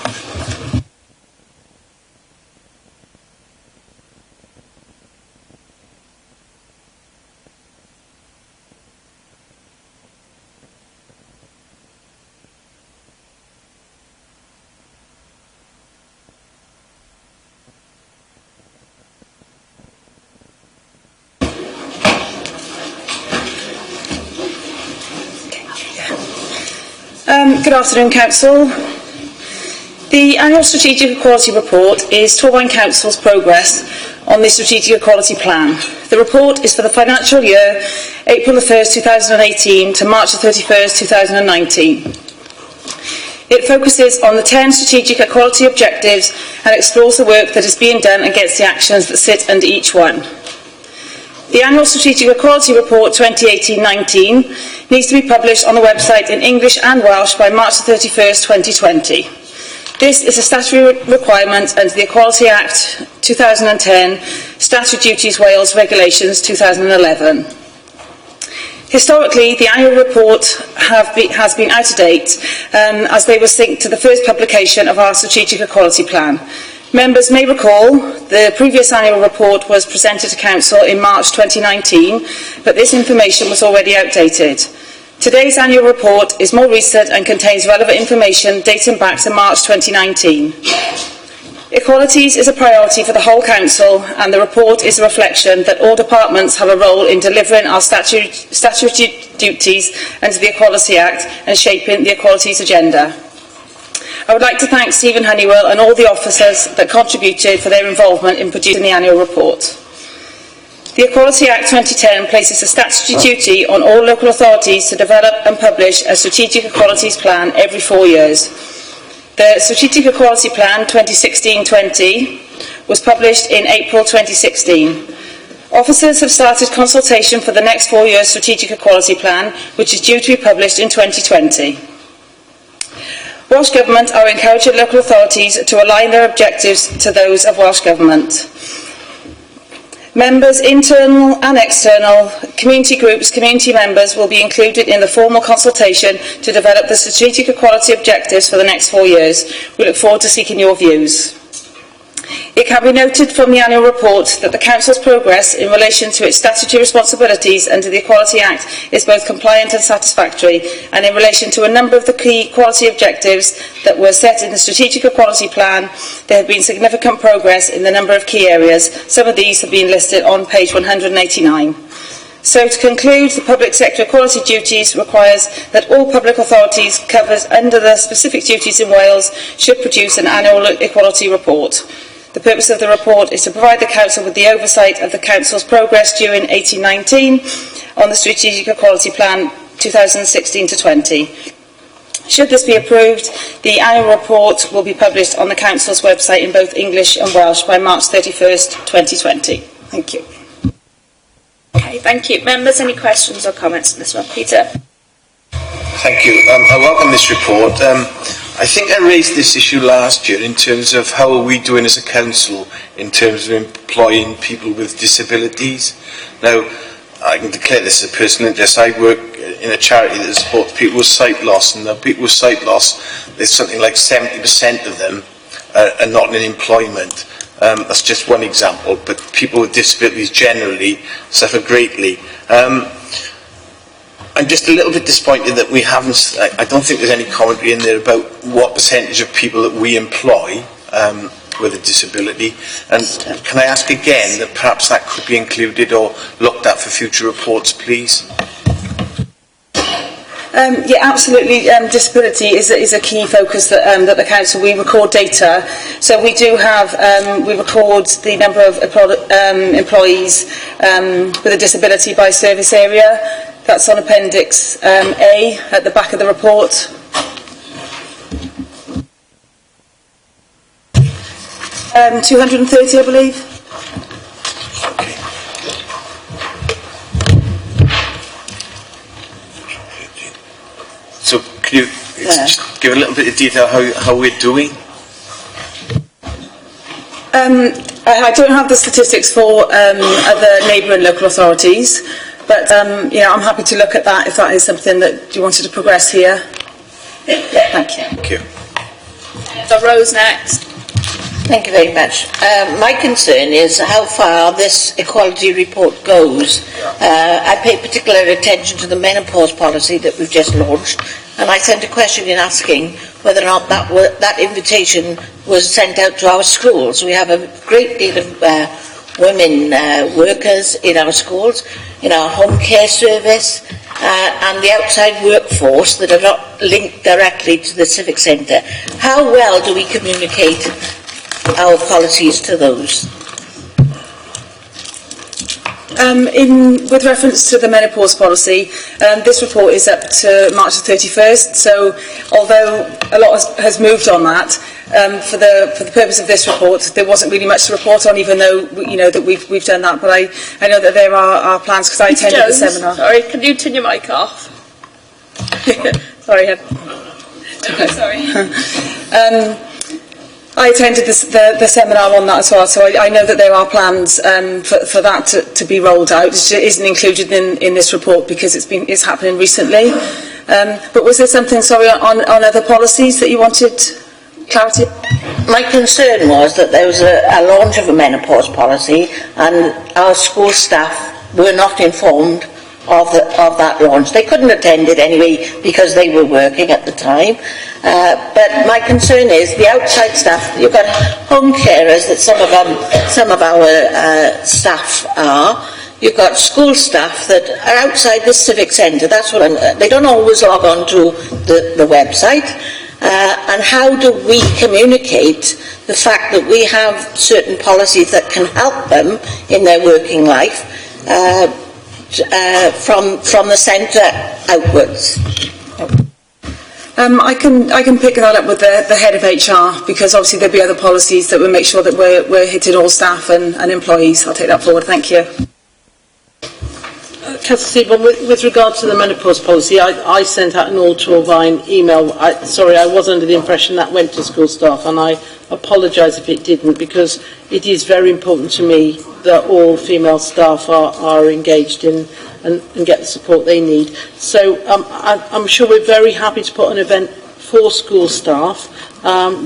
Speaker 1: Good afternoon, Council. The annual Strategic Equality Report is Torfaen Council's progress on the Strategic Equality Plan. The report is for the financial year April the 1st, 2018 to March the 31st, 2019. It focuses on the 10 strategic equality objectives and explores the work that is being done against the actions that sit under each one. The annual Strategic Equality Report 2018-19 needs to be published on the website in English and Welsh by March 31st, 2020. This is a statutory requirement under the Equality Act 2010, Statute Duties Wales Regulations 2011.
Speaker 20: Historically, the annual report has been out of date as they were synced to the first publication of our Strategic Equality Plan. Members may recall the previous annual report was presented to Council in March 2019, but this information was already outdated. Today's annual report is more recent and contains relevant information dating back to March 2019. Equalities is a priority for the whole Council, and the report is a reflection that all departments have a role in delivering our statutory duties under the Equality Act and shaping the equalities agenda. I would like to thank Stephen Honeywell and all the officers that contributed for their involvement in producing the annual report. The Equality Act 2010 places a statutory duty on all local authorities to develop and publish a strategic equalities plan every 4 years. The Strategic Equality Plan 2016-20 was published in April 2016. Officers have started consultation for the next 4 years Strategic Equality Plan, which is due to be published in 2020. Welsh Government are encouraging local authorities to align their objectives to those of Welsh Government. Members, internal and external, community groups, community members will be included in the formal consultation to develop the strategic equality objectives for the next 4 years. We look forward to seeking your views. It can be noted from the annual report that the Council's progress in relation to its statutory responsibilities under the Equality Act is both compliant and satisfactory, and in relation to a number of the key equality objectives that were set in the Strategic Equality Plan, there have been significant progress in the number of key areas. Some of these have been listed on page 189. So to conclude, the public sector equality duties requires that all public authorities covered under the specific duties in Wales should produce an annual equality report. The purpose of the report is to provide the Council with the oversight of the Council's progress during 18-19 on the Strategic Equality Plan 2016-20. Should this be approved, the annual report will be published on the Council's website in both English and Welsh by March 31st, 2020. Thank you.
Speaker 1: Okay, thank you. Members, any questions or comments on this one? Peter?
Speaker 22: Thank you. I welcome this report. I think I raised this issue last year in terms of how are we doing as a council in terms of employing people with disabilities. Now, I can declare this as a personal interest. I work in a charity that supports people with sight loss, and the people with sight loss, there's something like 70% of them are not in employment. That's just one example, but people with disabilities generally suffer greatly. I'm just a little bit disappointed that we haven't, I don't think there's any commentary in there about what percentage of people that we employ with a disability. And can I ask again that perhaps that could be included or looked at for future reports, please?
Speaker 20: Yeah, absolutely. Disability is a key focus that the Council, we record data. So we do have, we record the number of employees with a disability by service area. That's on Appendix A at the back of the report. Um, 230, I believe.
Speaker 22: So can you just give a little bit of detail how we're doing?
Speaker 20: I don't have the statistics for other neighbouring local authorities, but you know, I'm happy to look at that if that is something that you wanted to progress here. Thank you.
Speaker 22: Thank you.
Speaker 1: So Rose next.
Speaker 9: Thank you very much. My concern is how far this equality report goes. I pay particular attention to the menopause policy that we've just launched, and I sent a question in asking whether or not that invitation was sent out to our schools. We have a great deal of women workers in our schools, in our home care service, and the outside workforce that are not linked directly to the civic centre. How well do we communicate our policies to those?
Speaker 20: With reference to the menopause policy, this report is up to March the 31st, so although a lot has moved on that, for the purpose of this report, there wasn't really much to report on, even though you know that we've done that. But I know that there are plans, because I attended the seminar.
Speaker 1: Sorry, can you turn your mic off?
Speaker 20: Sorry.
Speaker 1: Sorry.
Speaker 20: I attended the seminar on that as well, so I know that there are plans for that to be rolled out. It isn't included in this report because it's happening recently. But was there something, sorry, on other policies that you wanted clarity?
Speaker 9: My concern was that there was a launch of a menopause policy and our school staff were not informed of that launch. They couldn't attend it anyway because they were working at the time. But my concern is the outside staff. You've got home carers that some of our staff are. You've got school staff that are outside the civic centre. That's what they don't always log on to the website. And how do we communicate the fact that we have certain policies that can help them in their working life from the centre outwards?
Speaker 20: I can pick that up with the head of HR, because obviously there'll be other policies that will make sure that we're hitting all staff and employees. I'll take that forward. Thank you.
Speaker 5: Councillor Seaborn, with regard to the menopause policy, I sent out an all-to-Irvine email. I was under the impression that went to school staff, and I apologise if it didn't, because it is very important to me that all female staff are engaged in and get the support they need. So I'm sure we're very happy to put an event for school staff.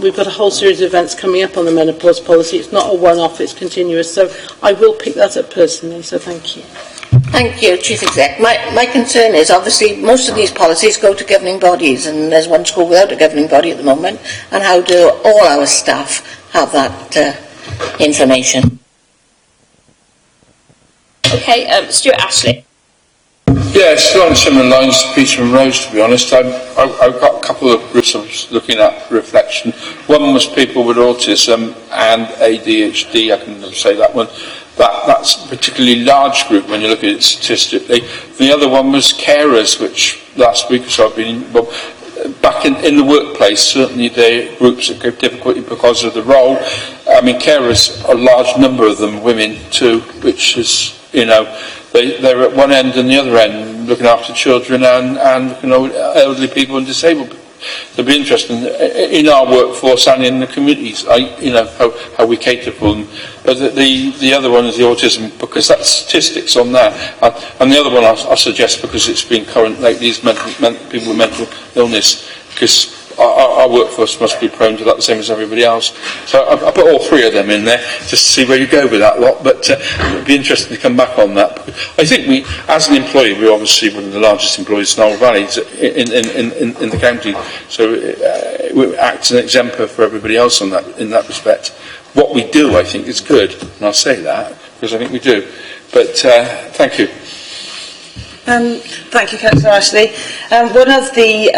Speaker 5: We've got a whole series of events coming up on the menopause policy. It's not a one-off, it's continuous. So I will pick that up personally, so thank you.
Speaker 9: Thank you, Chief Exec. My concern is, obviously, most of these policies go to governing bodies, and there's one school without a governing body at the moment. And how do all our staff have that information?
Speaker 1: Okay, Stuart Ashley.
Speaker 6: Yeah, it's along similar lines to Peter and Rose, to be honest. I've got a couple of groups I was looking at reflection. One was people with autism and ADHD, I can never say that one. That's a particularly large group when you look at it statistically. The other one was carers, which last week or so I've been back in the workplace. Certainly they're groups that have difficulty because of the role. I mean, carers, a large number of them, women too, which is, they're at one end and the other end, looking after children and elderly people and disabled people. It'll be interesting in our workforce and in the communities, how we cater for them. But the other one is the autism, because that's statistics on that. And the other one I suggest, because it's been current lately, is people with mental illness, because our workforce must be prone to that the same as everybody else. So I put all three of them in there just to see where you go with that lot, but it'd be interesting to come back on that. I think we, as an employee, we're obviously one of the largest employees in Old Valley in the county, so we act as an exemplar for everybody else in that respect. What we do, I think, is good, and I'll say that, because I think we do. But thank you.
Speaker 20: Thank you, Councillor Ashley. One of the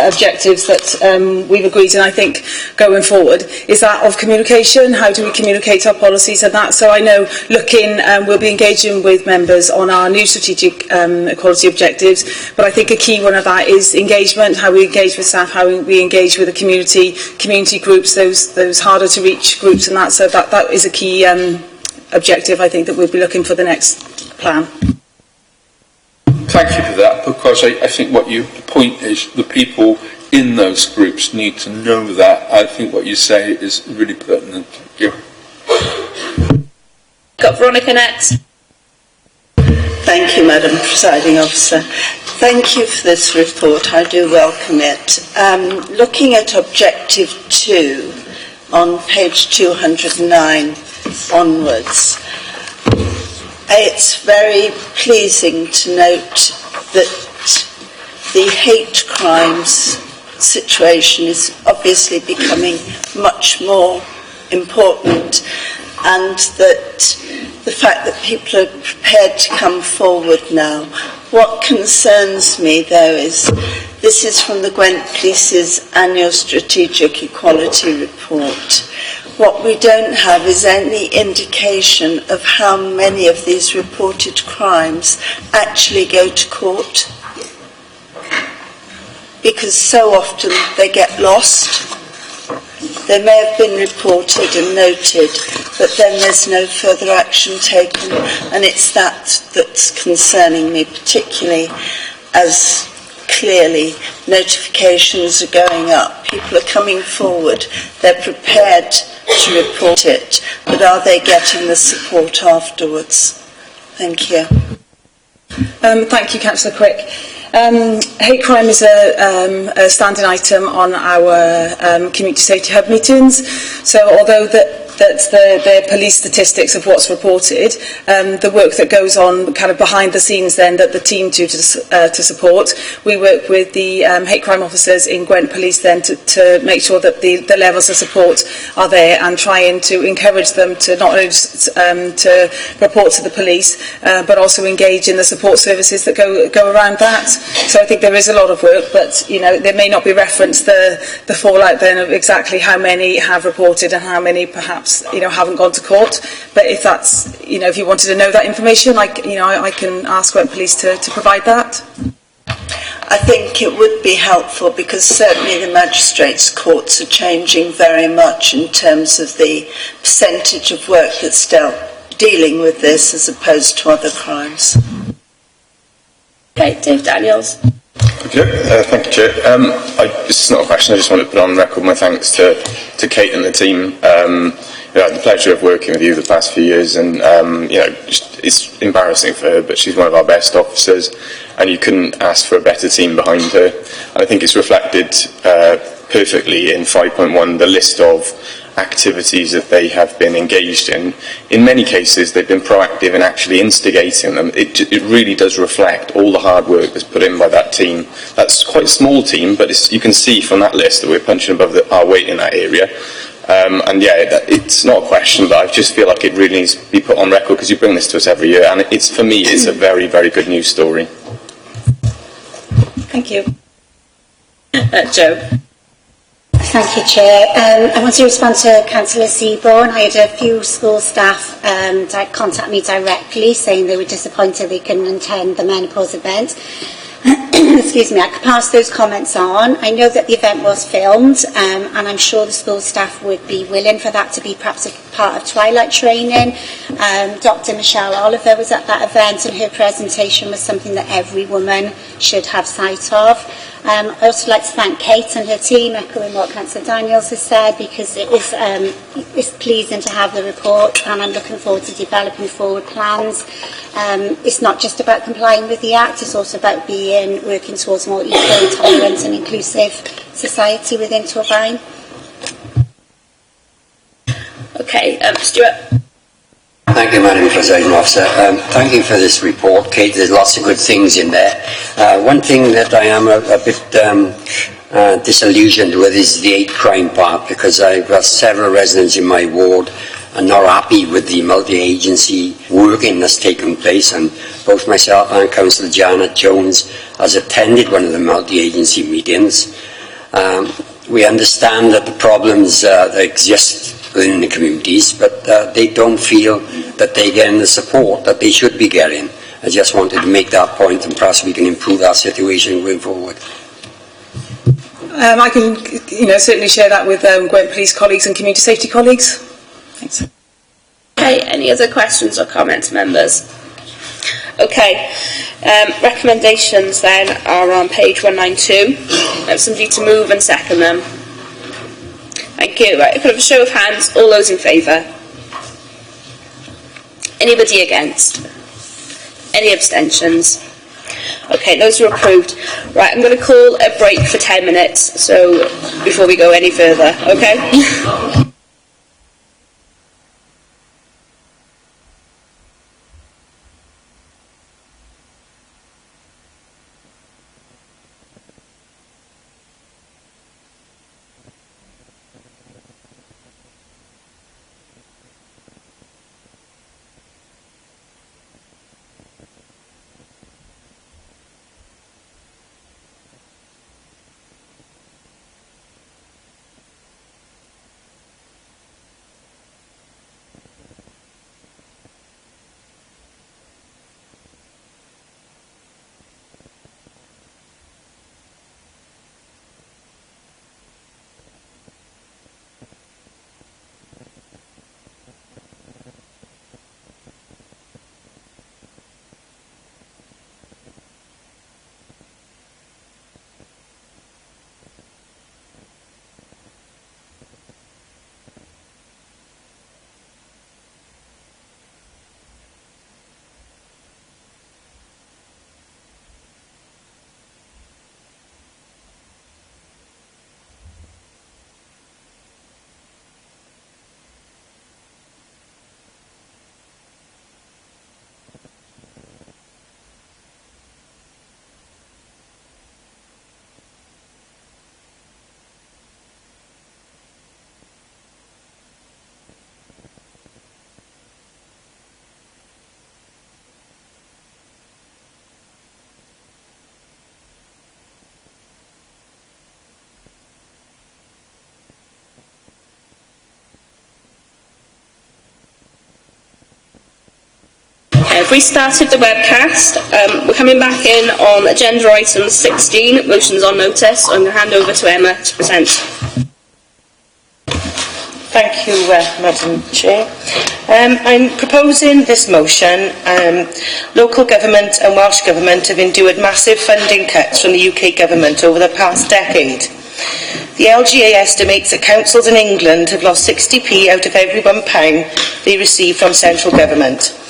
Speaker 20: objectives that we've agreed, and I think going forward, is that of communication. How do we communicate our policies and that? So I know we'll be engaging with members on our new strategic equality objectives, but I think a key one of that is engagement, how we engage with staff, how we engage with the community groups, those harder to reach groups and that. So that is a key objective, I think, that we'll be looking for the next plan.
Speaker 6: Thank you for that, because I think the point is the people in those groups need to know that. I think what you say is really pertinent. Thank you.
Speaker 1: Got Veronica next.
Speaker 8: Thank you, Madam Presiding Officer. Thank you for this report. I do welcome it. Looking at Objective 2 on page 209 onwards, it's very pleasing to note that the hate crimes situation is obviously becoming much more important, and that the fact that people are prepared to come forward now. What concerns me, though, is this is from the Gwent Police's annual Strategic Equality Report. What we don't have is any indication of how many of these reported crimes actually go to court, because so often they get lost. They may have been reported and noted, but then there's no further action taken, and it's that's concerning me, particularly as clearly notifications are going up, people are coming forward, they're prepared to report it, but are they getting the support afterwards? Thank you.
Speaker 20: Thank you, Councillor Quick. Hate crime is a standing item on our Community Safety Hub meetings. So although that's the police statistics of what's reported, the work that goes on kind of behind the scenes then that the team do to support. We work with the hate crime officers in Gwent Police then to make sure that the levels of support are there, and trying to encourage them to not only to report to the police, but also engage in the support services that go around that. So I think there is a lot of work, but there may not be referenced the fallout then of exactly how many have reported and how many perhaps haven't gone to court. But if that's if you wanted to know that information, I can ask Gwent Police to provide that.
Speaker 8: I think it would be helpful, because certainly the magistrates' courts are changing very much in terms of the percentage of work that's dealing with this as opposed to other crimes.
Speaker 1: Okay, Dave Daniels.
Speaker 7: Thank you, Chair. This is not a question, I just want to put on record my thanks to Kate and the team. I had the pleasure of working with you the past few years, and it's embarrassing for her, but she's one of our best officers, and you couldn't ask for a better team behind her. And I think it's reflected perfectly in 5.1, the list of activities that they have been engaged in. In many cases, they've been proactive in actually instigating them. It really does reflect all the hard work that's put in by that team. That's quite a small team, but you can see from that list that we're punching above our weight in that area. It's not a question, but I just feel like it really needs to be put on record, because you bring this to us every year, and for me, it's a very, very good news story.
Speaker 20: Thank you.
Speaker 1: Jo.
Speaker 17: Thank you, Chair. I want to respond to Councillor Seaborn. I had a few school staff contact me directly saying they were disappointed they couldn't attend the menopause event. Excuse me, I could pass those comments on. I know that the event was filmed, and I'm sure the school staff would be willing for that to be perhaps a part of Twilight training. Dr. Michelle Oliver was at that event, and her presentation was something that every woman should have sight of. I'd also like to thank Kate and her team, echoing what Councillor Daniels has said, because it's pleasing to have the report, and I'm looking forward to developing forward plans. It's not just about complying with the Act, it's also about working towards more equal, tolerant and inclusive society within Torfaen.
Speaker 1: Okay, Stuart.
Speaker 23: Thank you, Madam Presiding Officer. Thank you for this report, Kate. There's lots of good things in there. One thing that I am a bit disillusioned with is the hate crime part, because I've got several residents in my ward are not happy with the multi-agency working that's taken place, and both myself and Councillor Janet Jones has attended one of the multi-agency meetings. We understand that the problems that exist in the communities, but they don't feel that they're getting the support that they should be getting. I just wanted to make that point, and perhaps we can improve our situation going forward.
Speaker 20: I can certainly share that with Gwent Police colleagues and community safety colleagues. Thanks.
Speaker 1: Okay, any other questions or comments, members? Okay, recommendations then are on page 192. I have somebody to move and second them. Thank you. Right, put up a show of hands. All those in favour? Anybody against? Any abstentions? Okay, those are approved. Right, I'm going to call a break for 10 minutes, so before we go any further, okay? I've restarted the webcast. We're coming back in on agenda item 16, motions on notice. I'm going to hand over to Emma to present.
Speaker 10: Thank you, Madam Chair. I'm proposing this motion. Local government and Welsh Government have endured massive funding cuts from the UK Government over the past decade. The LGA estimates that councils in England have lost 60p out of every £1 they receive from central government.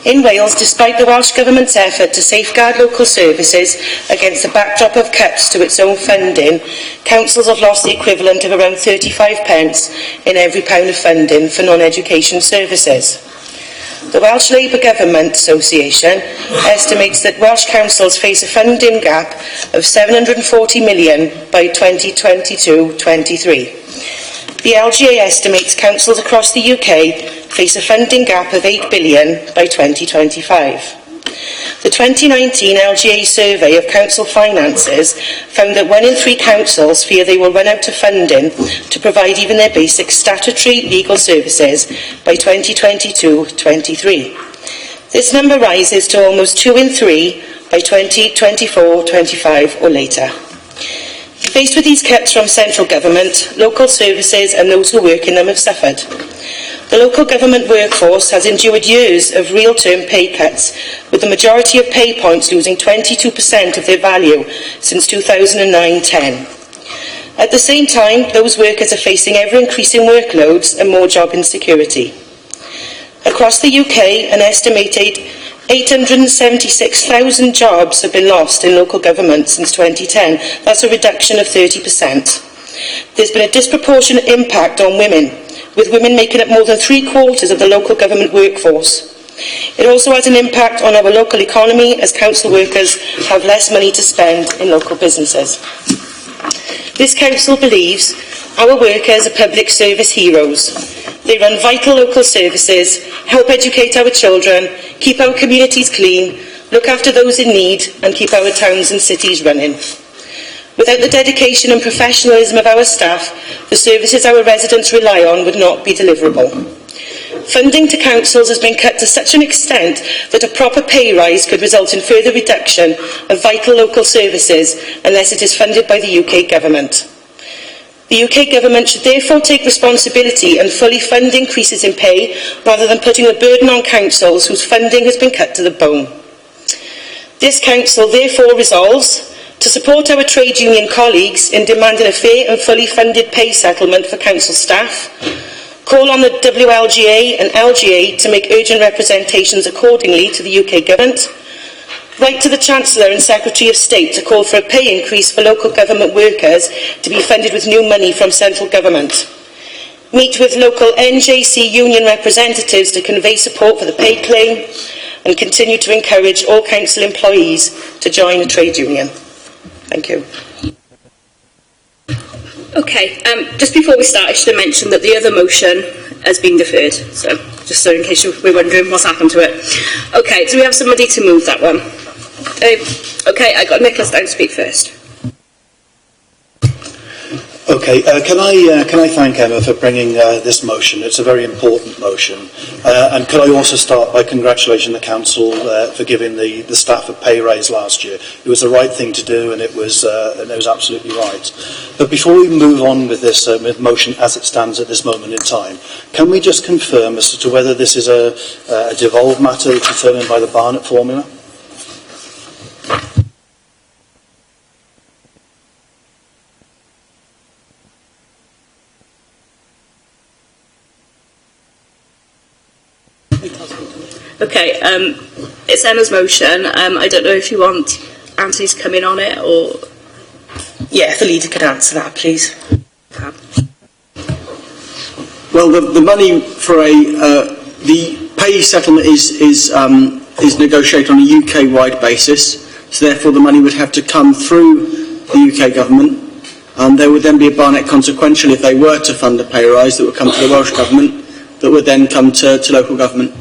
Speaker 10: In Wales, despite the Welsh Government's effort to safeguard local services against the backdrop of cuts to its own funding, councils have lost the equivalent of around 35 pence in every pound of funding for non-education services. The Welsh Labour Government Association estimates that Welsh councils face a funding gap of £740 million by 2022-23. The LGA estimates councils across the UK face a funding gap of £8 billion by 2025. The 2019 LGA survey of council finances found that 1 in 3 councils fear they will run out of funding to provide even their basic statutory legal services by 2022-23. This number rises to almost 2 in 3 by 2024-25 or later. Faced with these cuts from central government, local services and those who work in them have suffered. The local government workforce has endured years of real-term pay cuts, with the majority of pay points losing 22% of their value since 2009-10. At the same time, those workers are facing ever-increasing workloads and more job insecurity. Across the UK, an estimated 876,000 jobs have been lost in local government since 2010. That's a reduction of 30%. There's been a disproportionate impact on women, with women making up more than 3/4 of the local government workforce. It also has an impact on our local economy, as council workers have less money to spend in local businesses. This council believes our workers are public service heroes. They run vital local services, help educate our children, keep our communities clean, look after those in need, and keep our towns and cities running. Without the dedication and professionalism of our staff, the services our residents rely on would not be deliverable. Funding to councils has been cut to such an extent that a proper pay rise could result in further reduction of vital local services unless it is funded by the UK Government. The UK Government should therefore take responsibility and fully fund increases in pay rather than putting a burden on councils whose funding has been cut to the bone. This council therefore resolves to support our trade union colleagues in demanding a fair and fully funded pay settlement for council staff, call on the WLGA and LGA to make urgent representations accordingly to the UK Government, write to the Chancellor and Secretary of State to call for a pay increase for local government workers to be funded with new money from central government, meet with local NJC union representatives to convey support for the pay claim, and continue to encourage all council employees to join a trade union. Thank you.
Speaker 1: Okay, just before we start, I should have mentioned that the other motion has been deferred. So, just so in case you were wondering what's happened to it. Okay, do we have somebody to move that one? Okay, I got Nicholas down to speak first.
Speaker 21: Okay, can I thank Emma for bringing this motion? It's a very important motion. And could I also start by congratulating the council for giving the staff a pay raise last year. It was the right thing to do, and it was absolutely right. But before we move on with this motion as it stands at this moment in time, can we just confirm as to whether this is a devolved matter determined by the Barnett formula?
Speaker 1: Okay, it's Emma's motion. I don't know if you want Anthony's come in on it or...
Speaker 10: Yeah, if the leader could answer that, please.
Speaker 4: Well, the money for the pay settlement is negotiated on a UK-wide basis, so therefore the money would have to come through the UK government. There would then be a Barnett consequential if they were to fund a pay rise that would come to the Welsh government, that would then come to local government.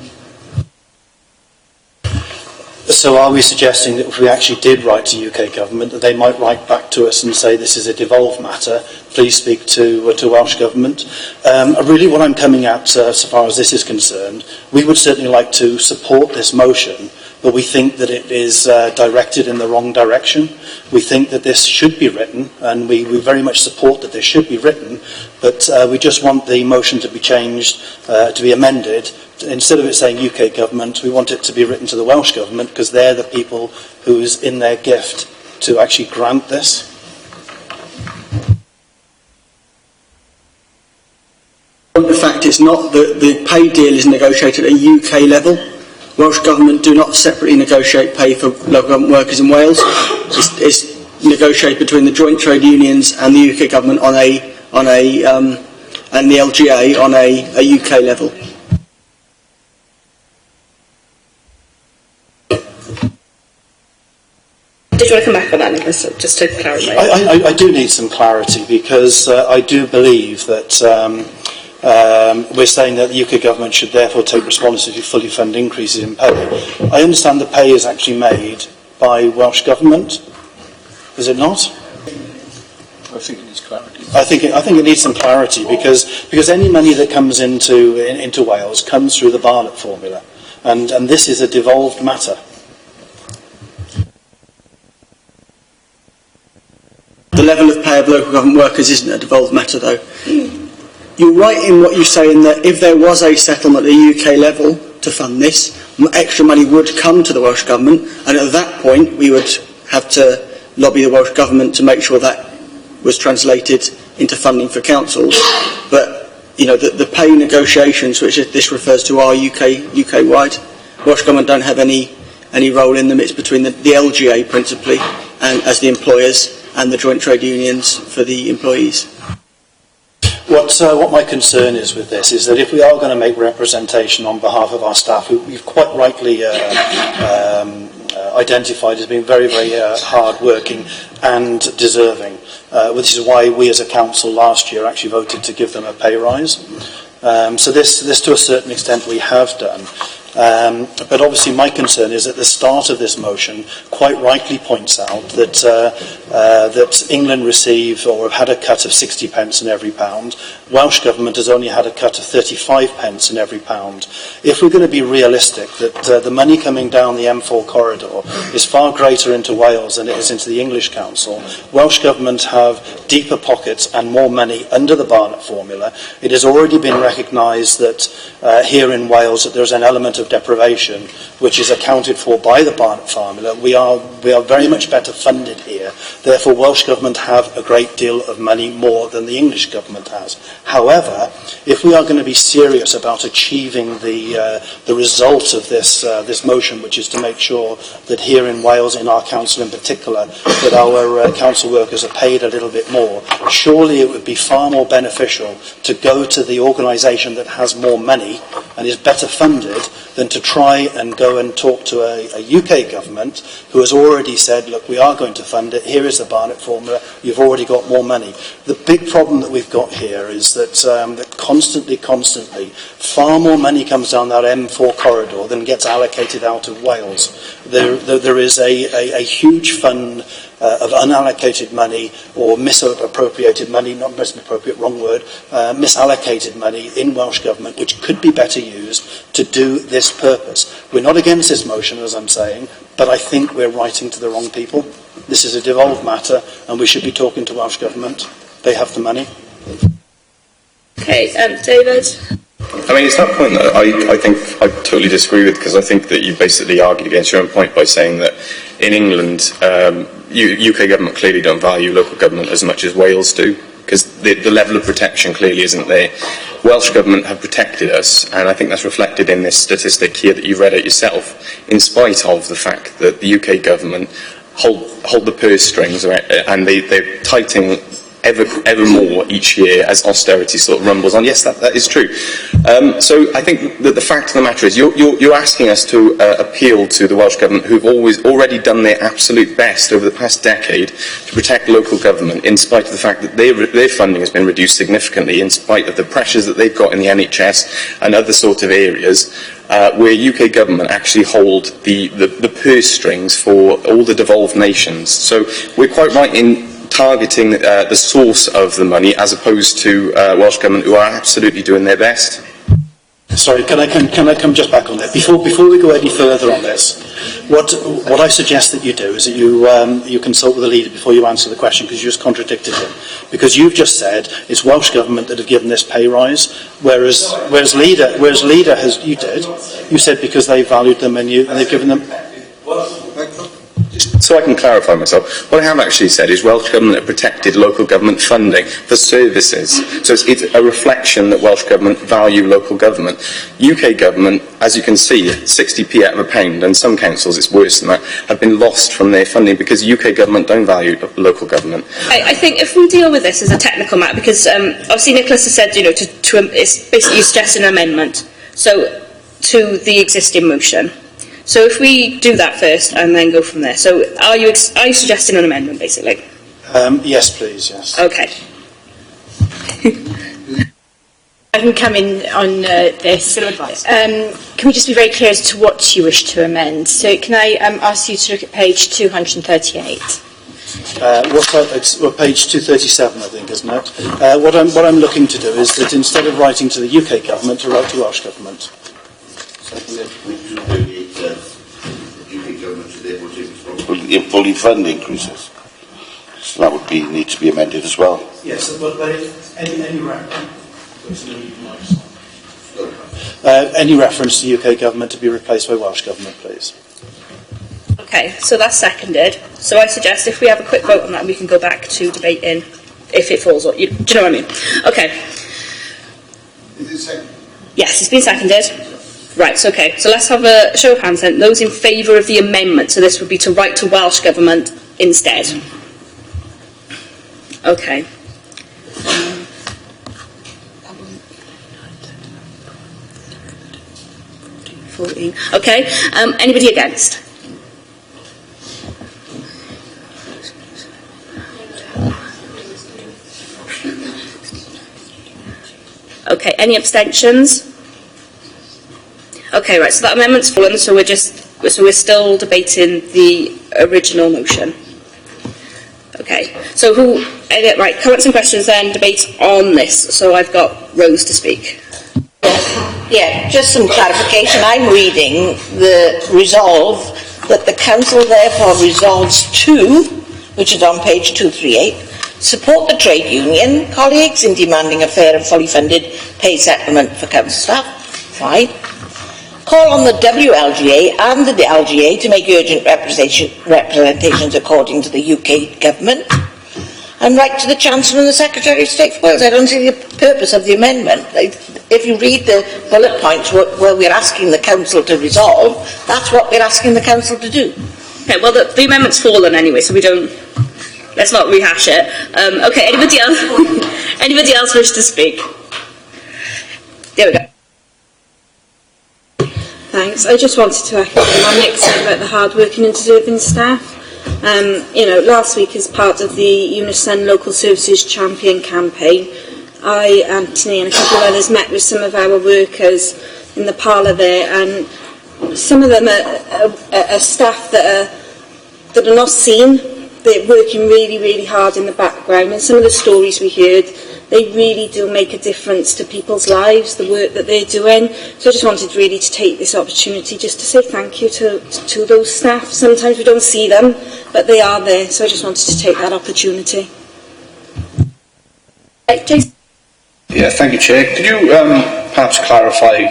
Speaker 21: So are we suggesting that if we actually did write to UK Government, that they might write back to us and say this is a devolved matter, please speak to Welsh Government? Really what I'm coming at, so far as this is concerned, we would certainly like to support this motion, but we think that it is directed in the wrong direction. We think that this should be written, and we very much support that this should be written, but we just want the motion to be changed, to be amended. Instead of it saying UK Government, we want it to be written to the Welsh Government, because they're the people who is in their gift to actually grant this.
Speaker 4: The fact is not that the pay deal is negotiated at a UK level. Welsh Government do not separately negotiate pay for local government workers in Wales. It's negotiated between the joint trade unions and the UK Government and the LGA on a UK level.
Speaker 1: Did you want to come back on that, Nicholas, just to clarify?
Speaker 21: I do need some clarity, because I do believe that we're saying that the UK Government should therefore take responsibility for fully fund increases in pay. I understand the pay is actually made by Welsh Government. Is it not?
Speaker 18: I think it needs clarity.
Speaker 21: I think it needs some clarity, because any money that comes into Wales comes through the Barnett formula, and this is a devolved matter.
Speaker 4: The level of pay of local government workers isn't a devolved matter, though. You're right in what you say, in that if there was a settlement at the UK level to fund this, extra money would come to the Welsh Government, and at that point we would have to lobby the Welsh Government to make sure that was translated into funding for councils. But the pay negotiations, which this refers to, are UK-wide. Welsh Government don't have any role in them. It's between the LGA principally, and as the employers, and the joint trade unions for the employees.
Speaker 21: What my concern is with this is that if we are going to make representation on behalf of our staff, who we've quite rightly identified as being very, very hard-working and deserving, which is why we as a council last year actually voted to give them a pay rise. So this to a certain extent we have done. But obviously my concern is at the start of this motion quite rightly points out that England receive or have had a cut of 60 pence in every pound. Welsh Government has only had a cut of 35 pence in every pound. If we're going to be realistic that the money coming down the M4 corridor is far greater into Wales than it is into the English Council, Welsh Government have deeper pockets and more money under the Barnett formula. It has already been recognised that here in Wales that there's an element of deprivation which is accounted for by the Barnett formula. We are very much better funded here. Therefore, Welsh Government have a great deal of money more than the English Government has. However, if we are going to be serious about achieving the result of this motion, which is to make sure that here in Wales, in our council in particular, that our council workers are paid a little bit more, surely it would be far more beneficial to go to the organisation that has more money and is better funded than to try and go and talk to a UK government who has already said, look, we are going to fund it, here is the Barnett formula, you've already got more money. The big problem that we've got here is that, that constantly, far more money comes down that M4 corridor than gets allocated out of Wales. There is a huge fund of unallocated money or misappropriated money, not misappropriate, wrong word, misallocated money in Welsh Government, which could be better used to do this purpose. We're not against this motion, as I'm saying, but I think we're writing to the wrong people. This is a devolved matter, and we should be talking to Welsh Government. They have the money.
Speaker 1: Okay, David?
Speaker 7: I mean, it's that point that I think I totally disagree with, because I think that you basically argued against your own point by saying that in England, UK government clearly don't value local government as much as Wales do, because the level of protection clearly isn't there. Welsh Government have protected us, and I think that's reflected in this statistic here that you've read out yourself, in spite of the fact that the UK Government hold the purse strings, and they're tightening ever more each year as austerity sort of rumbles on. Yes, that is true. So I think that the fact of the matter is you're asking us to appeal to the Welsh Government, who've already done their absolute best over the past decade to protect local government, in spite of the fact that their funding has been reduced significantly, in spite of the pressures that they've got in the NHS and other sort of areas, where UK government actually hold the purse strings for all the devolved nations. So we're quite right in targeting the source of the money, as opposed to Welsh Government, who are absolutely doing their best.
Speaker 21: Sorry, can I come just back on that? Before we go any further on this, what I suggest that you do is that you consult with the leader before you answer the question, because you just contradicted him. Because you've just said it's Welsh Government that have given this pay rise, whereas leader has, you said because they valued them and they've given them.
Speaker 7: So I can clarify myself. What I have actually said is Welsh Government have protected local government funding for services. So it's a reflection that Welsh Government value local government. UK Government, as you can see, 60p out of a pound, and some councils, it's worse than that, have been lost from their funding because UK Government don't value local government.
Speaker 1: I think if we deal with this as a technical matter, because obviously Nicholas has said, it's basically suggesting an amendment to the existing motion. So if we do that first and then go from there. So are you suggesting an amendment, basically?
Speaker 21: Yes, please, yes.
Speaker 1: Okay.
Speaker 12: I can come in on this. Can we just be very clear as to what you wish to amend? So can I ask you to look at page 238?
Speaker 21: It's page 237, I think, isn't it? What I'm looking to do is that instead of writing to the UK Government, to write to Welsh Government.
Speaker 13: In fully fund increases. So that would need to be amended as well.
Speaker 21: Yes, but any reference to UK Government to be replaced by Welsh Government, please.
Speaker 1: Okay, so that's seconded. So I suggest if we have a quick vote on that, we can go back to debating if it falls. Do you know what I mean? Okay.
Speaker 13: Is it seconded?
Speaker 1: Yes, it's been seconded. Right, so okay. So let's have a show of hands then. Those in favour of the amendment, so this would be to write to Welsh Government instead. Okay. 14. Okay. Anybody against? Okay. Any abstentions? Okay. Right. So that amendment's fallen. So we're still debating the original motion. Okay. So right. Comments and questions then. Debate on this. So I've got Rose to speak.
Speaker 9: Yeah, just some clarification. I'm reading the resolve that the Council therefore resolves to, which is on page 238, support the trade union colleagues in demanding a fair and fully funded pay settlement for Council staff. Fine. Call on the WLGA and the LGA to make urgent representations according to the UK Government. And write to the Chancellor and the Secretary of State for Wales. I don't see the purpose of the amendment. If you read the bullet points where we're asking the Council to resolve, that's what we're asking the Council to do.
Speaker 1: Okay, well, the amendment's fallen anyway, so let's not rehash it. Okay, anybody else? Anybody else wish to speak? There we go.
Speaker 20: Thanks. I just wanted to echo what Nick said about the hard-working and deserving staff. Last week, as part of the Unison Local Services Champion campaign, I, Anthony, and a couple of others met with some of our workers in the parlour there, and some of them are staff that are not seen. They're working really, really hard in the background, and some of the stories we heard, they really do make a difference to people's lives, the work that they're doing. So I just wanted really to take this opportunity just to say thank you to those staff. Sometimes we don't see them, but they are there, so I just wanted to take that opportunity. Jason?
Speaker 18: Yeah, thank you, Chair. Could you perhaps clarify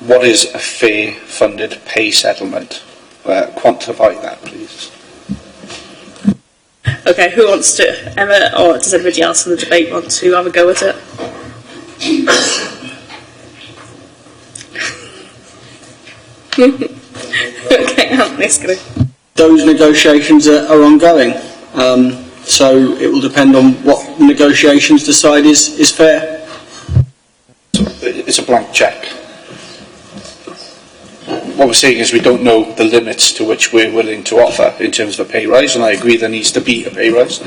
Speaker 18: what is a fair funded pay settlement? Quantify that, please.
Speaker 1: Okay, who wants to? Emma, or does everybody else in the debate want to have a go at it? Okay, I'm just going to...
Speaker 4: Those negotiations are ongoing. So it will depend on what negotiations decide is fair.
Speaker 18: It's a blank cheque. What we're saying is we don't know the limits to which we're willing to offer in terms of a pay rise, and I agree there needs to be a pay rise.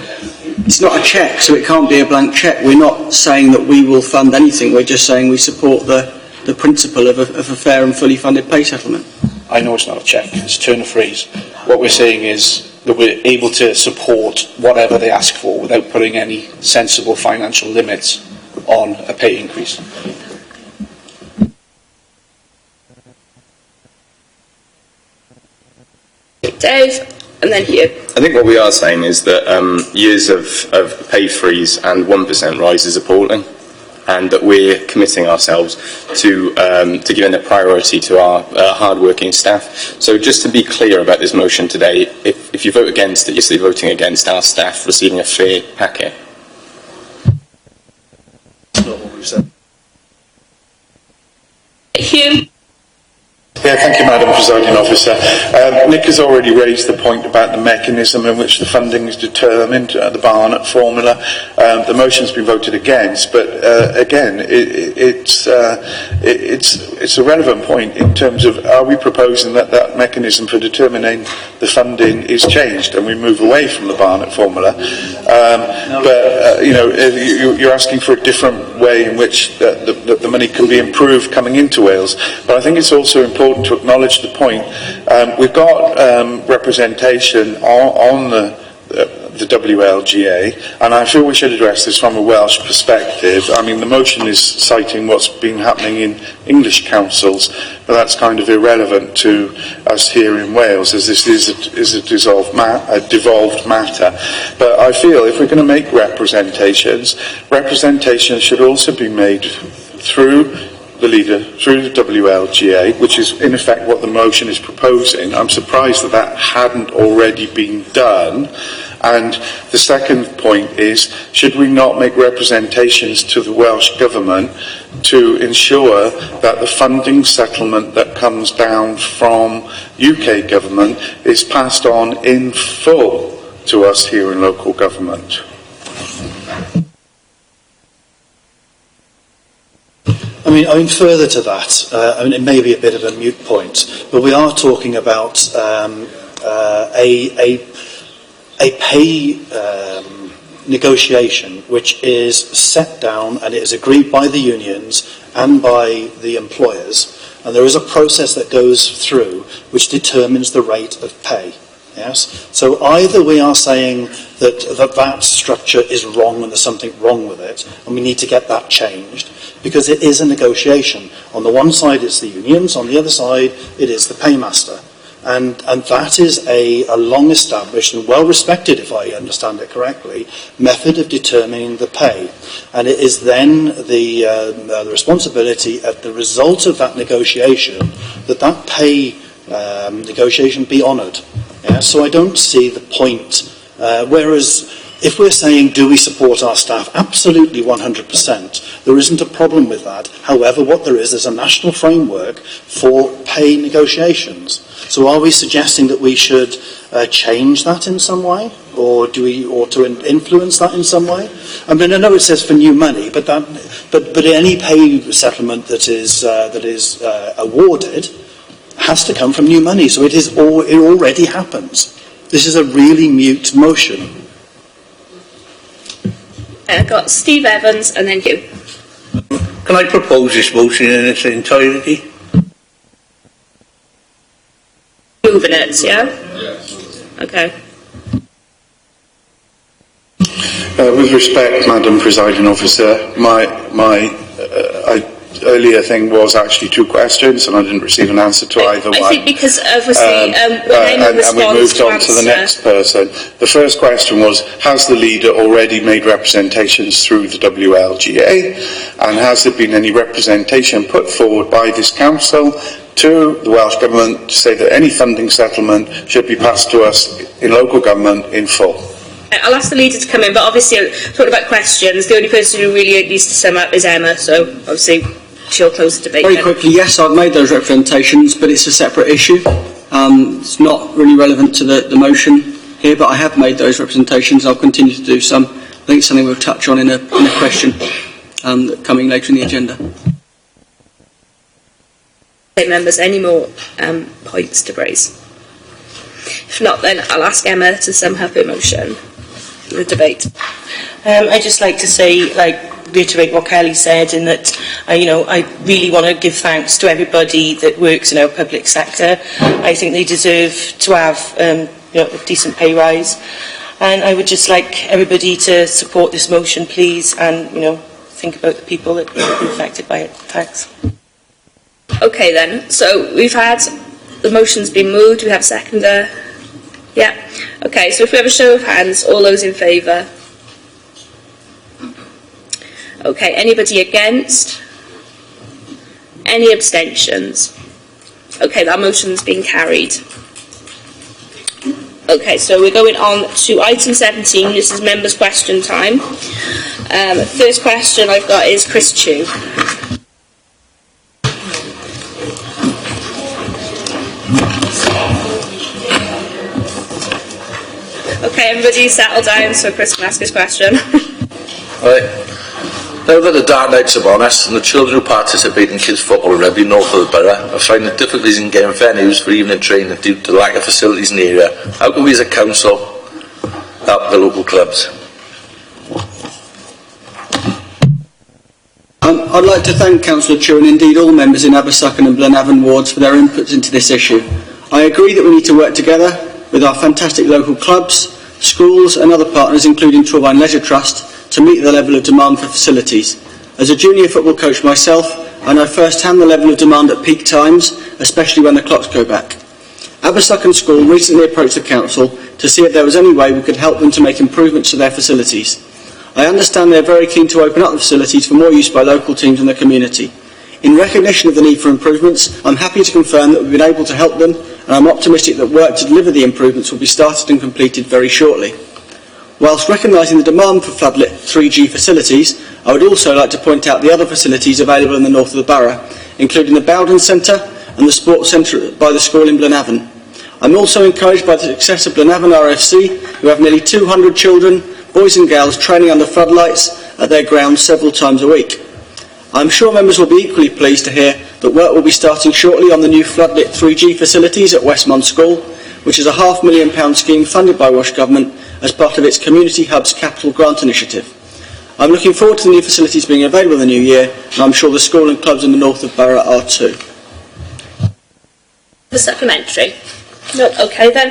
Speaker 4: It's not a cheque, so it can't be a blank cheque. We're not saying that we will fund anything. We're just saying we support the principle of a fair and fully funded pay settlement.
Speaker 18: I know it's not a cheque, it's a turn of phrase. What we're saying is that we're able to support whatever they ask for without putting any sensible financial limits on a pay increase.
Speaker 1: Dave, and then Hugh.
Speaker 7: I think what we are saying is that years of pay freeze and 1% rise is appalling, and that we're committing ourselves to giving a priority to our hard-working staff. So just to be clear about this motion today, if you vote against it, you're still voting against our staff receiving a fair packet.
Speaker 21: That's not what we've said.
Speaker 1: Hugh.
Speaker 2: Yeah, thank you, Madam Presiding Officer. Nick has already raised the point about the mechanism in which the funding is determined, the Barnett formula. The motion's been voted against, but again, it's a relevant point in terms of, are we proposing that that mechanism for determining the funding is changed and we move away from the Barnett formula? You're asking for a different way in which the money can be improved coming into Wales. But I think it's also important to acknowledge the point. We've got representation on the WLGA, and I feel we should address this from a Welsh perspective. I mean, the motion is citing what's been happening in English councils, but that's kind of irrelevant to us here in Wales, as this is a devolved matter. But I feel if we're going to make representations should also be made through the leader, through the WLGA, which is in effect what the motion is proposing. I'm surprised that hadn't already been done. And the second point is, should we not make representations to the Welsh Government to ensure that the funding settlement that comes down from UK Government is passed on in full to us here in local government?
Speaker 21: I mean, further to that, it may be a bit of a moot point, but we are talking about a pay negotiation which is set down and it is agreed by the unions and by the employers, and there is a process that goes through which determines the rate of pay. Yes. So either we are saying that structure is wrong and there's something wrong with it, and we need to get that changed, because it is a negotiation. On the one side it's the unions, on the other side it is the paymaster. And that is a long-established and well-respected, if I understand it correctly, method of determining the pay. And it is then the responsibility at the result of that negotiation that pay negotiation be honoured. Yeah? So I don't see the point. Whereas if we're saying, do we support our staff? Absolutely 100%. There isn't a problem with that. However, what there is a national framework for pay negotiations. So are we suggesting that we should change that in some way? Or to influence that in some way? I mean, I know it says for new money, but any pay settlement that is awarded has to come from new money. So it already happens. This is a really mute motion.
Speaker 1: I've got Steve Evans and then you.
Speaker 11: Can I propose this motion in its entirety?
Speaker 1: Moving it, yeah? Yes. Okay.
Speaker 2: With respect, Madam Presiding Officer, my earlier thing was actually two questions, and I didn't receive an answer to either one.
Speaker 1: I think because obviously
Speaker 2: and we moved on to the next person. The first question was, has the leader already made representations through the WLGA, and has there been any representation put forward by this council to the Welsh Government to say that any funding settlement should be passed to us in local government in full?
Speaker 1: I'll ask the leader to come in, but obviously talking about questions, the only person who really needs to sum up is Emma, so obviously she'll close the debate.
Speaker 4: Very quickly, yes, I've made those representations, but it's a separate issue. It's not really relevant to the motion here, but I have made those representations. I'll continue to do some. I think it's something we'll touch on in a question coming later in the agenda.
Speaker 1: Okay, members, any more points to raise? If not, then I'll ask Emma to sum up her motion for the debate.
Speaker 10: I'd just like to say, reiterate what Kelly said, in that, I really want to give thanks to everybody that works in our public sector. I think they deserve to have, a decent pay rise. And I would just like everybody to support this motion, please, and, think about the people that will be affected by it. Thanks.
Speaker 1: Okay then, so we've had, the motion's been moved, we have a seconder. Yeah. Okay, so if we have a show of hands, all those in favour? Okay, anybody against? Any abstentions? Okay, that motion's been carried. Okay, so we're going on to item 17. This is members' question time. First question I've got is Chris Chew. Okay, everybody settle down so Chris can ask his question.
Speaker 14: Right. Now that the dark nights are on us and the children who participate in kids football and rugby north of the borough are finding difficulties in getting venues for evening training due to the lack of facilities in the area, how can we as a council help the local clubs?
Speaker 4: I'd like to thank Councillor Chew and indeed all members in Abersucken and Blenavon wards for their inputs into this issue. I agree that we need to work together with our fantastic local clubs, schools and other partners, including Torvine Leisure Trust, to meet the level of demand for facilities. As a junior football coach myself, I know firsthand the level of demand at peak times, especially when the clocks go back. Abersucken School recently approached the council to see if there was any way we could help them to make improvements to their facilities. I understand they are very keen to open up the facilities for more use by local teams in the community. In recognition of the need for improvements, I'm happy to confirm that we've been able to help them, and I'm optimistic that work to deliver the improvements will be started and completed very shortly. Whilst recognising the demand for floodlit 3G facilities, I would also like to point out the other facilities available in the north of the borough, including the Bowden Centre and the Sports Centre by the school in Blenavon. I'm also encouraged by the success of Blenavon RFC, who have nearly 200 children, boys and girls, training under floodlights at their grounds several times a week. I'm sure members will be equally pleased to hear that work will be starting shortly on the new floodlit 3G facilities at Westmont School, which is a £500,000 scheme funded by Welsh Government as part of its Community Hubs Capital Grant Initiative. I'm looking forward to the new facilities being available in the new year, and I'm sure the school and clubs in the north of Borough are too.
Speaker 1: The supplementary. No, okay then.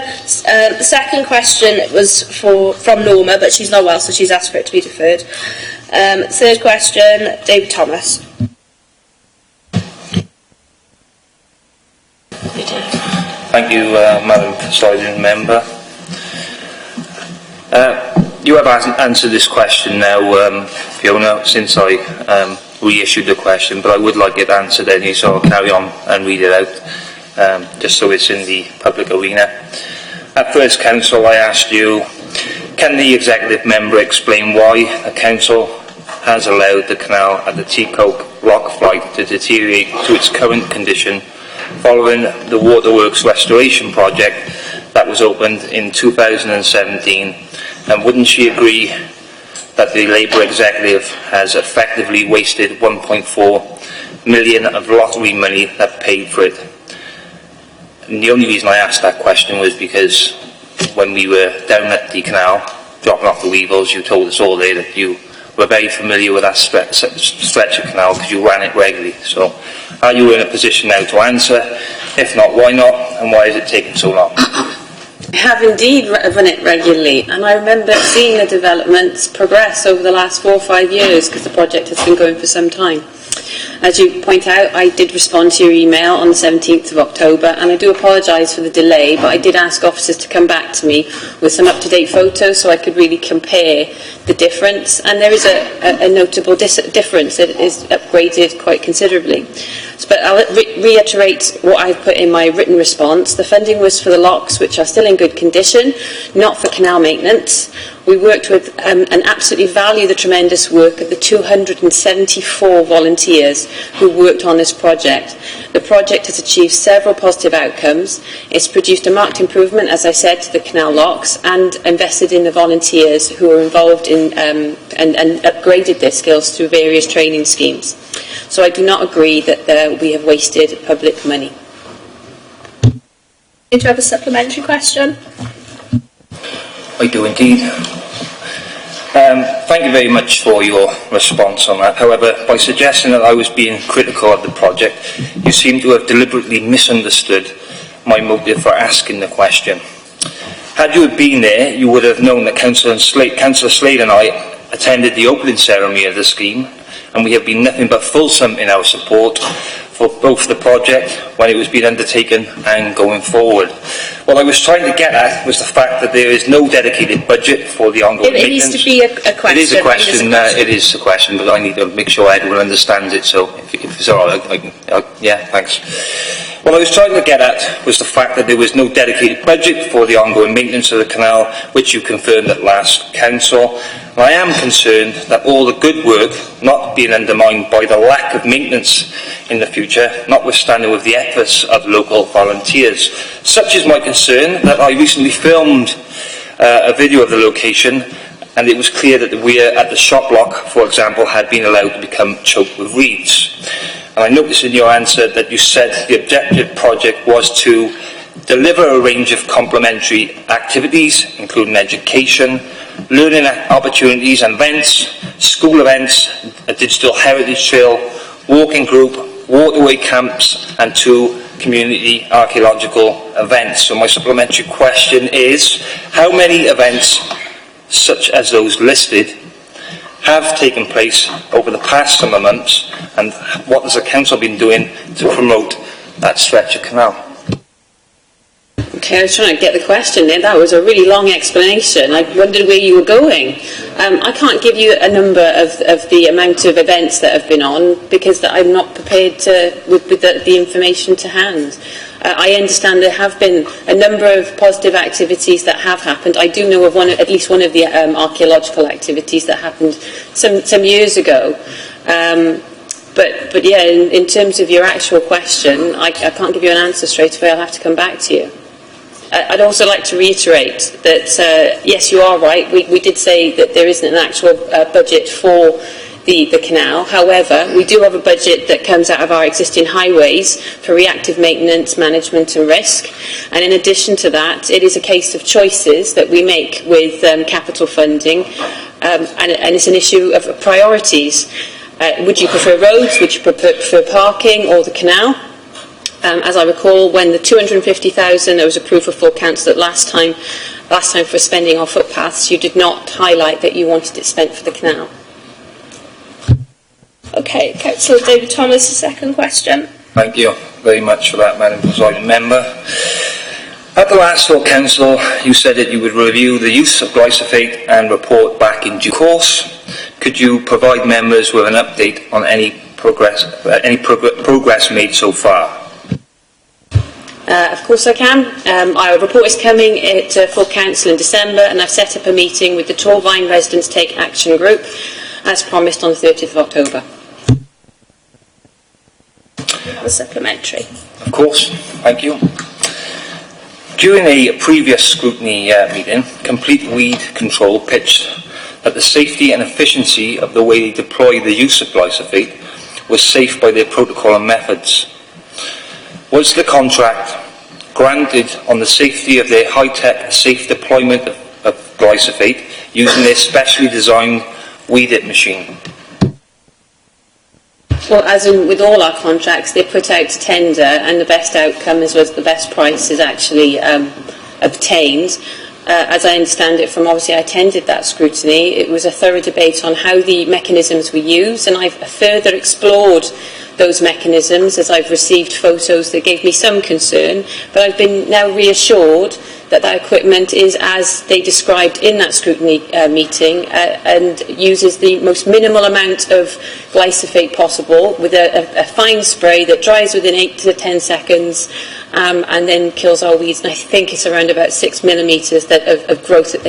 Speaker 1: The second question was from Norma, but she's not well, so she's asked for it to be deferred. Third question, David Thomas.
Speaker 15: Thank you, Madam Presiding Member. You have answered this question now, Fiona, since I reissued the question, but I would like it answered anyway, so I'll carry on and read it out, just so it's in the public arena. At first council, I asked you, can the executive member explain why the council has allowed the canal at the Teacoke Rock Flight to deteriorate to its current condition following the Waterworks restoration project that was opened in 2017, and wouldn't she agree that the Labour executive has effectively wasted 1.4 million of lottery money that paid for it? And the only reason I asked that question was because when we were down at the canal dropping off the weevils, you told us all there that you were very familiar with that stretch of canal because you ran it regularly. So are you in a position now to answer? If not, why not? And why is it taking so long?
Speaker 16: I have indeed run it regularly, and I remember seeing the developments progress over the last 4 or 5 years because the project has been going for some time. As you point out, I did respond to your email on the 17th of October, and I do apologise for the delay, but I did ask officers to come back to me with some up-to-date photos so I could really compare the difference, and there is a notable difference. It is upgraded quite considerably. But I'll reiterate what I've put in my written response. The funding was for the locks, which are still in good condition, not for canal maintenance. We worked with and absolutely value the tremendous work of the 274 volunteers who worked on this project. The project has achieved several positive outcomes. It's produced a marked improvement, as I said, to the canal locks, and invested in the volunteers who are involved in and upgraded their skills through various training schemes. So I do not agree that we have wasted public money.
Speaker 1: Do you have a supplementary question?
Speaker 15: I do indeed. Thank you very much for your response on that. However, by suggesting that I was being critical of the project, you seem to have deliberately misunderstood my motive for asking the question. Had you been there, you would have known that Councillor Slade and I attended the opening ceremony of the scheme, and we have been nothing but fulsome in our support for both the project when it was being undertaken and going forward. What I was trying to get at was the fact that there is no dedicated budget for the ongoing maintenance.
Speaker 1: It needs to be a question.
Speaker 15: It is a question, it is a question, but I need to make sure everyone understands it, so if it's all right, yeah, thanks. What I was trying to get at was the fact that there was no dedicated budget for the ongoing maintenance of the canal, which you confirmed at last council. And I am concerned that all the good work not being undermined by the lack of maintenance in the future, notwithstanding with the efforts of local volunteers. Such is my concern that I recently filmed a video of the location, and it was clear that the weir at the shop lock, for example, had been allowed to become choked with reeds. And I noticed in your answer that you said the objective project was to deliver a range of complementary activities, including education, learning opportunities and events, school events, a digital heritage trail, walking group, waterway camps, and 2 community archaeological events. So my supplementary question is, how many events, such as those listed, have taken place over the past summer months, and what has the council been doing to promote that stretch of canal?
Speaker 16: Okay, I was trying to get the question there. That was a really long explanation. I wondered where you were going. I can't give you a number of the amount of events that have been on because I'm not prepared with the information to hand. I understand there have been a number of positive activities that have happened. I do know of at least one of the archaeological activities that happened some years ago. But yeah, in terms of your actual question, I can't give you an answer straight away. I'll have to come back to you. I'd also like to reiterate that, yes, you are right. We did say that there isn't an actual budget for the canal. However, we do have a budget that comes out of our existing highways for reactive maintenance, management and risk. And in addition to that, it is a case of choices that we make with capital funding, and it's an issue of priorities. Would you prefer roads? Would you prefer parking or the canal? As I recall, when the 250,000 that was approved for full council last time for spending on footpaths, you did not highlight that you wanted it spent for the canal.
Speaker 1: Okay, Councillor David Thomas, the second question.
Speaker 15: Thank you very much for that, Madam Presiding Member. At the last full council, you said that you would review the use of glyphosate and report back in due course. Could you provide members with an update on any progress made so far?
Speaker 16: Of course I can. Our report is coming at full council in December, and I've set up a meeting with the Torvine Residents Take Action Group, as promised on the 30th of October.
Speaker 1: A supplementary.
Speaker 15: Of course, thank you. During a previous scrutiny meeting, Complete Weed Control pitched that the safety and efficiency of the way they deploy the use of glyphosate was safe by their protocol and methods. Was the contract granted on the safety of their high-tech safe deployment of glyphosate using their specially designed Weed It machine?
Speaker 16: Well, as in with all our contracts, they're put out to tender, and the best outcome is the best price is actually obtained. As I understand it from, obviously I attended that scrutiny, it was a thorough debate on how the mechanisms were used, and I've further explored those mechanisms as I've received photos that gave me some concern, but I've been now reassured that that equipment is as they described in that scrutiny meeting, and uses the most minimal amount of glyphosate possible with a fine spray that dries within 8 to 10 seconds, and then kills our weeds. And I think it's around about 6 millimetres of growth that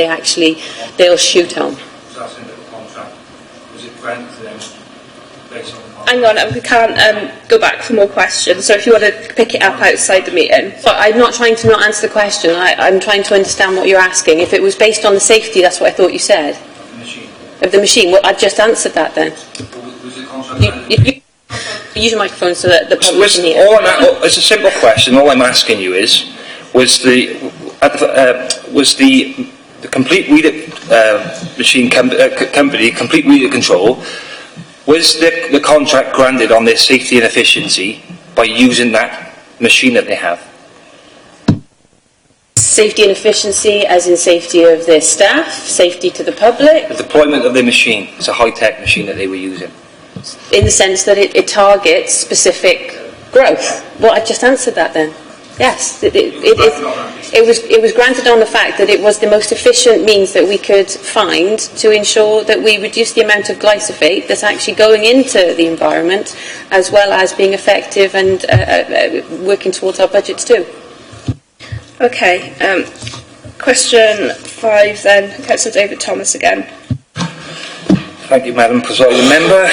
Speaker 16: they'll shoot on.
Speaker 1: Hang on, we can't go back for more questions, so if you want to pick it up outside the meeting.
Speaker 16: So I'm not trying to not answer the question, I'm trying to understand what you're asking. If it was based on the safety, that's what I thought you said. Of the machine. Well, I've just answered that then. You use your microphone so that the public can hear.
Speaker 15: It's a simple question. All I'm asking you is, was the complete weed machine company, complete weed control, was the contract granted on their safety and efficiency by using that machine that they have?
Speaker 16: Safety and efficiency, as in safety of their staff, safety to the public.
Speaker 15: The deployment of the machine. It's a high-tech machine that they were using.
Speaker 16: In the sense that it targets specific growth. Well, I just answered that then. Yes, it was granted on the fact that it was the most efficient means that we could find to ensure that we reduce the amount of glyphosate that's actually going into the environment, as well as being effective and working towards our budgets too.
Speaker 1: Okay, question 5 then, Councillor David Thomas again.
Speaker 15: Thank you, Madam Presiding Member.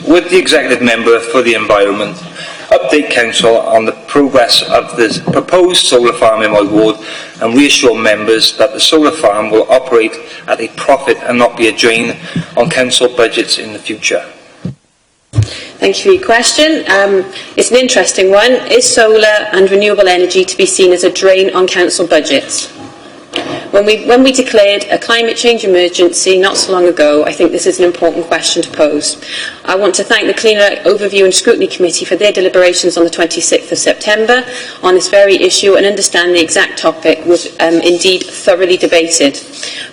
Speaker 15: Would the Executive Member for the Environment update Council on the progress of the proposed solar farm in my ward and reassure members that the solar farm will operate at a profit and not be a drain on Council budgets in the future?
Speaker 16: Thank you for your question. It's an interesting one. Is solar and renewable energy to be seen as a drain on council budgets? When we declared a climate change emergency not so long ago, I think this is an important question to pose. I want to thank the Clean Air Overview and Scrutiny Committee for their deliberations on the 26th of September on this very issue, and understand the exact topic was indeed thoroughly debated.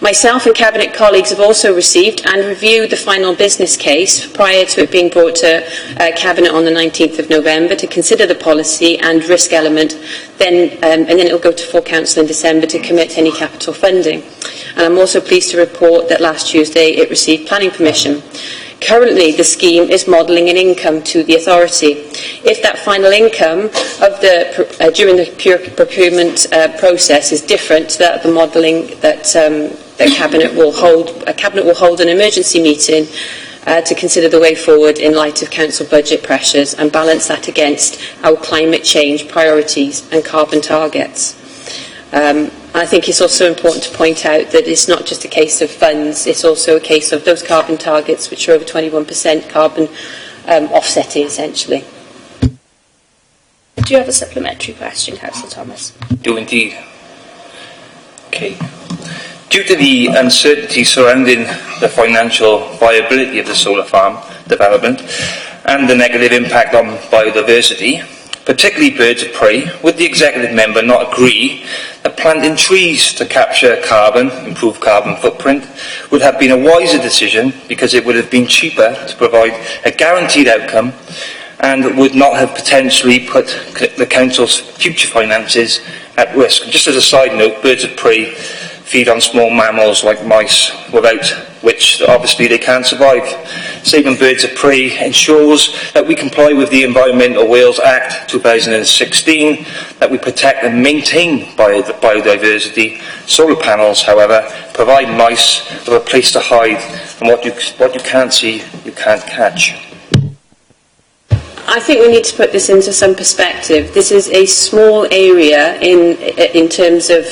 Speaker 16: Myself and Cabinet colleagues have also received and reviewed the final business case prior to it being brought to Cabinet on the 19th of November to consider the policy and risk element, and then it will go to full council in December to commit any capital funding. And I'm also pleased to report that last Tuesday it received planning permission. Currently, the scheme is modelling an income to the authority. If that final income of during the procurement process is different to that of the modelling that Cabinet will hold, Cabinet will hold an emergency meeting to consider the way forward in light of council budget pressures and balance that against our climate change priorities and carbon targets. I think it's also important to point out that it's not just a case of funds, it's also a case of those carbon targets which are over 21% carbon offsetting essentially.
Speaker 1: Do you have a supplementary question, Councillor Thomas?
Speaker 15: Do indeed. Okay. Due to the uncertainty surrounding the financial viability of the solar farm development and the negative impact on biodiversity, particularly birds of prey, would the Executive Member not agree that planting trees to capture carbon, improve carbon footprint, would have been a wiser decision because it would have been cheaper to provide a guaranteed outcome and would not have potentially put the Council's future finances at risk? Just as a side note, birds of prey feed on small mammals like mice, without which obviously they can't survive. Saving birds of prey ensures that we comply with the Environmental Wales Act 2016, that we protect and maintain biodiversity. Solar panels, however, provide mice with a place to hide, and what you can't see, you can't catch.
Speaker 16: I think we need to put this into some perspective. This is a small area in terms of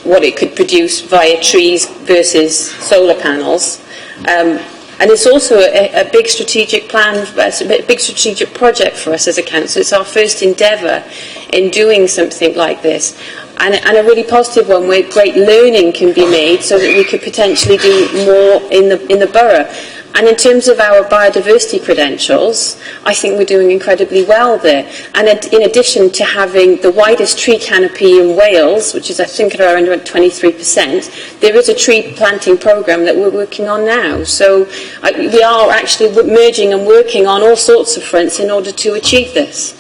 Speaker 16: what it could produce via trees versus solar panels. And it's also a big strategic plan, a big strategic project for us as a council. It's our first endeavour in doing something like this. And a really positive one where great learning can be made so that we could potentially do more in the borough. And in terms of our biodiversity credentials, I think we're doing incredibly well there. And in addition to having the widest tree canopy in Wales, which is I think around 23%, there is a tree planting programme that we're working on now. So we are actually merging and working on all sorts of fronts in order to achieve this.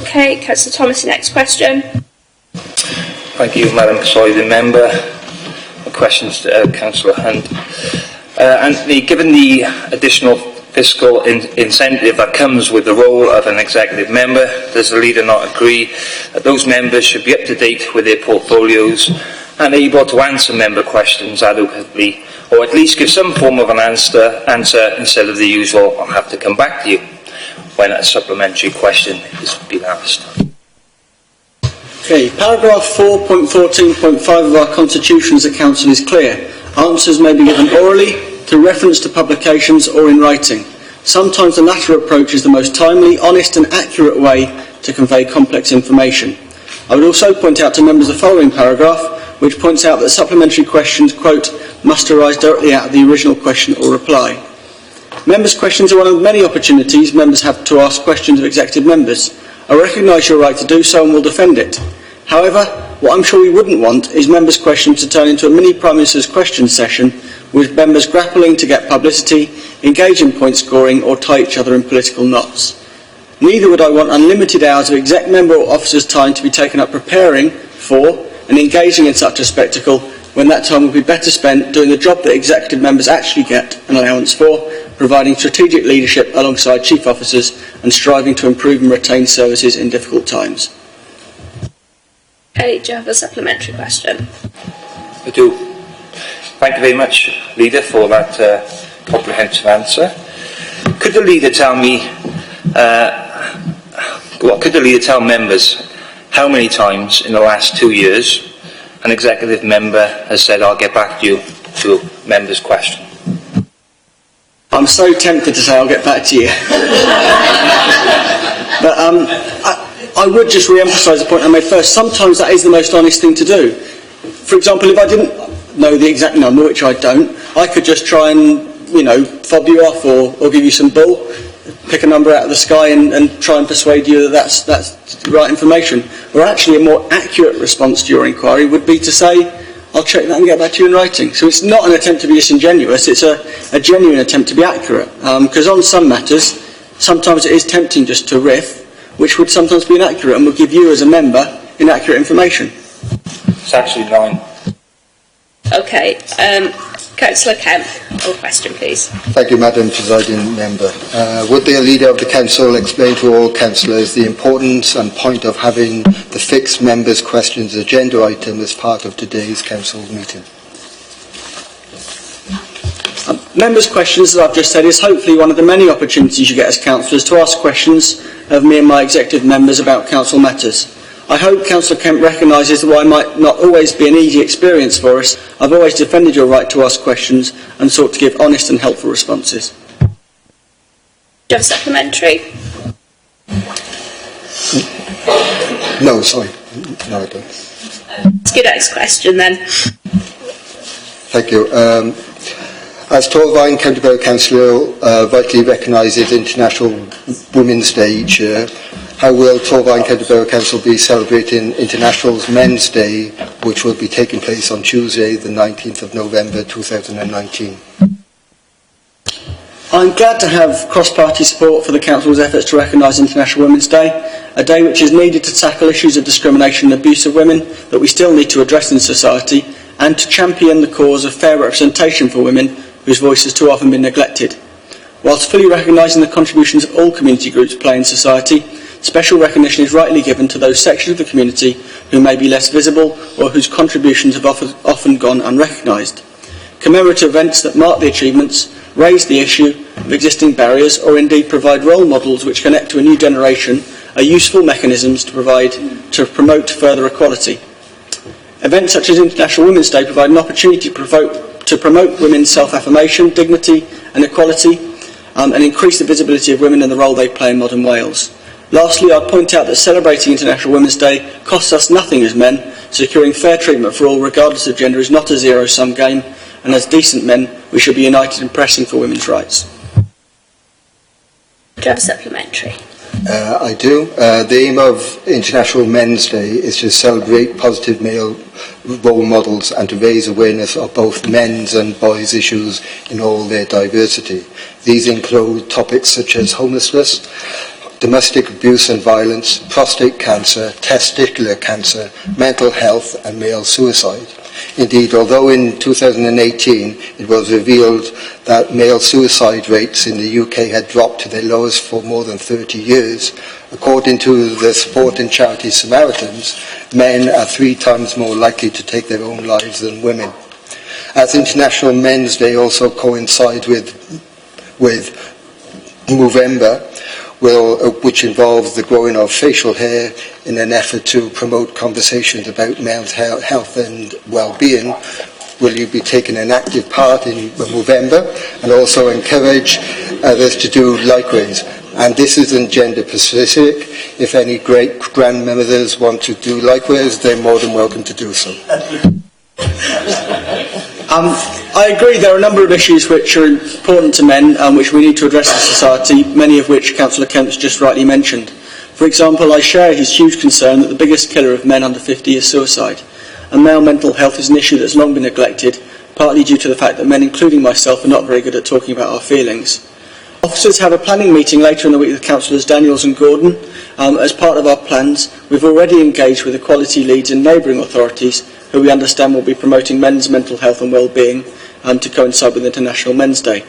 Speaker 1: Okay, Councillor Thomas, next question.
Speaker 15: Thank you, Madam Presiding Member. Questions to Councillor Hunt. Anthony, given the additional fiscal incentive that comes with the role of an executive member, does the leader not agree that those members should be up to date with their portfolios and able to answer member questions adequately, or at least give some form of an answer instead of the usual, "I'll have to come back to you," when a supplementary question is being asked?
Speaker 4: Okay, paragraph 4.14.5 of our Constitution as a Council is clear. Answers may be given orally, through reference to publications or in writing. Sometimes the latter approach is the most timely, honest and accurate way to convey complex information. I would also point out to members the following paragraph, which points out that supplementary questions, quote, must arise directly out of the original question or reply. Members' questions are one of the many opportunities members have to ask questions of executive members. I recognise your right to do so and will defend it. However, what I'm sure we wouldn't want is members' questions to turn into a mini Prime Minister's question session with members grappling to get publicity, engage in point scoring or tie each other in political knots. Neither would I want unlimited hours of exec member or officers' time to be taken up preparing for and engaging in such a spectacle when that time would be better spent doing the job that executive members actually get an allowance for, providing strategic leadership alongside chief officers and striving to improve and retain services in difficult times.
Speaker 1: Okay, do you have a supplementary question?
Speaker 15: I do. Thank you very much, Leader, for that comprehensive answer. Could the Leader tell me, could the Leader tell members how many times in the last 2 years an executive member has said, "I'll get back to you," to a member's question?
Speaker 4: I'm so tempted to say I'll get back to you. But I would just re-emphasise the point I made first. Sometimes that is the most honest thing to do. For example, if I didn't know the exact number, which I don't, I could just try and, fob you off or give you some bull, pick a number out of the sky and try and persuade you that that's the right information. Or actually a more accurate response to your inquiry would be to say, I'll check that and get back to you in writing. So it's not an attempt to be disingenuous, it's a genuine attempt to be accurate. Because on some matters, sometimes it is tempting just to riff, which would sometimes be inaccurate and would give you as a member inaccurate information.
Speaker 15: It's actually 9.
Speaker 1: Okay, Councillor Kemp, your question please.
Speaker 3: Thank you, Madam Presiding Member. Would the Leader of the Council explain to all councillors the importance and point of having the fixed members' questions agenda item as part of today's Council meeting?
Speaker 4: Members' questions, as I've just said, is hopefully one of the many opportunities you get as councillors to ask questions of me and my executive members about council matters. I hope Councillor Kemp recognises that while it might not always be an easy experience for us, I've always defended your right to ask questions and sought to give honest and helpful responses.
Speaker 1: Do you have a supplementary?
Speaker 3: No, sorry. No, I don't.
Speaker 1: Let's get next question then.
Speaker 3: Thank you. As Torfaen County Borough Council vitally recognises International Women's Day each year, how will Torfaen County Borough Council be celebrating International Men's Day, which will be taking place on Tuesday, the 19th of November 2019?
Speaker 4: I'm glad to have cross-party support for the Council's efforts to recognise International Women's Day, a day which is needed to tackle issues of discrimination and abuse of women that we still need to address in society, and to champion the cause of fair representation for women whose voice has too often been neglected. Whilst fully recognising the contributions of all community groups play in society, special recognition is rightly given to those sections of the community who may be less visible or whose contributions have often gone unrecognised. Commemorative events that mark the achievements, raise the issue of existing barriers, or indeed provide role models which connect to a new generation are useful mechanisms to promote further equality. Events such as International Women's Day provide an opportunity to promote women's self-affirmation, dignity and equality, and increase the visibility of women and the role they play in modern Wales. Lastly, I'd point out that celebrating International Women's Day costs us nothing as men. Securing fair treatment for all, regardless of gender, is not a zero-sum game, and as decent men, we should be united in pressing for women's rights.
Speaker 1: Do you have a supplementary?
Speaker 3: I do. The aim of International Men's Day is to celebrate positive male role models and to raise awareness of both men's and boys' issues in all their diversity. These include topics such as homelessness, domestic abuse and violence, prostate cancer, testicular cancer, mental health and male suicide. Indeed, although in 2018 it was revealed that male suicide rates in the UK had dropped to their lowest for more than 30 years, according to the support and charity Samaritans, men are 3 times more likely to take their own lives than women. As International Men's Day also coincides with Movember, which involves the growing of facial hair in an effort to promote conversations about men's health and well-being, will you be taking an active part in Movember and also encourage others to do likewise? And this isn't gender specific. If any great-grandmothers want to do likewise, they're more than welcome to do so.
Speaker 4: I agree there are a number of issues which are important to men and which we need to address in society, many of which Councillor Kemp's just rightly mentioned. For example, I share his huge concern that the biggest killer of men under 50 is suicide, and male mental health is an issue that's long been neglected, partly due to the fact that men, including myself, are not very good at talking about our feelings. Officers have a planning meeting later in the week with Councillors Daniels and Gordon. As part of our plans, we've already engaged with equality leads in neighbouring authorities who we understand will be promoting men's mental health and well-being to coincide with International Men's Day.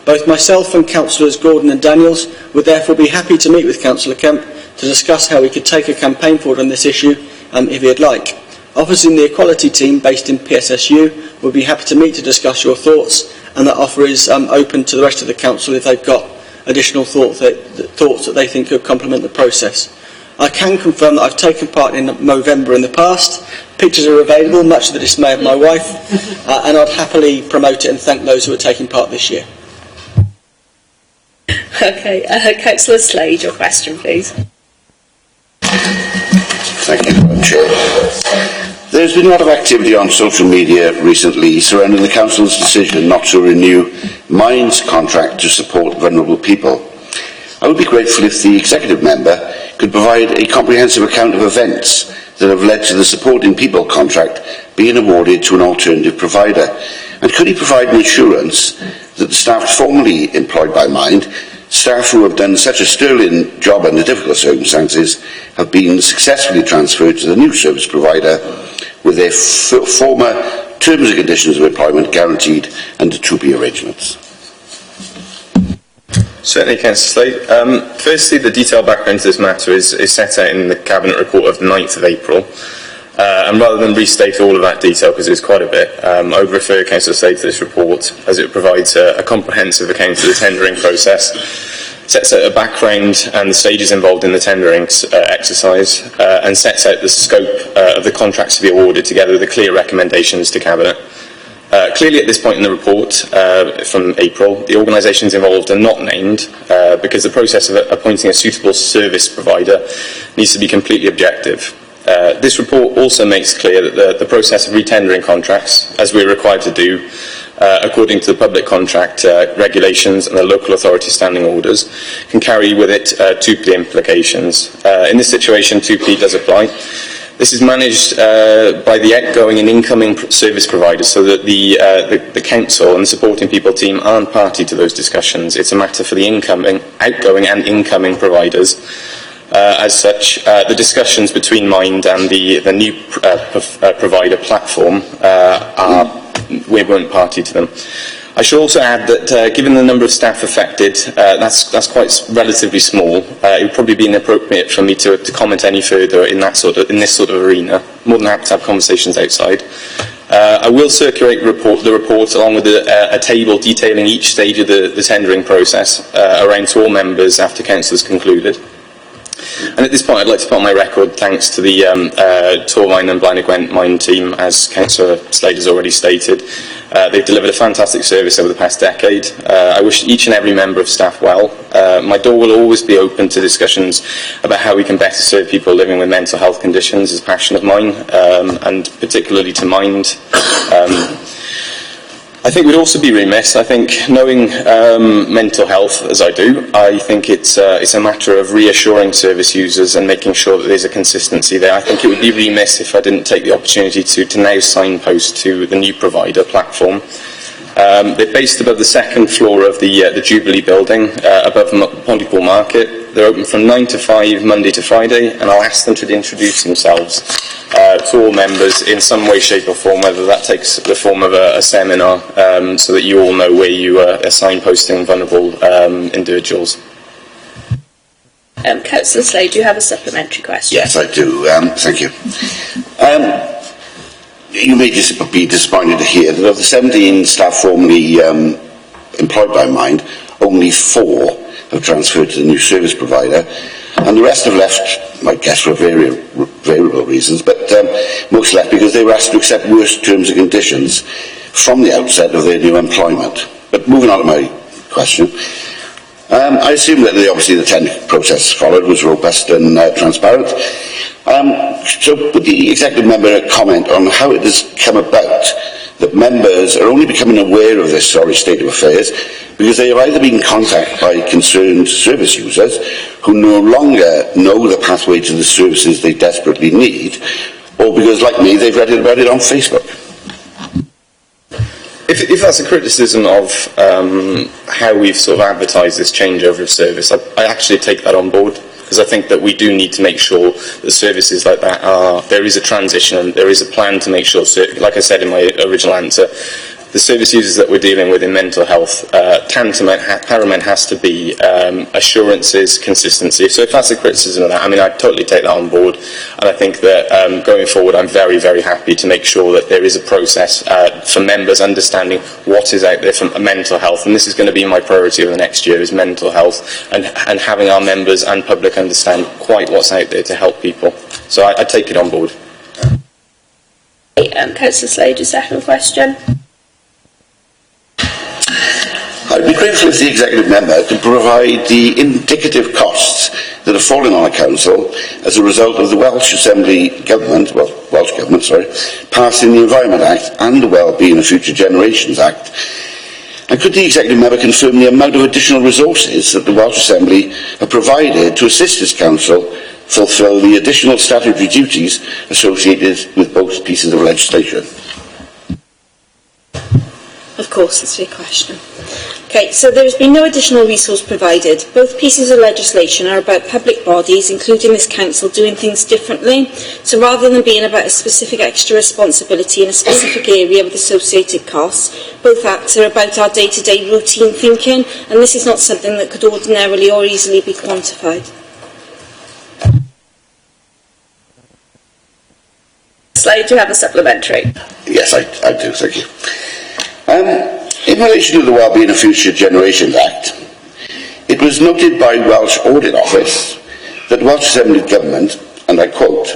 Speaker 4: Both myself and Councillors Gordon and Daniels would therefore be happy to meet with Councillor Kemp to discuss how we could take a campaign forward on this issue if he'd like. Officers in the equality team based in PSSU would be happy to meet to discuss your thoughts, and that offer is open to the rest of the council if they've got additional thoughts that they think could complement the process. I can confirm that I've taken part in Movember in the past. Pictures are available, much to the dismay of my wife, and I'd happily promote it and thank those who are taking part this year.
Speaker 1: Okay, Councillor Slade, your question, please.
Speaker 13: Thank you, Madam Chair. There's been a lot of activity on social media recently surrounding the Council's decision not to renew Mind's contract to support vulnerable people. I would be grateful if the executive member could provide a comprehensive account of events that have led to the Supporting People contract being awarded to an alternative provider. And could he provide an assurance that the staff formerly employed by Mind, staff who have done such a sterling job under difficult circumstances, have been successfully transferred to the new service provider with their former terms and conditions of employment guaranteed under 2P arrangements?
Speaker 7: Certainly, Councillor Slade. Firstly, the detailed background to this matter is set out in the Cabinet report of the 9th of April. And rather than restate all of that detail, because it's quite a bit, I would refer Councillor Slade to this report, as it provides a comprehensive account of the tendering process, sets out a background and the stages involved in the tendering exercise, and sets out the scope of the contracts to be awarded, together with the clear recommendations to Cabinet. Clearly at this point in the report from April, the organisations involved are not named because the process of appointing a suitable service provider needs to be completely objective. This report also makes clear that the process of retendering contracts, as we're required to do, according to the public contract regulations and the local authority standing orders, can carry with it 2P implications. In this situation, 2P does apply. This is managed by the outgoing and incoming service providers, so that the council and the Supporting People team aren't party to those discussions. It's a matter for the outgoing and incoming providers. As such, the discussions between Mind and the new provider platform we weren't party to them. I should also add that given the number of staff affected, that's quite relatively small. It would probably be inappropriate for me to comment any further in this sort of arena. More than happy to have conversations outside. I will circulate the report along with a table detailing each stage of the tendering process around to all members after council has concluded. And at this point, I'd like to put on my record thanks to the Torvine and Blaenau Gwent Mine team, as Councillor Slade has already stated. They've delivered a fantastic service over the past decade. I wish each and every member of staff well. My door will always be open to discussions about how we can better serve people living with mental health conditions, as a passion of mine, and particularly to Mind. I think we'd also be remiss, I think, knowing mental health as I do, I think it's a matter of reassuring service users and making sure that there's a consistency there. I think it would be remiss if I didn't take the opportunity to now signpost to the new provider platform They're based above the second floor of the Jubilee building, above Pontypool Market. They're open from 9 to 5, Monday to Friday, and I'll ask them to introduce themselves to all members in some way, shape or form, whether that takes the form of a seminar, so that you all know where you are signposting vulnerable individuals.
Speaker 1: Councillor Slade, do you have a supplementary question?
Speaker 13: Yes, I do. Thank you. You may be disappointed to hear that of the 17 staff formerly employed by Mind, only 4 have transferred to the new service provider, and the rest have left, I guess, for variable reasons, but most left because they were asked to accept worse terms and conditions from the outset of their new employment. But moving on to my question, I assume that obviously the tender process followed was robust and transparent. So would the executive member comment on how it has come about that members are only becoming aware of this sorry state of affairs because they have either been contacted by concerned service users who no longer know the pathway to the services they desperately need, or because, like me, they've read about it on Facebook?
Speaker 7: If that's a criticism of how we've sort of advertised this changeover of service, I actually take that on board, because I think that we do need to make sure that services like that there is a transition and there is a plan to make sure, like I said in my original answer, the service users that we're dealing with in mental health, paramount has to be assurances, consistency. So if that's a criticism of that, I mean, I totally take that on board, and I think that going forward, I'm very, very happy to make sure that there is a process for members understanding what is out there for mental health, and this is going to be my priority over the next year, is mental health, and having our members and public understand quite what's out there to help people. So I take it on board.
Speaker 1: Councillor Slade, your second question.
Speaker 13: I'd be grateful if the executive member could provide the indicative costs that have fallen on a council as a result of the Welsh Government, passing the Environment Act and the Wellbeing of Future Generations Act. And could the executive member confirm the amount of additional resources that the Welsh Assembly have provided to assist this council fulfil the additional statutory duties associated with both pieces of legislation?
Speaker 12: Of course, that's your question. Okay, so there has been no additional resource provided. Both pieces of legislation are about public bodies, including this council, doing things differently. So rather than being about a specific extra responsibility in a specific area with associated costs, both acts are about our day-to-day routine thinking, and this is not something that could ordinarily or easily be quantified.
Speaker 1: Slade, do you have a supplementary?
Speaker 13: Yes, I do, thank you. In relation to the Wellbeing of Future Generations Act, it was noted by Welsh Audit Office that Welsh Assembly Government, and I quote,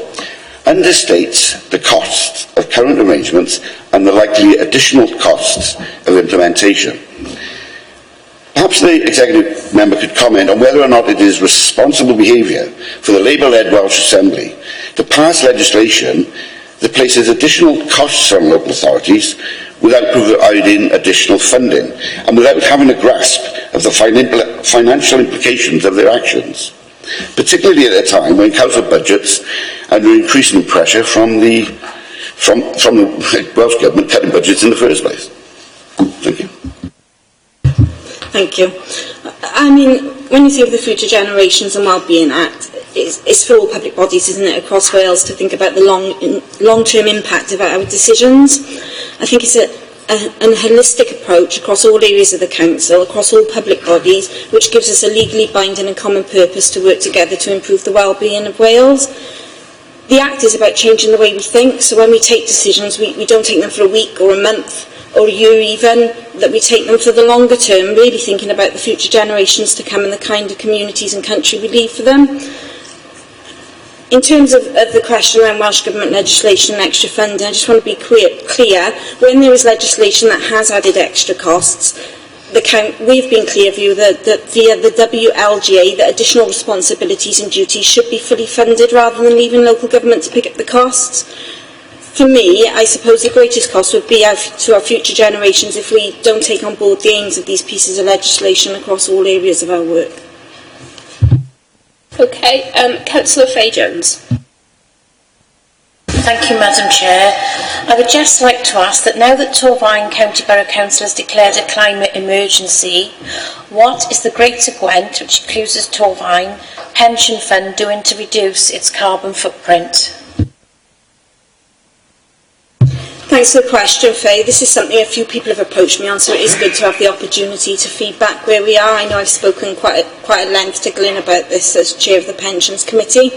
Speaker 13: understates the costs of current arrangements and the likely additional costs of implementation. Perhaps the executive member could comment on whether or not it is responsible behaviour for the Labour-led Welsh Assembly to pass legislation that places additional costs on local authorities without providing additional funding and without having a grasp of the financial implications of their actions, particularly at a time when council budgets are under increasing pressure from the Welsh Government cutting budgets in the first place. Thank you.
Speaker 12: Thank you. I mean, when you think of the Future Generations and Wellbeing Act, it's for all public bodies, isn't it, across Wales, to think about the long-term impact of our decisions. I think it's a holistic approach across all areas of the council, across all public bodies, which gives us a legally binding and common purpose to work together to improve the well-being of Wales. The Act is about changing the way we think, so when we take decisions, we don't take them for a week or a month or a year even, that we take them for the longer term, really thinking about the future generations to come and the kind of communities and country we leave for them. In terms of the question around Welsh Government legislation and extra funding, I just want to be clear, when there is legislation that has added extra costs, we've been clear that via the WLGA, that additional responsibilities and duties should be fully funded rather than leaving local government to pick up the costs. For me, I suppose the greatest cost would be to our future generations if we don't take on board the aims of these pieces of legislation across all areas of our work.
Speaker 1: Okay, Councillor Fay-Jones.
Speaker 9: Thank you, Madam Chair. I would just like to ask that now that Torfaen County Borough Council has declared a climate emergency, what is the Greater Gwent, which includes Torfaen, pension fund doing to reduce its carbon footprint?
Speaker 12: Thanks for the question, Faye. This is something a few people have approached me on, so it is good to have the opportunity to feedback where we are. I know I've spoken quite at length to Glyn about this as Chair of the Pensions Committee.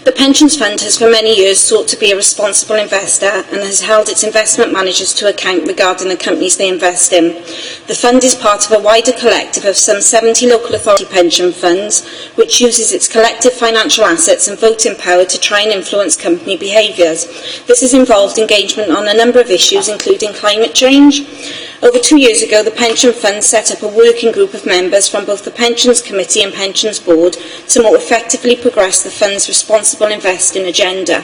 Speaker 12: The Pensions Fund has for many years sought to be a responsible investor and has held its investment managers to account regarding the companies they invest in. The fund is part of a wider collective of some 70 local authority pension funds, which uses its collective financial assets and voting power to try and influence company behaviours. This has involved engagement on a number of issues, including climate change. Over 2 years ago, the Pension Fund set up a working group of members from both the Pensions Committee and Pensions Board to more effectively progress the fund's responsible investing agenda,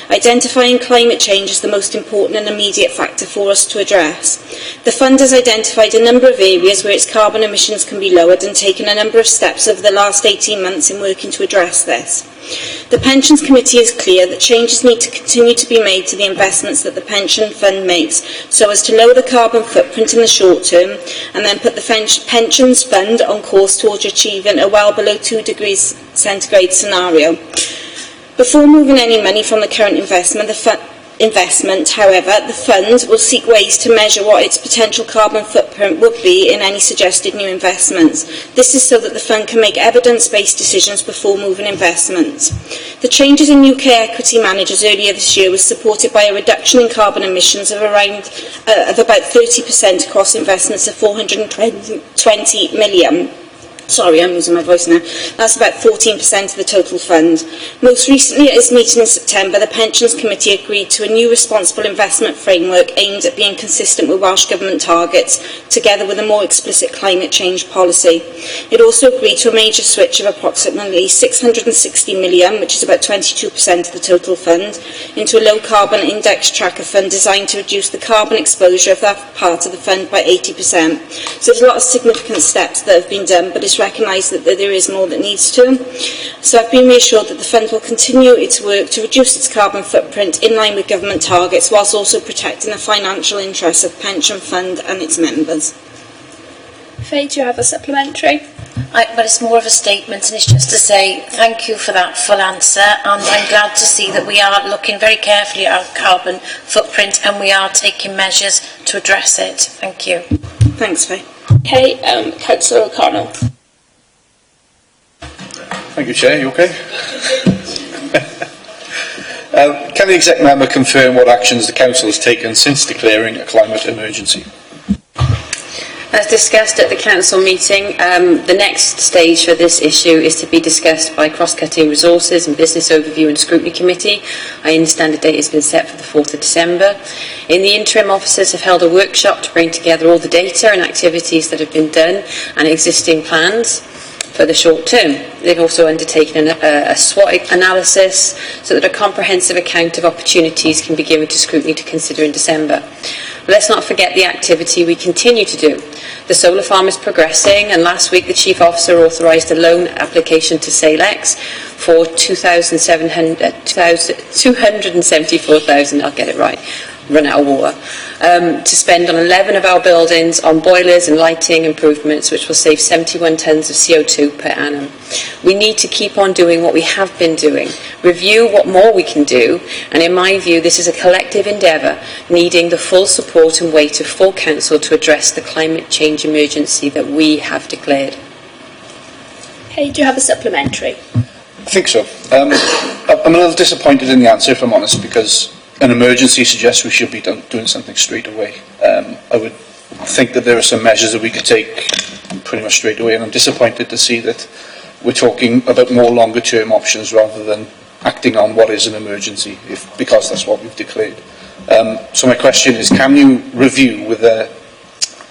Speaker 12: identifying climate change as the most important and immediate factor for us to address. The fund has identified a number of areas where its carbon emissions can be lowered and taken a number of steps over the last 18 months in working to address this. The Pensions Committee is clear that changes need to continue to be made to the investments that the Pension Fund makes so as to lower the carbon footprint in the short term and then put the Pensions Fund on course towards achieving a well below 2 degrees centigrade scenario. Before moving any money from the current investment, however, the fund will seek ways to measure what its potential carbon footprint would be in any suggested new investments. This is so that the fund can make evidence-based decisions before moving investments. The changes in UK equity managers earlier this year was supported by a reduction in carbon emissions of about 30% across investments of 420 million. Sorry, I'm losing my voice now. That's about 14% of the total fund. Most recently, at its meeting in September, the Pensions Committee agreed to a new responsible investment framework aimed at being consistent with Welsh Government targets, together with a more explicit climate change policy. It also agreed to a major switch of approximately 660 million, which is about 22% of the total fund, into a low-carbon index tracker fund designed to reduce the carbon exposure of that part of the fund by 80%. So there's a lot of significant steps that have been done, but it's recognise that there is more that needs to. So I've been reassured that the fund will continue its work to reduce its carbon footprint in line with government targets, whilst also protecting the financial interests of the pension fund and its members.
Speaker 1: Faye, do you have a supplementary?
Speaker 9: But it's more of a statement, and it's just to say thank you for that full answer, and I'm glad to see that we are looking very carefully at our carbon footprint and we are taking measures to address it. Thank you.
Speaker 12: Thanks, Faye.
Speaker 1: Okay, Councillor O'Connell.
Speaker 18: Thank you, Chair. You okay? Can the exec member confirm what actions the Council has taken since declaring a climate emergency?
Speaker 16: As discussed at the Council meeting, the next stage for this issue is to be discussed by Cross-Cutting Resources and Business Overview and Scrutiny Committee. I understand a date has been set for the 4th of December. In the interim, officers have held a workshop to bring together all the data and activities that have been done and existing plans for the short term. They've also undertaken a SWOT analysis so that a comprehensive account of opportunities can be given to scrutiny to consider in December. Let's not forget the activity we continue to do. The solar farm is progressing, and last week the Chief Officer authorised a loan application to Salex for 274,000, I'll get it right, run out of water, to spend on 11 of our buildings on boilers and lighting improvements, which will save 71 tonnes of CO2 per annum. We need to keep on doing what we have been doing, review what more we can do, and in my view this is a collective endeavour needing the full support and weight of full council to address the climate change emergency that we have declared.
Speaker 1: Okay, do you have a supplementary?
Speaker 18: I think so. I'm a little disappointed in the answer, if I'm honest, because an emergency suggests we should be doing something straight away. I would think that there are some measures that we could take pretty much straight away, and I'm disappointed to see that we're talking about more longer term options rather than acting on what is an emergency, because that's what we've declared. So my question is, can you review with a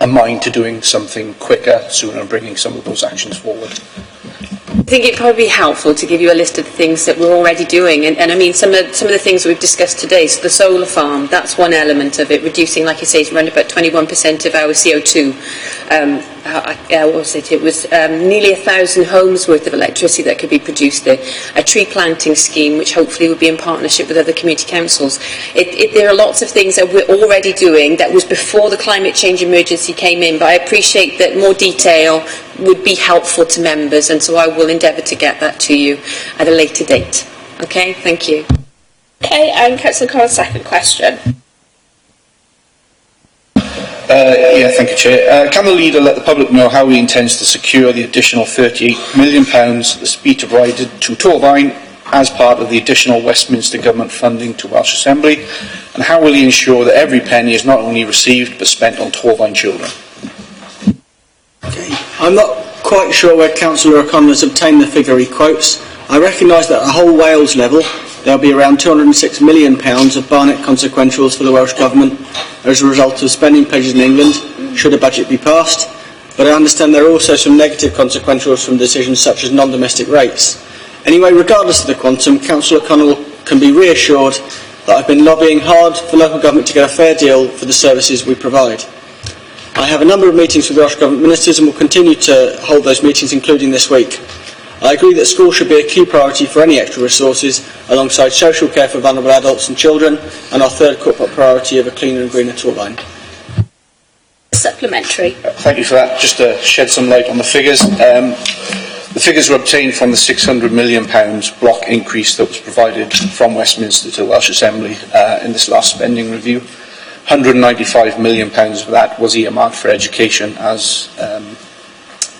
Speaker 18: mind to doing something quicker, sooner, and bringing some of those actions forward?
Speaker 16: I think it'd probably be helpful to give you a list of the things that we're already doing, and I mean some of the things that we've discussed today. So the solar farm, that's one element of it, reducing, like you say, it's around about 21% of our CO2 what was it? It was nearly 1,000 homes worth of electricity that could be produced there. A tree planting scheme, which hopefully will be in partnership with other community councils. There are lots of things that we're already doing that was before the climate change emergency came in, but I appreciate that more detail would be helpful to members, and so I will endeavour to get that to you at a later date. Okay, thank you.
Speaker 1: Okay, and Councillor Collins' second question.
Speaker 18: Thank you, Chair. Can the leader let the public know how he intends to secure the additional £38 million that's be provided to Torfaen as part of the additional Westminster Government funding to Welsh Assembly, and how will he ensure that every penny is not only received but spent on Torfaen children?
Speaker 4: I'm not quite sure where Councillor O'Connor has obtained the figure he quotes. I recognise that at a whole Wales level there will be around £206 million of Barnett consequentials for the Welsh Government as a result of spending pledges in England, should a budget be passed. But I understand there are also some negative consequentials from decisions such as non-domestic rates. Anyway, regardless of the quantum, Councillor O'Connell can be reassured that I've been lobbying hard for local government to get a fair deal for the services we provide. I have a number of meetings with Welsh Government ministers and will continue to hold those meetings, including this week. I agree that schools should be a key priority for any extra resources, alongside social care for vulnerable adults and children, and our third corporate priority of a cleaner and greener Torfaen.
Speaker 1: Supplementary.
Speaker 18: Thank you for that. Just to shed some light on the figures. The figures were obtained from the £600 million block increase that was provided from Westminster to the Welsh Assembly in this last spending review. £195 million of that was earmarked for education, as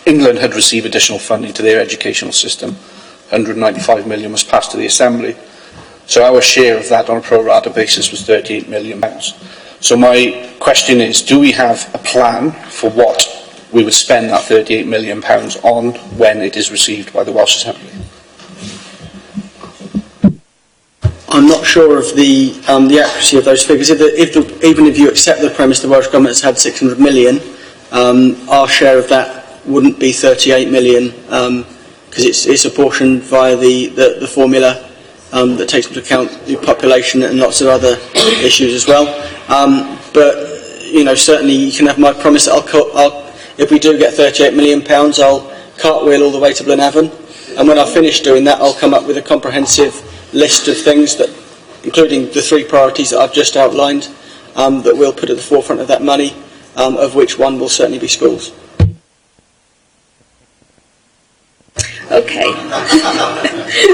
Speaker 18: England had received additional funding to their educational system. £195 million was passed to the Assembly. So our share of that on a pro rata basis was £38 million. So my question is, do we have a plan for what we would spend that £38 million on when it is received by the Welsh Assembly?
Speaker 4: I'm not sure of the accuracy of those figures. Even if you accept the premise the Welsh Government has had 600 million, our share of that wouldn't be 38 million because it's apportioned via the formula that takes into account the population and lots of other issues as well. But certainly you can have my promise that if we do get 38 million pounds, I'll cartwheel all the way to Blenavon, and when I finish doing that, I'll come up with a comprehensive list of things that, including the three priorities that I've just outlined, that we'll put at the forefront of that money, of which one will certainly be schools.
Speaker 1: Okay.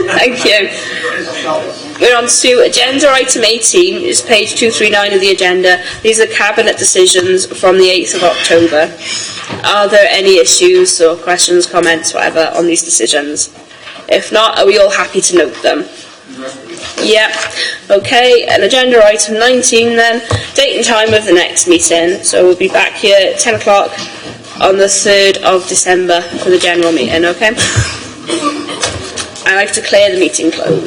Speaker 1: Thank you. We're on to agenda item 18, is page 239 of the agenda. These are cabinet decisions from the 8th of October. Are there any issues or questions, comments, whatever, on these decisions? If not, are we all happy to note them? Yeah. Okay, and agenda item 19 then, date and time of the next meeting. So we'll be back here at 10 o'clock on the 3rd of December for the general meeting, okay? I like to declare the meeting closed.